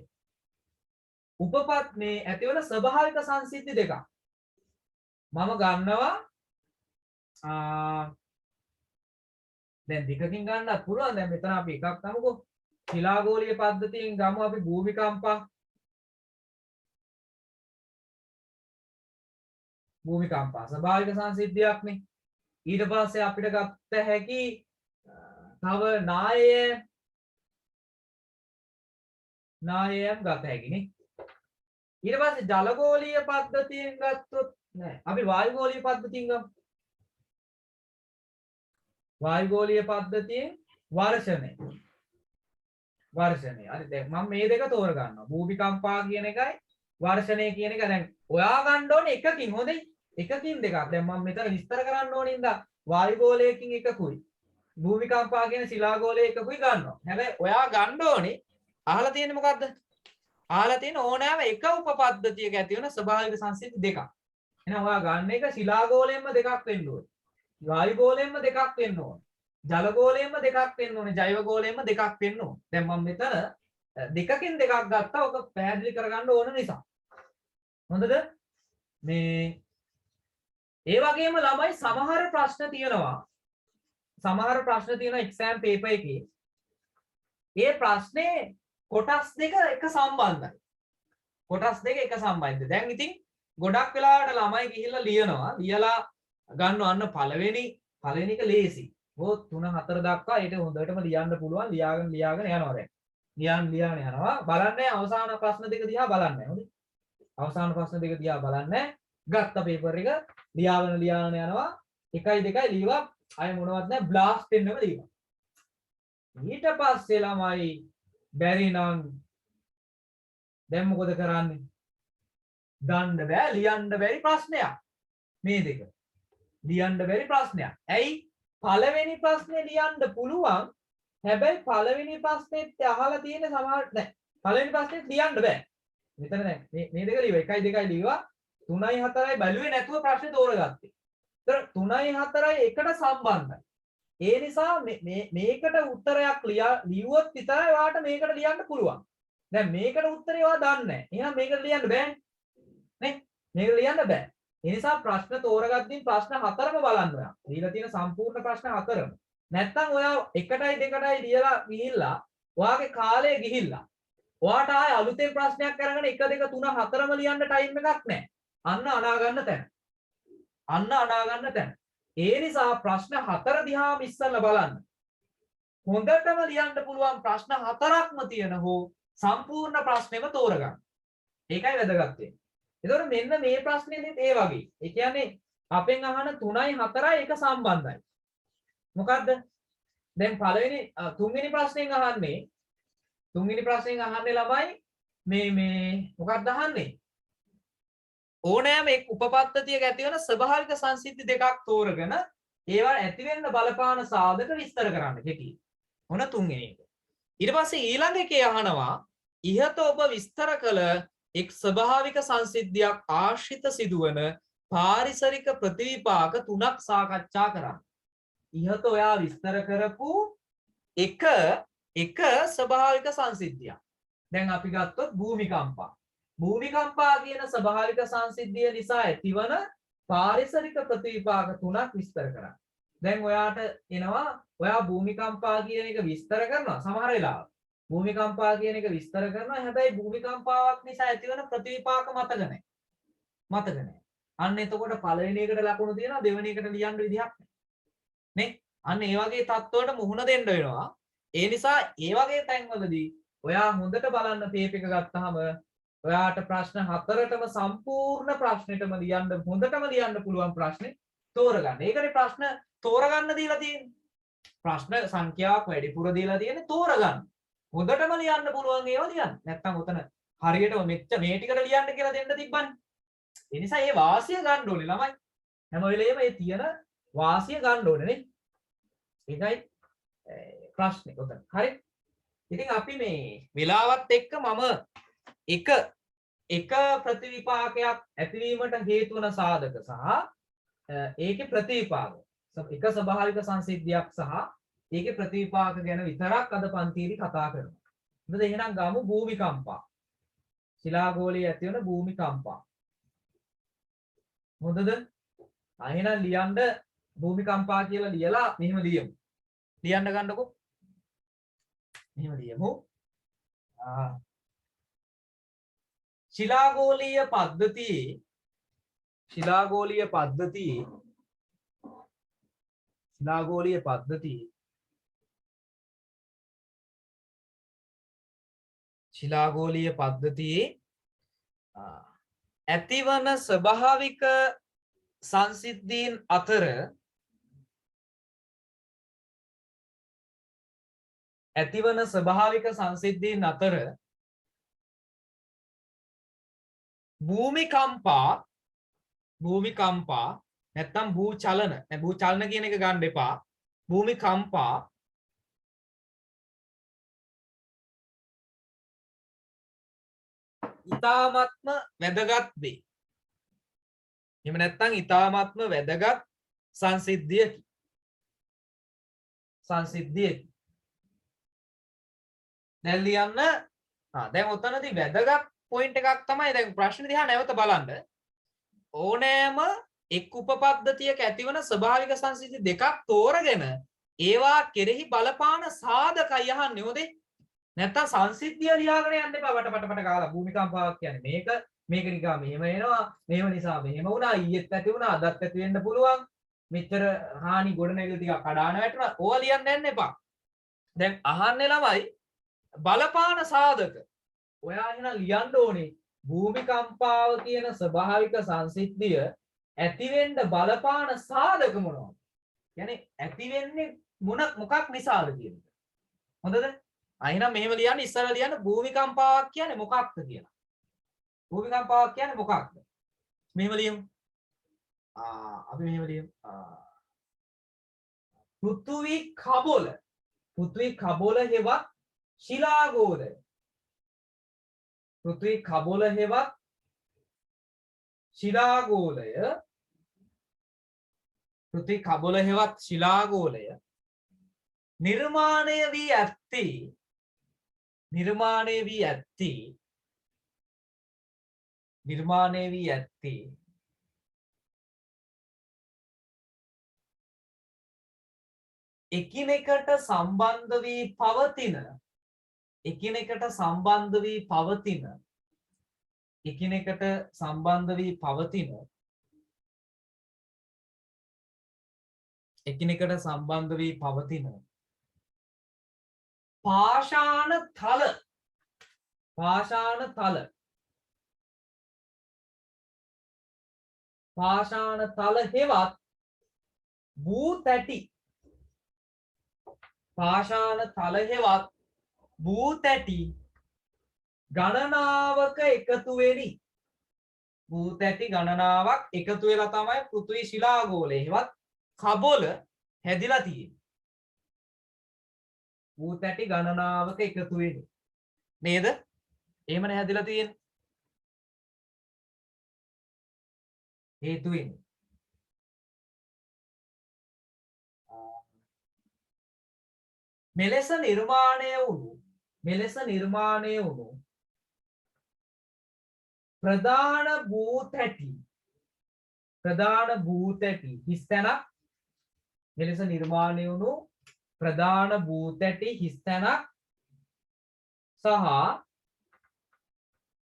උපපත් මේ ඇතිවන ස්වභාවික සංසිද්ධි දෙකක්. මම ගන්නවා දැන් දෙකකින් ගන්නත් පුළුවන්. දැන් මෙතන අපි එකක් ගමුකෝ. ශිලාගෝලීය පද්ධතියෙන් ගමු අපි භූමිකම්පා. භූමිකම්පා ස්වභාවික සංසිද්ධියක්නේ. ඊට පස්සේ අපිට ගත්ත හැකි තව නායයන් ගත හැකිනේ. ඊට පස්සේ ජලගෝලීය පද්ධතියෙන් ගත්තොත් නෑ. අපි වායුගෝලීය පද්ධතියෙන් ගමු. වායුගෝලීය පද්ධතියෙන් වර්ෂණය. හරි දැන් මම මේ දෙක තෝර ගන්නවා. භූමිකම්පා කියන එකයි වර්ෂණය කියන එක. දැන් ඔයා ගන්න ඕනේ එකකින්. හොඳයි. එකකින් දෙකක්. දැන් මම මෙතන විස්තර කරන්න ඕනින්ද වායුගෝලයකින් එකකුයි. භූමිකම්පා කියන ශිලාගෝලයේ එකකුයි ගන්නවා. හැබැයි ඔයා ගන්න ඕනේ අහලා තියෙන්නේ මොකද්ද? අහලා තියෙන ඕනෑම එක උපපද්ධතියක ඇති වෙන ස්වභාවික සංසිද්ධි දෙකක්. එහෙනම් ඔයා ගන්න එක ශිලාගෝලයෙන්ම දෙකක් වෙන්න ඕනේ. වායුගෝලයෙන්ම දෙකක් වෙන්න ඕනේ. ජලගෝලයෙන්ම දෙකක් වෙන්න ඕනේ. ජෛවගෝලයෙන්ම දෙකක් වෙන්න ඕනේ. දැන් මම මෙතන දෙකකින් දෙකක් ගත්තා. ඔක පැහැදිලි කරගන්න ඕන නිසා. හොඳද? මේ ඒ වගේම ළමයි සමහර ප්‍රශ්න තියෙනවා. සමහර ප්‍රශ්න තියෙනවා එක්සෑම් පේපර් එකේ. ඒ ප්‍රශ්නේ කොටස් දෙක එක සම්බන්ධයි. කොටස් දෙක එක සම්බන්ධයි. දැන් ඉතින් ගොඩක් වෙලාවට ළමයි ගිහිල්ලා ලියනවා. ලියලා ගන්නවන්න පළවෙනි එක ලේසි. ඕ 3 4 දක්වා ඒක හොඳටම ලියන්න පුළුවන්. ලියාගෙන යනවා දැන්. ලියන්න යනවා. බලන්නේ අවසාන ප්‍රශ්න දෙක දිහා බලන්නේ. හොඳයි. අවසාන ප්‍රශ්න දෙක දිහා බලන්නේ. ගත්ත පේපර් එක ලියාගෙන යනවා. 1 2 ලියවා අය මොනවත් නැහැ බ්ලාස්ට් වෙන්නම ලියනවා. ඊට පස්සේ ළමයි බැරි නම් දැන් මොකද කරන්නේ? ගන්න බෑ ලියන්න බැරි ප්‍රශ්නයක්. මේ දෙක. ලියන්න බැරි ප්‍රශ්නයක්. ඇයි? පළවෙනි ප්‍රශ්නේ ලියන්න පුළුවන්. හැබැයි පළවෙනි ප්‍රශ්නේත් අහලා තියෙන සමහරට නැහැ. පළවෙනි ප්‍රශ්නේත් ලියන්න බෑ. මෙතන දැන් මේ දෙක ලියුවා 1 2 ලියුවා 3යි 4යි බැලුවේ නැතුව ප්‍රශ්නේ තෝරගත්තේ. ඒතර 3යි 4යි එකට සම්බන්ධයි. ඒ නිසා මේකට උත්තරයක් ලියුවොත් විතරයි ඔයාලට මේකට ලියන්න පුළුවන්. දැන් මේකට උත්තරේ ඔයා දන්නේ නැහැ. එහෙනම් මේකට ලියන්න බෑනේ. නේ? මේකට ලියන්න බෑ. ඒ නිසා ප්‍රශ්න තෝරගත්තින් ප්‍රශ්න 4ම බලන්න ඔයා. දීලා තියෙන සම්පූර්ණ ප්‍රශ්න 4ම. නැත්තම් ඔයා 1ටයි 2ටයි ලියලා ගිහිල්ලා ඔයාගේ කාලය ගිහිල්ලා ඔයාට ආයේ අලුතෙන් ප්‍රශ්නයක් අරගෙන 1 2 3 4ම ලියන්න ටයිම් එකක් නැහැ. අන්න අනා ගන්න තැන. ඒ නිසා ප්‍රශ්න 4 දිහාම ඉස්සෙල්ලා බලන්න. හොඳටම ලියන්න පුළුවන් ප්‍රශ්න 4ක්ම තියෙන හෝ සම්පූර්ණ ප්‍රශ්නෙම තෝරගන්න. ඒකයි වැදගත් වෙන්නේ. ඒතකොට මෙන්න මේ ප්‍රශ්නේදීත් ඒ වගේ. ඒ කියන්නේ අපෙන් අහන 3යි 4යි එක සම්බන්ධයි. මොකද්ද? දැන් තුන්වෙනි ප්‍රශ්නෙන් අහන්නේ ළමයි මේ මොකක්ද අහන්නේ? ඕනෑම එක් උපපද්ධතියක ඇති වෙන ස්වභාවික සංසිද්ධි දෙකක් තෝරගෙන ඒවා ඇති වෙන්න බලපාන සාධක විස්තර කරන්න කෙටි. මොන තුන්වෙනි එක. ඊට පස්සේ ඊළඟ එකේ අහනවා ඉහත ඔබ විස්තර කළ එක් ස්වභාවික සංසිද්ධියක් ආශ්‍රිත සිදුවන පාරිසරික ප්‍රතිවිපාක 3ක් සාකච්ඡා කරන්න. ඉහත ඔයා විස්තර කරපු එක ස්වභාවික සංසිද්ධියක්. දැන් අපි ගත්තොත් භූමිකම්පා. භූමිකම්පා කියන ස්වභාවික සංසිද්ධිය නිසා ඇතිවන පාරිසරික ප්‍රතිවිපාක 3ක් විස්තර කරන්න. දැන් ඔයාට එනවා ඔයා භූමිකම්පා කියන එක විස්තර කරනවා සමහර වෙලාවට. භූමිකම්පා කියන එක විස්තර කරනවා හැබැයි භූමිකම්පාවක් නිසා ඇතිවන ප්‍රතිවිපාක මතක නැහැ. අන්න එතකොට පළවෙනි එකට ලකුණු තියෙනවා දෙවෙනි එකට ලියන්න විදිහක් නැහැ. නේ? අන්න ඒ වගේ තත්ත්වවලට මුහුණ දෙන්න වෙනවා. ඒ නිසා ඒ වගේ තැන්වලදී ඔයා හොඳට බලන්න ටේප් එක ගත්තාම ඔයාට ප්‍රශ්න 4ටම සම්පූර්ණ ප්‍රශ්නෙටම හොඳටම ලියන්න පුළුවන් ප්‍රශ්නේ තෝරගන්න. ඒකනේ ප්‍රශ්න තෝරගන්න දීලා තියෙන්නේ. ප්‍රශ්න සංඛ්‍යාවක් වැඩිපුර දීලා තියෙන්නේ තෝරගන්න. හොඳටම ලියන්න පුළුවන් ඒවා ලියන්න. නැත්තම් උතන හරියටම මේ ටිකට ලියන්න කියලා දෙන්න තිබ්බන්නේ. ඒ නිසා මේ වාසිය ගන්න ඕනේ ළමයි. හැම වෙලේම මේ තියෙන වාසිය ගන්න ඕනේ නේ. ඒකයි ප්‍රශ්නේ උතන. හරි. ඉතින් අපි මේ වෙලාවත් එක්ක මම එක ප්‍රතිවිපාකයක් ඇතිවීමට හේතු වන සාධක සහ ඒකේ ප්‍රතිවිපාක එක ස්වභාවික සංසිද්ධියක් සහ ඒකේ ප්‍රතිවිපාක ගැන විතරක් අද පන්තියේදී කතා කරනවා. මොකද එහෙනම් ගමු භූමිකම්පා. ශිලාගෝලයේ ඇති වෙන භූමිකම්පා. හොඳද? එහෙනම් ලියන්න භූමිකම්පා කියලා ලියලා මෙහෙම ලියමු. ලියන්න ගන්නකො. මෙහෙම ලියමු. ශිලාගෝලීය පද්ධතියේ ඇතිවන ස්වභාවික සංසිද්ධීන් අතර භූමිකම්පා නැත්තම් භූචලන කියන එක ගන්න එපා. භූමිකම්පා ඉතාමත්ම වැදගත් වේ. එහෙම නැත්නම් ඉතාමත්ම වැදගත් සංසිද්ධියකි. සංසිද්ධියකි. දැන් ලියන්න දැන් ඔතනදී වැදගත් පොයින්ට් එකක් තමයි දැන් ප්‍රශ්න දිහා නැවත බලන්න. ඕනෑම එක් උපපද්ධතියක ඇතිවන ස්වභාවික සංසිද්ධි දෙකක් තෝරගෙන ඒවා කෙරෙහි බලපාන සාධකයි අහන්නේ හොදේ. නැත්තම් සංසිද්ධිය ලියාගෙන යන්න එපා පට ගාලා භූමිකම්පාවක් කියන්නේ මේක නිකන් මෙහෙම එනවා මේව නිසා මෙහෙම වුණා ඊයේත් ඇති වුණා අදත් ඇති වෙන්න පුළුවන් මෙච්චර හානි ගොඩනැගිලි ටිකක් කඩාන වැටුණා ඕවා ලියන්න යන්න එපා. දැන් අහන්නේ ළමයි බලපාන සාධක. ඔයා එහෙනම් ලියන්න ඕනේ භූමිකම්පාව කියන ස්වභාවික සංසිද්ධිය ඇති වෙන්න බලපාන සාධක මොනවද? කියන්නේ ඇති වෙන්නේ මොකක් නිසාද කියන එක. හොඳද? අයිනම් මෙහෙම ලියන්න ඉස්සර ලියන්න භූමිකම්පාවක් කියන්නේ මොකක්ද කියලා. භූමිකම්පාවක් කියන්නේ මොකක්ද? මෙහෙම ලියමු. අපි මෙහෙම ලියමු. පෘථුවි කබොල හෙවත් ශිලාගෝලය. පෘථුවි කබොල හෙවත් ශිලාගෝලය. පෘථුවි කබොල හෙවත් ශිලාගෝලය නිර්මාණය වී ඇත්තේ එකිනෙකට සම්බන්ධ වී පවතින පාෂාණ තල හෙවත් භූතැටි. පාෂාණ තල හෙවත් භූතැටි ගණනාවක එකතු වෙනි. භූතැටි ගණනාවක් එකතු වෙලා තමයි පෘථිවි ශිලාගෝලය හෙවත් කබොල හැදිලා තියෙන්නේ. භූතැටි ගණනාවක එකතු වෙනි. නේද? එහෙමනේ හැදිලා තියෙන්නේ. හේතු වෙන්නේ. මෙලෙස නිර්මාණය වුණු ප්‍රධාන භූතැටි හිස්තැනක්. මෙලෙස නිර්මාණය වුණු ප්‍රධාන භූතැටි හිස්තැනක් සහ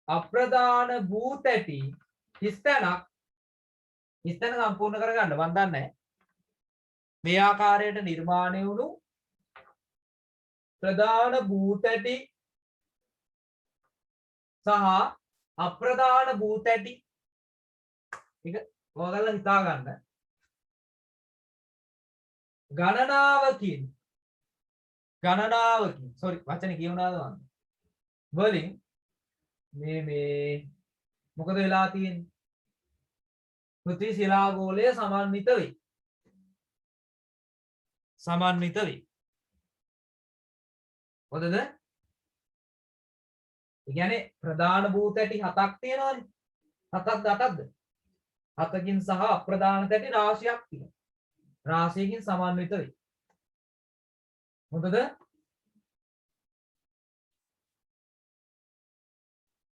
අප්‍රධාන භූතැටි හිස්තැනක්. හිස්තැන සම්පූර්ණ කරගන්න මන් දන්නේ මේ ආකාරයට නිර්මාණය වුණු ප්‍රධාන භූතැටි සහ අප්‍රධාන භූතැටි ටික ඔයගොල්ලෝ හිතා ගන්න. ගණනාවකින් sorry වචනේ කියවනවාද මම වලින් මේ මොකද වෙලා තියෙන්නේ? පෘථිවි ශිලාගෝලය සමන්විත වෙයි. හොඳද? ඒ කියන්නේ ප්‍රධාන භූතැටි 7ක් තියෙනවානේ. 7ක්ද 8ක්ද? 7කින් සහ අප්‍රධාන තැටි රාශියක් තියෙනවා. රාශියකින් සමන්විත වෙයි. හොඳද?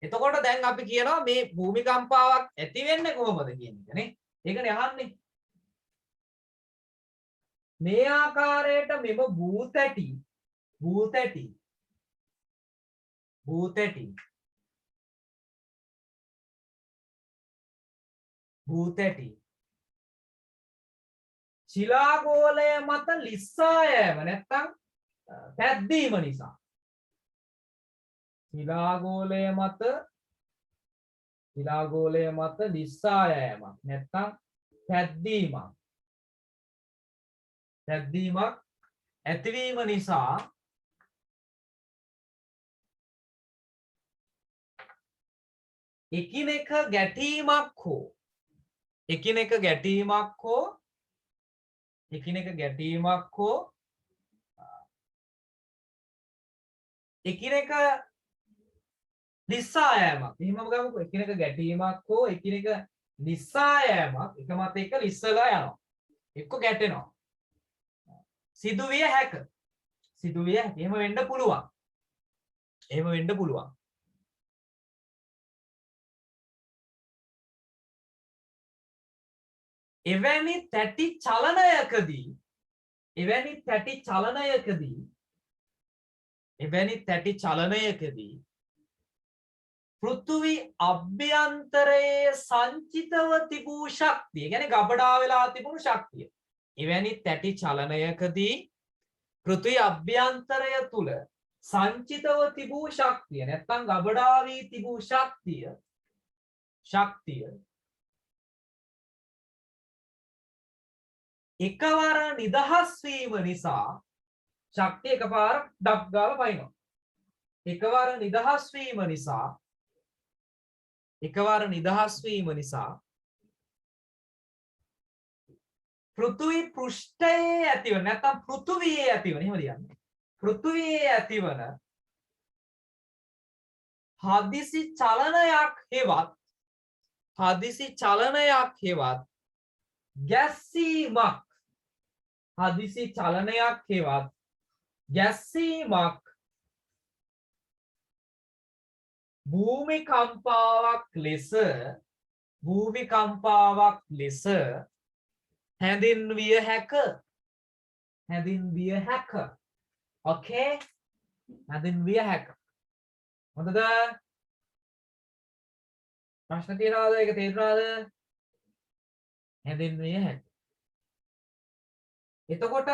එතකොට දැන් අපි කියනවා මේ භූමිකම්පාවක් ඇති වෙන්නේ කොහොමද කියන එක නේ. ඒකනේ අහන්නේ. මේ ආකාරයට මෙම භූතැටි ශිලාගෝලය මත ලිස්සා යෑම නැත්නම් පැද්දීම නිසා. ශිලාගෝලය මත ලිස්සා යෑමක් නැත්නම් පැද්දීමක් ඇතිවීම නිසා එකිනෙක ගැටීමක් හෝ එකිනෙක ගැටීමක් හෝ එකිනෙක නිස්සා යෑමක්. එහෙමම ගමුකෝ. එකිනෙක ගැටීමක් හෝ එකිනෙක නිස්සා යෑමක් එක මත එක ලිස්සලා යනවා. එක්ක ගැටෙනවා. සිදුවිය හැක. සිදුවිය හැක. එහෙම වෙන්න පුළුවන්. එහෙම වෙන්න පුළුවන්. එවැනි තැටි චලනයකදී පෘථුවි අභ්‍යන්තරයේ සංචිතව තිබූ ශක්තිය, කියන්නේ ගබඩා වෙලා තිබුණු ශක්තිය. එවැනි තැටි චලනයකදී පෘථුවි අභ්‍යන්තරය තුල සංචිතව තිබූ ශක්තිය නැත්නම් ගබඩා වී තිබූ ශක්තිය එකවර නිදහස් වීම නිසා ශක්තිය එකපාර ඩක් ගාලා පයින්නවා. එකවර නිදහස් වීම නිසා පෘථුවි පෘෂ්ඨයේ ඇතිවන නැත්නම් පෘථුවියේ ඇතිවන එහෙම ලියන්නේ. පෘථුවියේ ඇතිවන හදිසි චලනයක් හෙවත් ගැස්සීමක් භූමිකම්පාවක් ලෙස හැඳින්විය හැක. ඕකේ, හැඳින්විය හැක. හොඳද? ප්‍රශ්න තියනවාද? ඒක තේරුණාද? හැඳින්විය හැක. එතකොට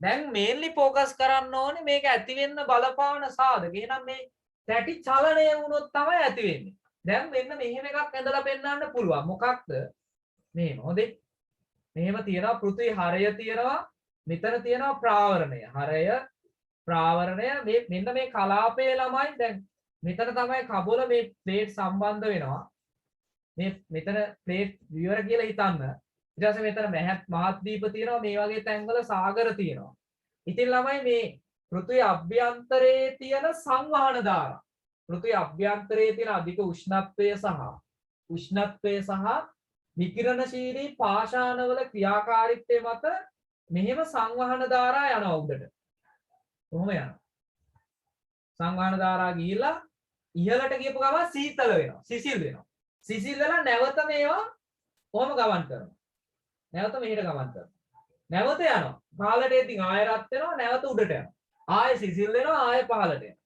දැන් මේන්ලි ફોකස් කරන්න ඕනේ මේක ඇති වෙන්න බලපාන සාධක. එහෙනම් මේ තැටි චලනය වුණොත් තමයි ඇති වෙන්නේ. දැන් මෙන්න මෙහෙම එකක් ඇඳලා පෙන්නන්න පුළුවන්. මොකක්ද? මෙහෙම. හොඳේ. මෙහෙම තියෙනවා පෘථිවි හරය තියෙනවා. මෙතන තියෙනවා ප්‍රාවරණය. ප්‍රාවරණය මෙන්න මේ කලාපයේ ළමයි දැන් මෙතන තමයි කබොල මේ ප්ලේට් සම්බන්ධ වෙනවා. මෙතන ප්ලේට් විවර කියලා හිතන්න. ඊට පස්සේ මෙතන මහත්දීප තියෙනවා, මේ වගේ තැන්වල සාගර තියෙනවා. ඉතින් ළමයි මේ පෘථිවි අභ්‍යන්තරයේ තියෙන සංවහන ධාරා, පෘථිවි අභ්‍යන්තරයේ තියෙන අධික උෂ්ණත්වය සහ විකිරණශීලී පාෂාණවල ක්‍රියාකාරීත්වය මත මෙහෙම සංවහන ධාරා යනවා උඩට. කොහොම යනවා? සංවහන ධාරා ගිහිල්ලා ඉහළට ගියපු ගමන් සීතල වෙනවා, සිසිල් වෙනවා. සිසිල් වෙලා නැවත මේවා කොහොම ගමන් කරනවා? නැවත මෙහෙට ගමන් කරනවා. නැවත යනවා. පහළට එද්දී ආය රත් වෙනවා, නැවත උඩට යනවා. ආය සිසිල් වෙනවා, ආය පහළට යනවා.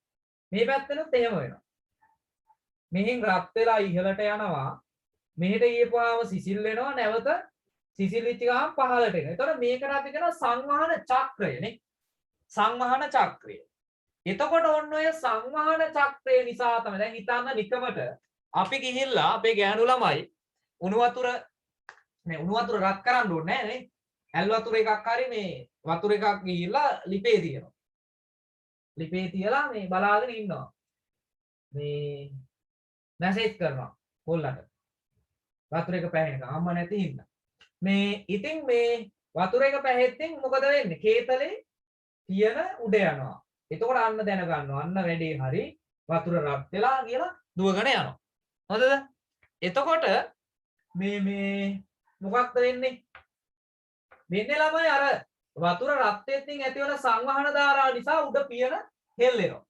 මේ පැත්තෙනුත් එහෙම වෙනවා. මෙහෙන් රත් වෙලා ඉහළට යනවා. මෙහෙට ගියපුවාම සිසිල් වෙනවා, නැවත සිසිල් වෙච්ච ගමන් පහළට එනවා. එතකොට මේකට අපි කියනවා සංවහන චක්‍රය නේ. සංවහන චක්‍රය. එතකොට ඔන්න ඔය සංවහන චක්‍රය නිසා තමයි දැන් හිතන්න නිකමට අපි ගිහිල්ලා අපේ ගෑනු ළමයි උණු වතුර රත් කරන්න ඕනේ නැහැ නේ. ඇල් වතුර එකක් හරි මේ වතුර එකක් ගිහිල්ලා ලිපේ තියනවා. ලිපේ තියලා මේ බලාගෙන ඉන්නවා. මේ මැසේජ් කරනවා කොල්ලන්ට. වතුර එක පැහැෙනකම් අම්මා නැති හින්දා. මේ ඉතින් මේ වතුර එක පැහැෙද්දී මොකද වෙන්නේ? කේතලේ තියන උඩ යනවා. එතකොට අන්න දැනගන්නවා. අන්න වැඩේ හරි. වතුර රත් වෙලා කියලා දුවගෙන යනවා. හොඳද? එතකොට මේ මොකක්ද වෙන්නේ? වෙන්නේ ළමයි අර වතුර රත් වෙද්දී ඇතිවන සංවහන ධාරාව නිසා උඩ පියන හෙල්ලෙනවා.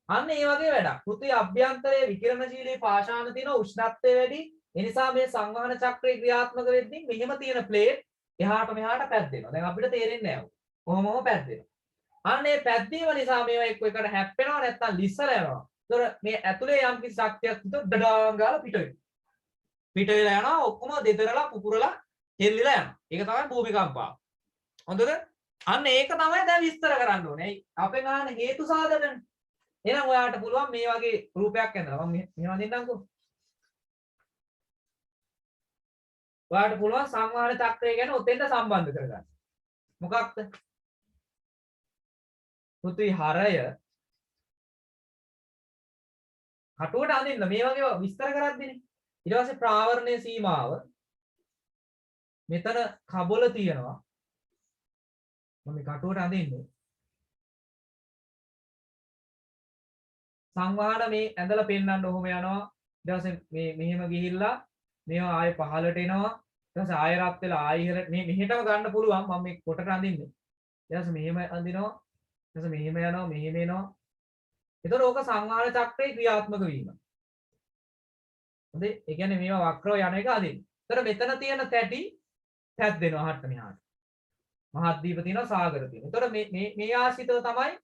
අන්න ඒ වගේ වැඩක්. පෘථිවි අභ්‍යන්තරයේ විකිරණශීලී පාෂාණ තියෙන උෂ්ණත්වය වැඩි. ඒ නිසා මේ සංවහන චක්‍රය ක්‍රියාත්මක වෙද්දී මෙහෙම තියෙන ප්ලේට් එහාට මෙහාට පැද්දෙනවා. දැන් අපිට තේරෙන්නේ නැහැ. කොහොමම පැද්දෙනවා. අන්න ඒ පැද්දීම නිසා මේවා එක්ක එකට හැප්පෙනවා නැත්නම් ලිස්සලා යනවා. ඒතර මේ ඇතුලේ යම් කිසි ශක්තියක් තිබුණොත් ඩඩාන් ගාලා පිට වෙනවා. පිට වෙලා යනවා ඔක්කොම දෙතරලා පුපුරලා හෙල්ලිලා යනවා. ඒක තමයි භූමිකම්පාව. හොඳද? අන්න ඒක තමයි දැන් විස්තර කරන්න ඕනේ. අපෙන් අහන හේතු සාධකනේ. එහෙනම් ඔයාලට පුළුවන් මේ වගේ රූපයක් ඇඳලා මම මෙහෙම අඳින්නම්කෝ. ඔයාලට පුළුවන් සංවහන චක්‍රය ගැන ඔතෙන්ට සම්බන්ධ කරගන්න. මොකක්ද? පෘථිවි හරය කටුවට අඳින්න මේ වගේ විස්තර කරද්දිනේ. ඊට පස්සේ ප්‍රාවරණයේ සීමාව මෙතන කබොල තියෙනවා. මම මේ කටුවට අඳින්නේ. සංවහන මේ ඇඳලා පෙන්නන්න ඔහොම යනවා. ඊට පස්සේ මේ මෙහෙම ගිහිල්ලා මේවා ආයෙ පහළට එනවා. ඊට පස්සේ ආයෙ රත් වෙලා ආයෙ ඉහළට මේ මෙහෙටම ගන්න පුළුවන්. මම මේ කොටට අඳින්නේ. ඊට පස්සේ මෙහෙම අඳිනවා. ඊට පස්සේ මෙහෙම යනවා මෙහෙම එනවා. එතකොට ඕක සංවහන චක්‍රේ ක්‍රියාත්මක වීම. හොඳේ. ඒ කියන්නේ මේවා වක්‍රව යන එක අදින්න. එතකොට මෙතන තියෙන තැටි පැද්දෙනවා හට්ට මෙහාට. මහද්වීප තියෙනවා සාගර තියෙනවා. එතකොට මේ ආශ්‍රිතව තමයි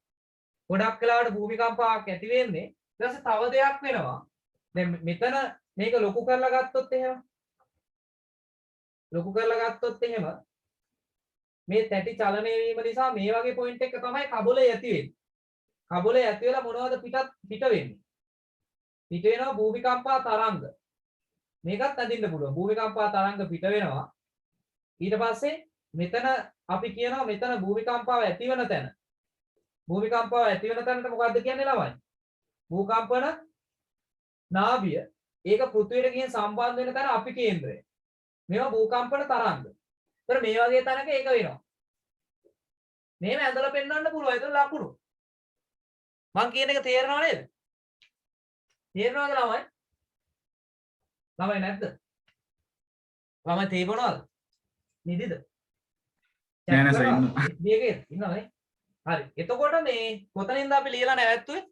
ගොඩක් වෙලාවට භූමිකම්පාවක් ඇති වෙන්නේ. ඊට පස්සේ තව දෙයක් වෙනවා. දැන් මෙතන මේක ලොකු කරලා ගත්තොත් එහෙම මේ තැටි චලනය වීම නිසා මේ වගේ පොයින්ට් එක තමයි කබොලේ ඇති වෙන්නේ. කබොලේ ඇති වෙලා මොනවද පිට වෙන්නේ? පිට වෙනවා භූමිකම්පා තරංග. මේකත් අඳින්න පුළුවන්. භූමිකම්පා තරංග පිට වෙනවා. ඊට පස්සේ මෙතන අපි කියනවා මෙතන භූමිකම්පාව ඇති වෙන තැන. භූමිකම්පාව ඇති වෙන තැනට මොකද්ද කියන්නේ ළමයි? භූකම්පන නාභිය. ඒක පෘථිවියට ගිහින් සම්බන්ධ වෙන තැන අපි කේන්ද්‍රය. මේවා භූකම්පන තරංග. ඒතර මේ වගේ තැනක ඒක වෙනවා. මේව ඇඳලා පෙන්වන්න පුළුවන්. ඒක ලකුණු. මං කියන එක තේරෙනව නේද? තේරෙනවද ළමයි? ළමයි නැද්ද? ළමයි තේරෙනවද? නිදිද? නෑ නෑ සර් මේකේ ඉන්නවනේ. හරි. එතකොට මේ කොතනින්ද අපි ලියලා නැවැත්තුවේ?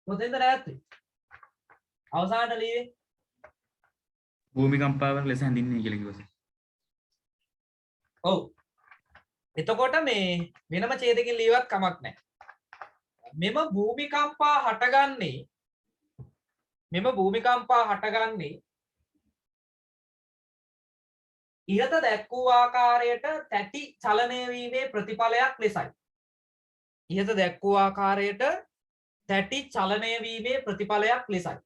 කොතෙන්ද නැවැත්තුවේ? අවසානට ලියවේ. භූමිකම්පාව ලෙස හැඳින්වන්නේ කියලා කිව්වා සර්. ඔව්. එතකොට මේ වෙනම ඡේදකින් ලියවත් කමක් නැහැ. මෙම භූමිකම්පා හටගන්නේ ඉහත දැක් වූ ආකාරයට තැටි චලනය වීමේ ප්‍රතිඵලයක් ලෙසයි. ඉහත දැක් වූ ආකාරයට තැටි චලනය වීමේ ප්‍රතිඵලයක් ලෙසයි.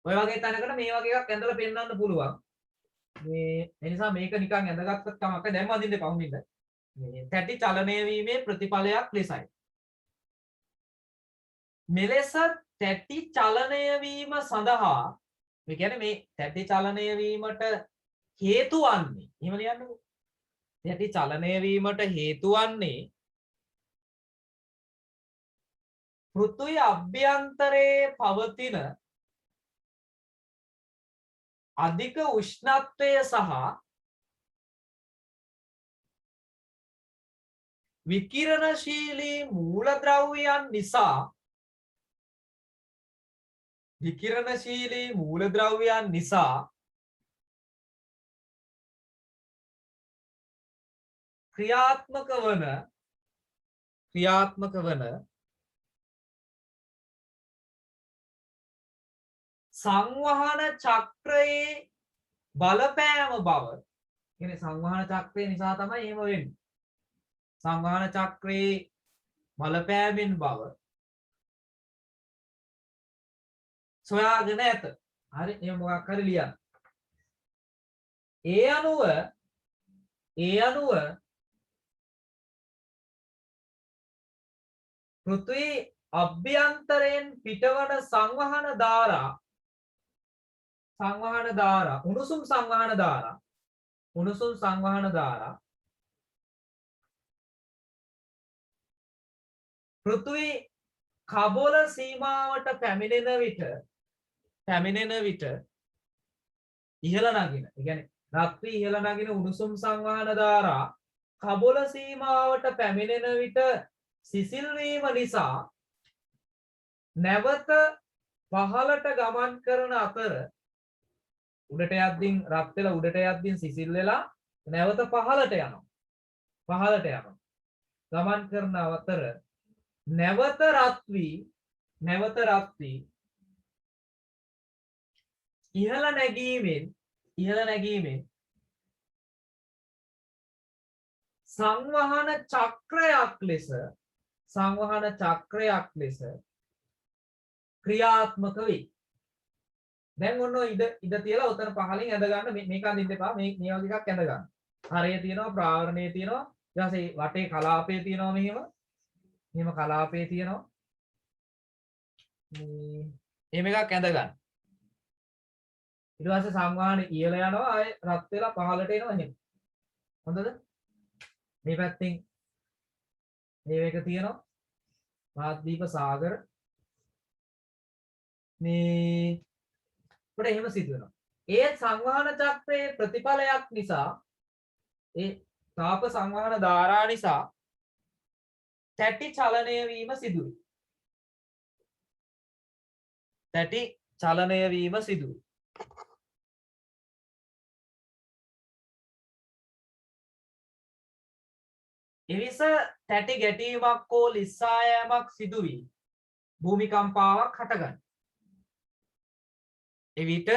ඔය වගේ තැනකට මේ වගේ එකක් ඇඳලා පෙන්වන්න පුළුවන්. මේ නිසා මේක නිකන් ඇඳගත්තත් කමක් නැහැ. දැන් වදින්න පහුමින්ද. මේ තැටි චලනය වීමේ ප්‍රතිඵලයක් ලෙසයි. මෙලෙස තැටි චලනය වීම සඳහා මේ කියන්නේ මේ තැටි චලනය වීමට හේතු වන්නේ එහෙම ලියන්නකෝ. තැටි චලනය වීමට හේතු වන්නේ පෘථුවි අභ්‍යන්තරයේ පවතින අධික උෂ්ණත්වය සහ විකිරණශීලී මූලද්‍රව්‍යයන් නිසා ක්‍රියාත්මක වන සංවහන චක්‍රයේ බලපෑම බව. කියන්නේ සංවහන චක්‍රය නිසා තමයි එහෙම වෙන්නේ. සංවහන චක්‍රයේ බලපෑමෙන් බව සොයාගෙන ඇත. හරි එහෙනම් මොකක් හරි ලියන්න. ඒ අනුව පෘථිවි අභ්‍යන්තරයෙන් පිටවන සංවහන ධාරා උණුසුම් සංවහන ධාරා පෘථිවි කබොල සීමාවට පැමිණෙන විට ඉහළ නගින. ඒ කියන්නේ රත්වි ඉහළ නගින උණුසුම් සංවහන ධාරා කබොල සීමාවට පැමිණෙන විට සිසිල් වීම නිසා නැවත පහළට ගමන් කරන අතර උඩට යද්දී රත් වෙලා උඩට යද්දී සිසිල් වෙලා නැවත පහළට යනවා. ගමන් කරන අතර නැවත රත් වී ඉහළ නැගීමෙන් සංවහන චක්‍රයක් ලෙස ක්‍රියාත්මක වේ. දැන් ඔන්න ඉඩ තියලා උතන පහලින් ඇඳ ගන්න මේක අඳින්න එපා. මේ වගේ එකක් ඇඳ ගන්න. හරය තියෙනවා, ප්‍රාවරණය තියෙනවා, ඊට පස්සේ වටේ කලාපය තියෙනවා මෙහෙම කලාපය තියෙනවා. එහෙම එකක් ඇඳ ගන්න. ඊට පස්සේ සංවාහන ඉහළ යනවා ආයේ රත් වෙලා පහළට එනවා එහෙම. හොඳද? මේ පැත්තෙන් මේ එක තියෙනවා. මාද්වීප සාගර මේ උඩ එහෙම සිදු වෙනවා. ඒ සංවහන චක්‍රයේ ප්‍රතිඵලයක් නිසා ඒ තාප සංවහන ධාරා නිසා තැටි චලනය වීම සිදුවේ. තැටි චලනය වීම සිදුවේ. එවිස තැටි ගැටීමක් හෝ ලිස්සා යෑමක් සිදු වී භූමිකම්පාවක් හටගනී. එවිට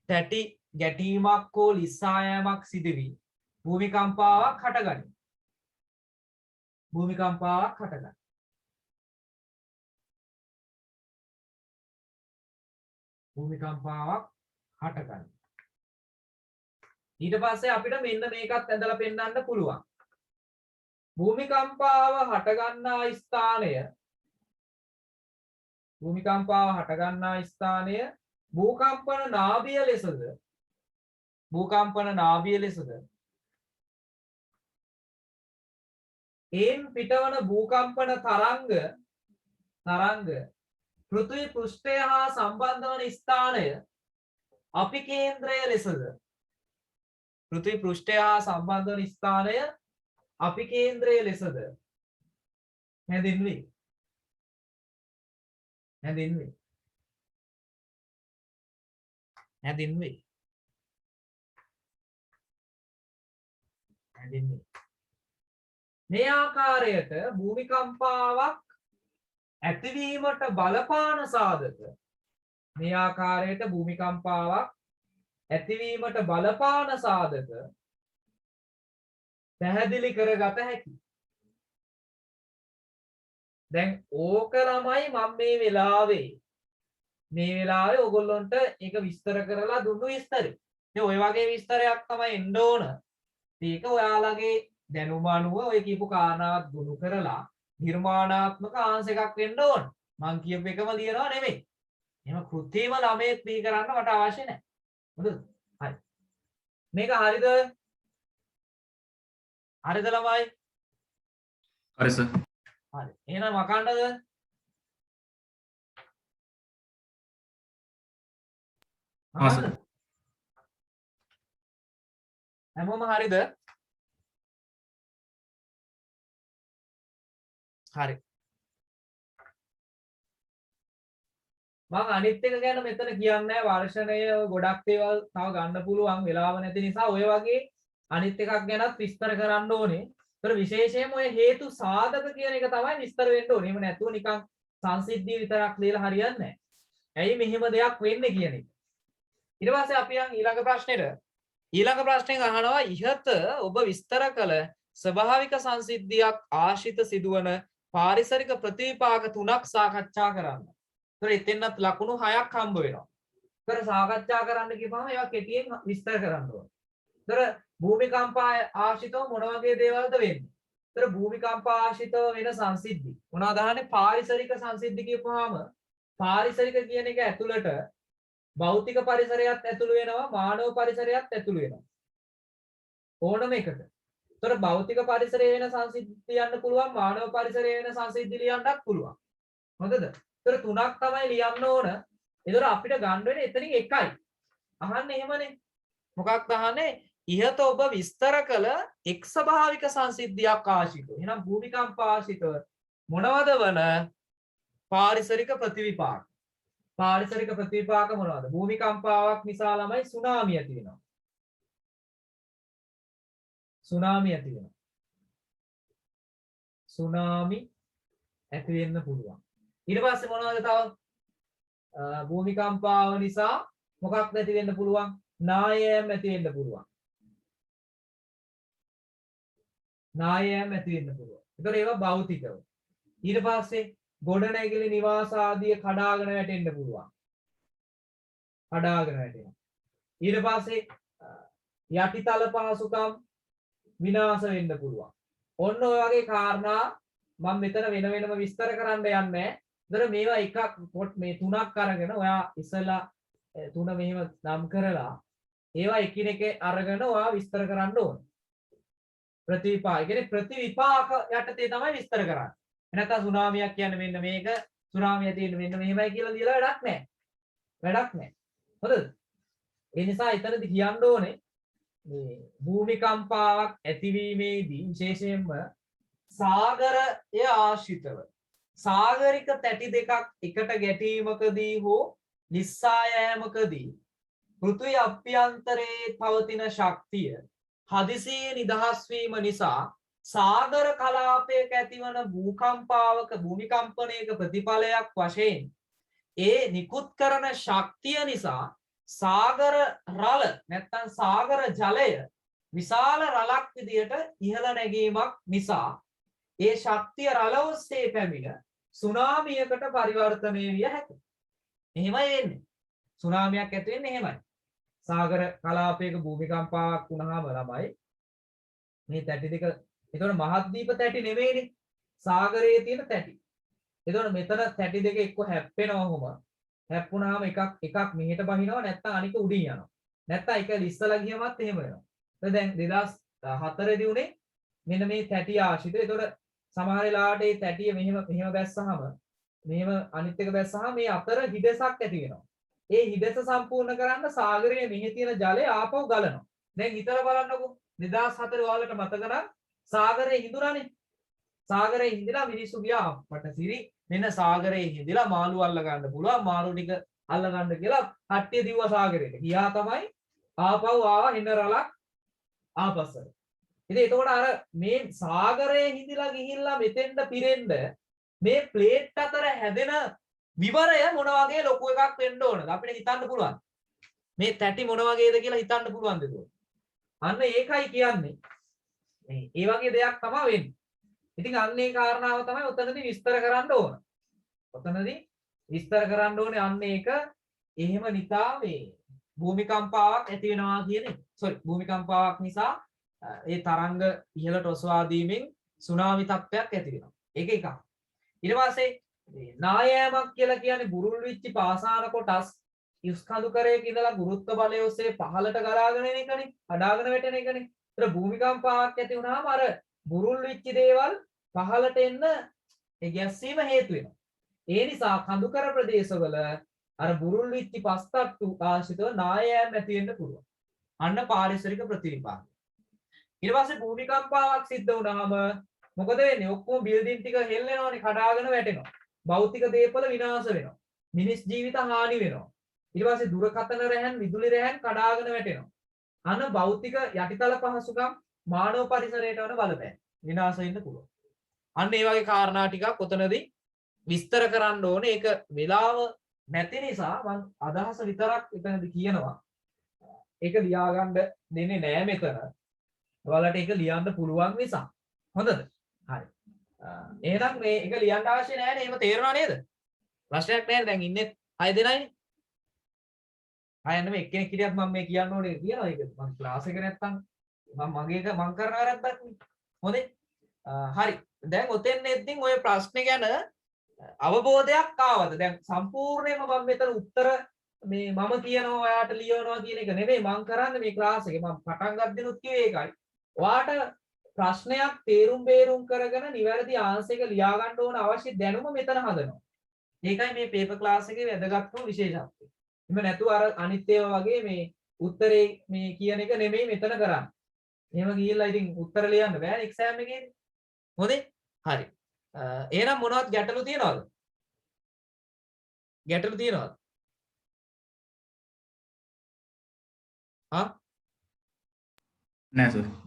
තැටි ගැටීමක් හෝ ලිස්සා යෑමක් සිදු වී භූමිකම්පාවක් හටගනී. භූමිකම්පාවක් හටගනී. භූමිකම්පාවක් හටගනී. ඊට පස්සේ අපිට මෙන්න මේකත් ඇඳලා පෙන්නන්න පුළුවන්. භූමිකම්පාව හටගන්නා ස්ථානය භූකම්පන නාභිය ලෙසද එයින් පිටවන භූකම්පන තරංග පෘථිවි පෘෂ්ඨය හා සම්බන්ධ වන ස්ථානය අපිකේන්ද්‍රය ලෙසද හැඳින්වේ. මේ ආකාරයට භූමිකම්පාවක් ඇතිවීමට බලපාන සාධක පැහැදිලි කරගත හැකියි. දැන් ඕක ළමයි මම මේ වෙලාවේ ඔයගොල්ලන්ට ඒක විස්තර කරලා දුන්නු විස්තරේ. ඉතින් ඔය වගේ විස්තරයක් තමයි එන්න ඕන. ඒක ඔයාලගේ දැනුම අනුව ඔය කියපු කාරණාවත් ගොනු කරලා නිර්මාණාත්මක ආංශ එකක් වෙන්න ඕන. මං කියපු එකම ලියනවා නෙමෙයි. එහෙම කෘත්‍රිම ළමයෙක් දී කරන්න මට අවශ්‍ය නැහැ. හොඳද? හරි. මේක හරිද? හරිද ළමයි? හරි සර්. හරි. එහෙනම් මකන්නද? හා සර්. හැමෝම හරිද? හරි. මම අනිත් එක ගැන මෙතන කියන්නේ නැහැ. වර්ෂණය ගොඩක් දේවල් තව ගන්න පුළුවන් වෙලාව නැති නිසා ඔය වගේ අනිත් එකක් ගැනත් විස්තර කරන්න ඕනේ. ඒතර විශේෂයෙන්ම ඔය හේතු සාධක කියන එක තමයි විස්තර වෙන්න ඕනේ. එහෙම නැතුව නිකන් සංසිද්ධිය විතරක් ලියලා හරියන්නේ නැහැ. ඇයි මෙහෙම දෙයක් වෙන්නේ කියන එක. ඊට පස්සේ අපි යන් ඊළඟ ප්‍රශ්නෙට. ඊළඟ ප්‍රශ්නෙන් අහනවා ඉහත ඔබ විස්තර කළ ස්වභාවික සංසිද්ධියක් ආශ්‍රිත සිදුවන පාරිසරික ප්‍රතිවිපාක 3ක් සාකච්ඡා කරන්න. ඒතර එතෙන්නත් ලකුණු 6ක් හම්බ වෙනවා. ඒතර සාකච්ඡා කරන්න කියපුවම ඒවා කෙටියෙන් විස්තර කරන්න ඕනේ. ඒතර භූමිකම්පා ආශ්‍රිතව මොන වගේ දේවල්ද වෙන්නේ? ඒතර භූමිකම්පා ආශ්‍රිතව වෙන සංසිද්ධි. මොනවද අහන්නේ? පාරිසරික සංසිද්ධි කියපුවාම පාරිසරික කියන එක ඇතුළට භෞතික පරිසරයත් ඇතුළු වෙනවා, මානව පරිසරයත් ඇතුළු වෙනවා. ඕනම එකට. ඒතර භෞතික පරිසරයේ වෙන සංසිද්ධි ලියන්න පුළුවන්, මානව පරිසරයේ වෙන සංසිද්ධි ලියන්නත් පුළුවන්. හොඳද? ඒතර තුනක් තමයි ලියන්න ඕන. ඒතර අපිට ගන්න වෙන්නේ එතනින් එකයි. අහන්නේ එහෙමනේ. මොකක්ද අහන්නේ? ඉහත ඔබ විස්තර කළ එක් ස්වභාවික සංසිද්ධියක් ආශ්‍රිතව. එහෙනම් භූමිකම්පා ආශ්‍රිතව මොනවද වන පාරිසරික ප්‍රතිවිපාක? පාරිසරික ප්‍රතිවිපාක මොනවද? භූමිකම්පාවක් නිසා ළමයි සුනාමි ඇති වෙනවා. සුනාමි ඇති වෙන්න පුළුවන්. ඊට පස්සේ මොනවද තව? භූමිකම්පාව නිසා මොකක් නැති වෙන්න පුළුවන්? නායෑම් ඇති වෙන්න පුළුවන්. ඒතර ඒවා භෞතිකව. ඊට පස්සේ ගොඩනැගිලි නිවාස ආදී කඩාගෙන වැටෙන්න පුළුවන්. ඊට පස්සේ යටිතල පහසුකම් විනාශ වෙන්න පුළුවන්. ඔන්න ඔය වගේ කාරණා මම මෙතන වෙන වෙනම විස්තර කරන්න යන්නේ ඒතර මේවා එකක් පොට් මේ තුනක් අරගෙන ඔයා ඉස්සලා තුන මෙහෙම නම් කරලා ඒවා එකිනෙක අරගෙන ඔයා විස්තර කරන්න ඕන. ප්‍රතිවිපාක. ඒ කියන්නේ ප්‍රතිවිපාක යටතේ තමයි විස්තර කරන්නේ. නැත්නම් සුනාමියක් කියන්නේ මෙන්න මේක, සුනාමිය තියෙන්නේ මෙන්න මෙහෙමයි කියලා ලියලා වැඩක් නැහැ. වැඩක් නැහැ. හොඳද? ඒ නිසා එතනදි කියන්න ඕනේ මේ භූමිකම්පාවක් ඇතිවීමේදී විශේෂයෙන්ම සාගරය ආශ්‍රිතව සාගරික තැටි දෙකක් එකට ගැටීමකදී හෝ නිස්සායෑමකදී පෘථිවි අභ්‍යන්තරයේ පවතින ශක්තිය හදිසියේ නිදහස් වීම නිසා සාගර කලාපයක ඇතිවන භූකම්පාවක භූමිකම්පනයක ප්‍රතිඵලයක් වශයෙන් ඒ නිකුත් කරන ශක්තිය නිසා සාගර රළ නැත්නම් සාගර ජලය විශාල රළක් විදියට ඉහළ නැගීමක් නිසා ඒ ශක්තිය රළ ඔස්සේ පැමිණ සුනාමියකට පරිවර්තනය විය හැකියි. එහෙමයි වෙන්නේ. සුනාමියක් ඇති වෙන්නේ එහෙමයි. සාගර කලාපයක භූමිකම්පාවක් වුණාම ළමයි මේ තැටි දෙක ඒතකොට මහද්වීප තැටි නෙමෙයිනේ. සාගරයේ තියෙන තැටි. ඒතකොට මෙතන තැටි දෙක එක්ක හැප්පෙනවම හැප්පුණාම එකක් මෙහෙට බහිනවා නැත්නම් අනික උඩින් යනවා. නැත්නම් එක ලිස්සලා ගියමත් එහෙම වෙනවා. දැන් 2004 දී උනේ මෙන්න මේ තැටි ආශ්‍රිත. ඒතකොට සමහර වෙලාවට මේ තැටිය මෙහෙම බැස්සහම මෙහෙම අනිත් එක බැස්සහම මේ අතර හිදසක් ඇති වෙනවා. ඒ හිදස සම්පූර්ණ කරන්න සාගරයේ මෙහි තියෙන ජලය ආපහු ගලනවා. දැන් හිතලා බලන්නකෝ 2004 ඔයාලට මතක නම් සාගරයේ හිඳුණානේ. සාගරයේ හිඳලා මිනිස්සු ගියා අපට සිරි මෙන්න සාගරයේ හිඳලා මාළු අල්ල ගන්න පුළුවන් මාළු ටික අල්ල ගන්න කියලා කට්ටිය දිව්වා සාගරයට. ගියා තමයි ආපහු ආවා එන්න රලක් ආපස්සට. ඉතින් එතකොට අර මේ සාගරයේ හිඳලා ගිහිල්ලා මෙතෙන්ට පිරෙන්න මේ ප්ලේට් අතර හැදෙන විවරය මොන වගේ ලොකු එකක් වෙන්න ඕනද අපිට හිතන්න පුළුවන්. මේ තැටි මොන වගේද කියලා හිතන්න පුළුවන්ද ඒක? අන්න ඒකයි කියන්නේ. ඒ වගේ දෙයක් තමයි වෙන්නේ. ඉතින් අන්න ඒ කාරණාව තමයි ඔතනදී විස්තර කරන්න ඕන. ඔතනදී විස්තර කරන්න ඕනේ අන්න ඒක එහෙම නිතා මේ භූමිකම්පාවක් ඇති වෙනවා කියන්නේ. භූමිකම්පාවක් නිසා ඒ තරංග ඉහළට ඔසවා දීමෙන් සුනාමි තත්ත්වයක් ඇති වෙනවා. ඒක එකක්. ඊට පස්සේ නායෑමක් කියලා කියන්නේ බුරුල් වෙච්ච පාසාන කොටස් ඉස්කඳු කරේක ඉඳලා ගුරුත්ව බලය ඔස්සේ පහළට ගලාගෙන එන එකනේ. අඩාගෙන වැටෙන එකනේ. ඒතර භූමිකම්පාවක් ඇති වුණාම අර බුරුල් වෙච්ච දේවල් පහළට එන්න ඒ ගැස්සීම හේතු වෙනවා. ඒ නිසා කඳුකර ප්‍රදේශවල අර බුරුල් වෙච්ච පස්තට්ටු ආශ්‍රිතව නායෑම් ඇති වෙන්න පුළුවන්. අන්න පාරිසරික ප්‍රතිවිපාක. ඊට පස්සේ භූමිකම්පාවක් සිද්ධ වුණාම මොකද වෙන්නේ? ඔක්කොම බිල්ඩින් ටික හෙල්ලෙනවානේ, කඩාගෙන වැටෙනවා. භෞතික දේපල විනාශ වෙනවා. මිනිස් ජීවිත හානි වෙනවා. ඊට පස්සේ දුරකථන රැහන්, විදුලි රැහන් කඩාගෙන වැටෙනවා. අන්න භෞතික යටිතල පහසුකම් මානව පරිසරයට වන බලපෑම විනාශ වෙන්න පුළුවන්. අන්න ඒ වගේ කාරණා ටිකක් ඔතනදී විස්තර කරන්න ඕනේ. ඒක වෙලාව නැති නිසා මම අදහස විතරක් එතනදී කියනවා. ඒක ලියාගන්න දෙන්නේ නෑ මෙතන. ඔයාලට ඒක ලියන්න පුළුවන් නිසා. හොඳද? හරි. එහෙනම් මේ එක ලියන්න අවශ්‍ය නැහැ නේ. එහෙම තේරුණා නේද? ප්‍රශ්නයක් නැහැ. දැන් ඉන්නේ 6 දෙනයිනේ. 6 නෙමෙයි එක්කෙනෙක් හිටියත් මම මේ කියන්න ඕනේ කියලා ඒක. මම ක්ලාස් එක නැත්තම් මම කරන වැරද්දක් නේ. හොඳේ. හරි. දැන් ඔතෙන් එද්දින් ඔය ප්‍රශ්නේ ගැන අවබෝධයක් ආවද? දැන් සම්පූර්ණයෙන්ම මම මෙතන උත්තර මේ මම කියනවා ඔයාට ලියවනවා කියන එක නෙමෙයි මම කරන්නේ මේ ක්ලාස් එකේ. මම පටන් ගද්දිනුත් කිව්වේ ඒකයි. ඔයාට ප්‍රශ්නයක් තේරුම් බේරුම් කරගෙන නිවැරදි ආන්සර් එක ලියා ගන්න ඕන අවශ්‍ය දැනුම මෙතන හදනවා. ඒකයි මේ පේපර් ක්ලාස් එකේ වැදගත්කම විශේෂත්වය. එහෙම නැතුව අර අනිත් ඒවා වගේ මේ උත්තරේ මේ කියන එක නෙමෙයි මෙතන කරන්නේ. එහෙම ගිහිල්ලා ඉතින් උත්තර ලියන්න බෑ එක්සෑම් එකේදී. හොඳේ? හරි. එහෙනම් මොනවද ගැටලු තියනවද? ගැටලු තියනවද? නෑ සර්.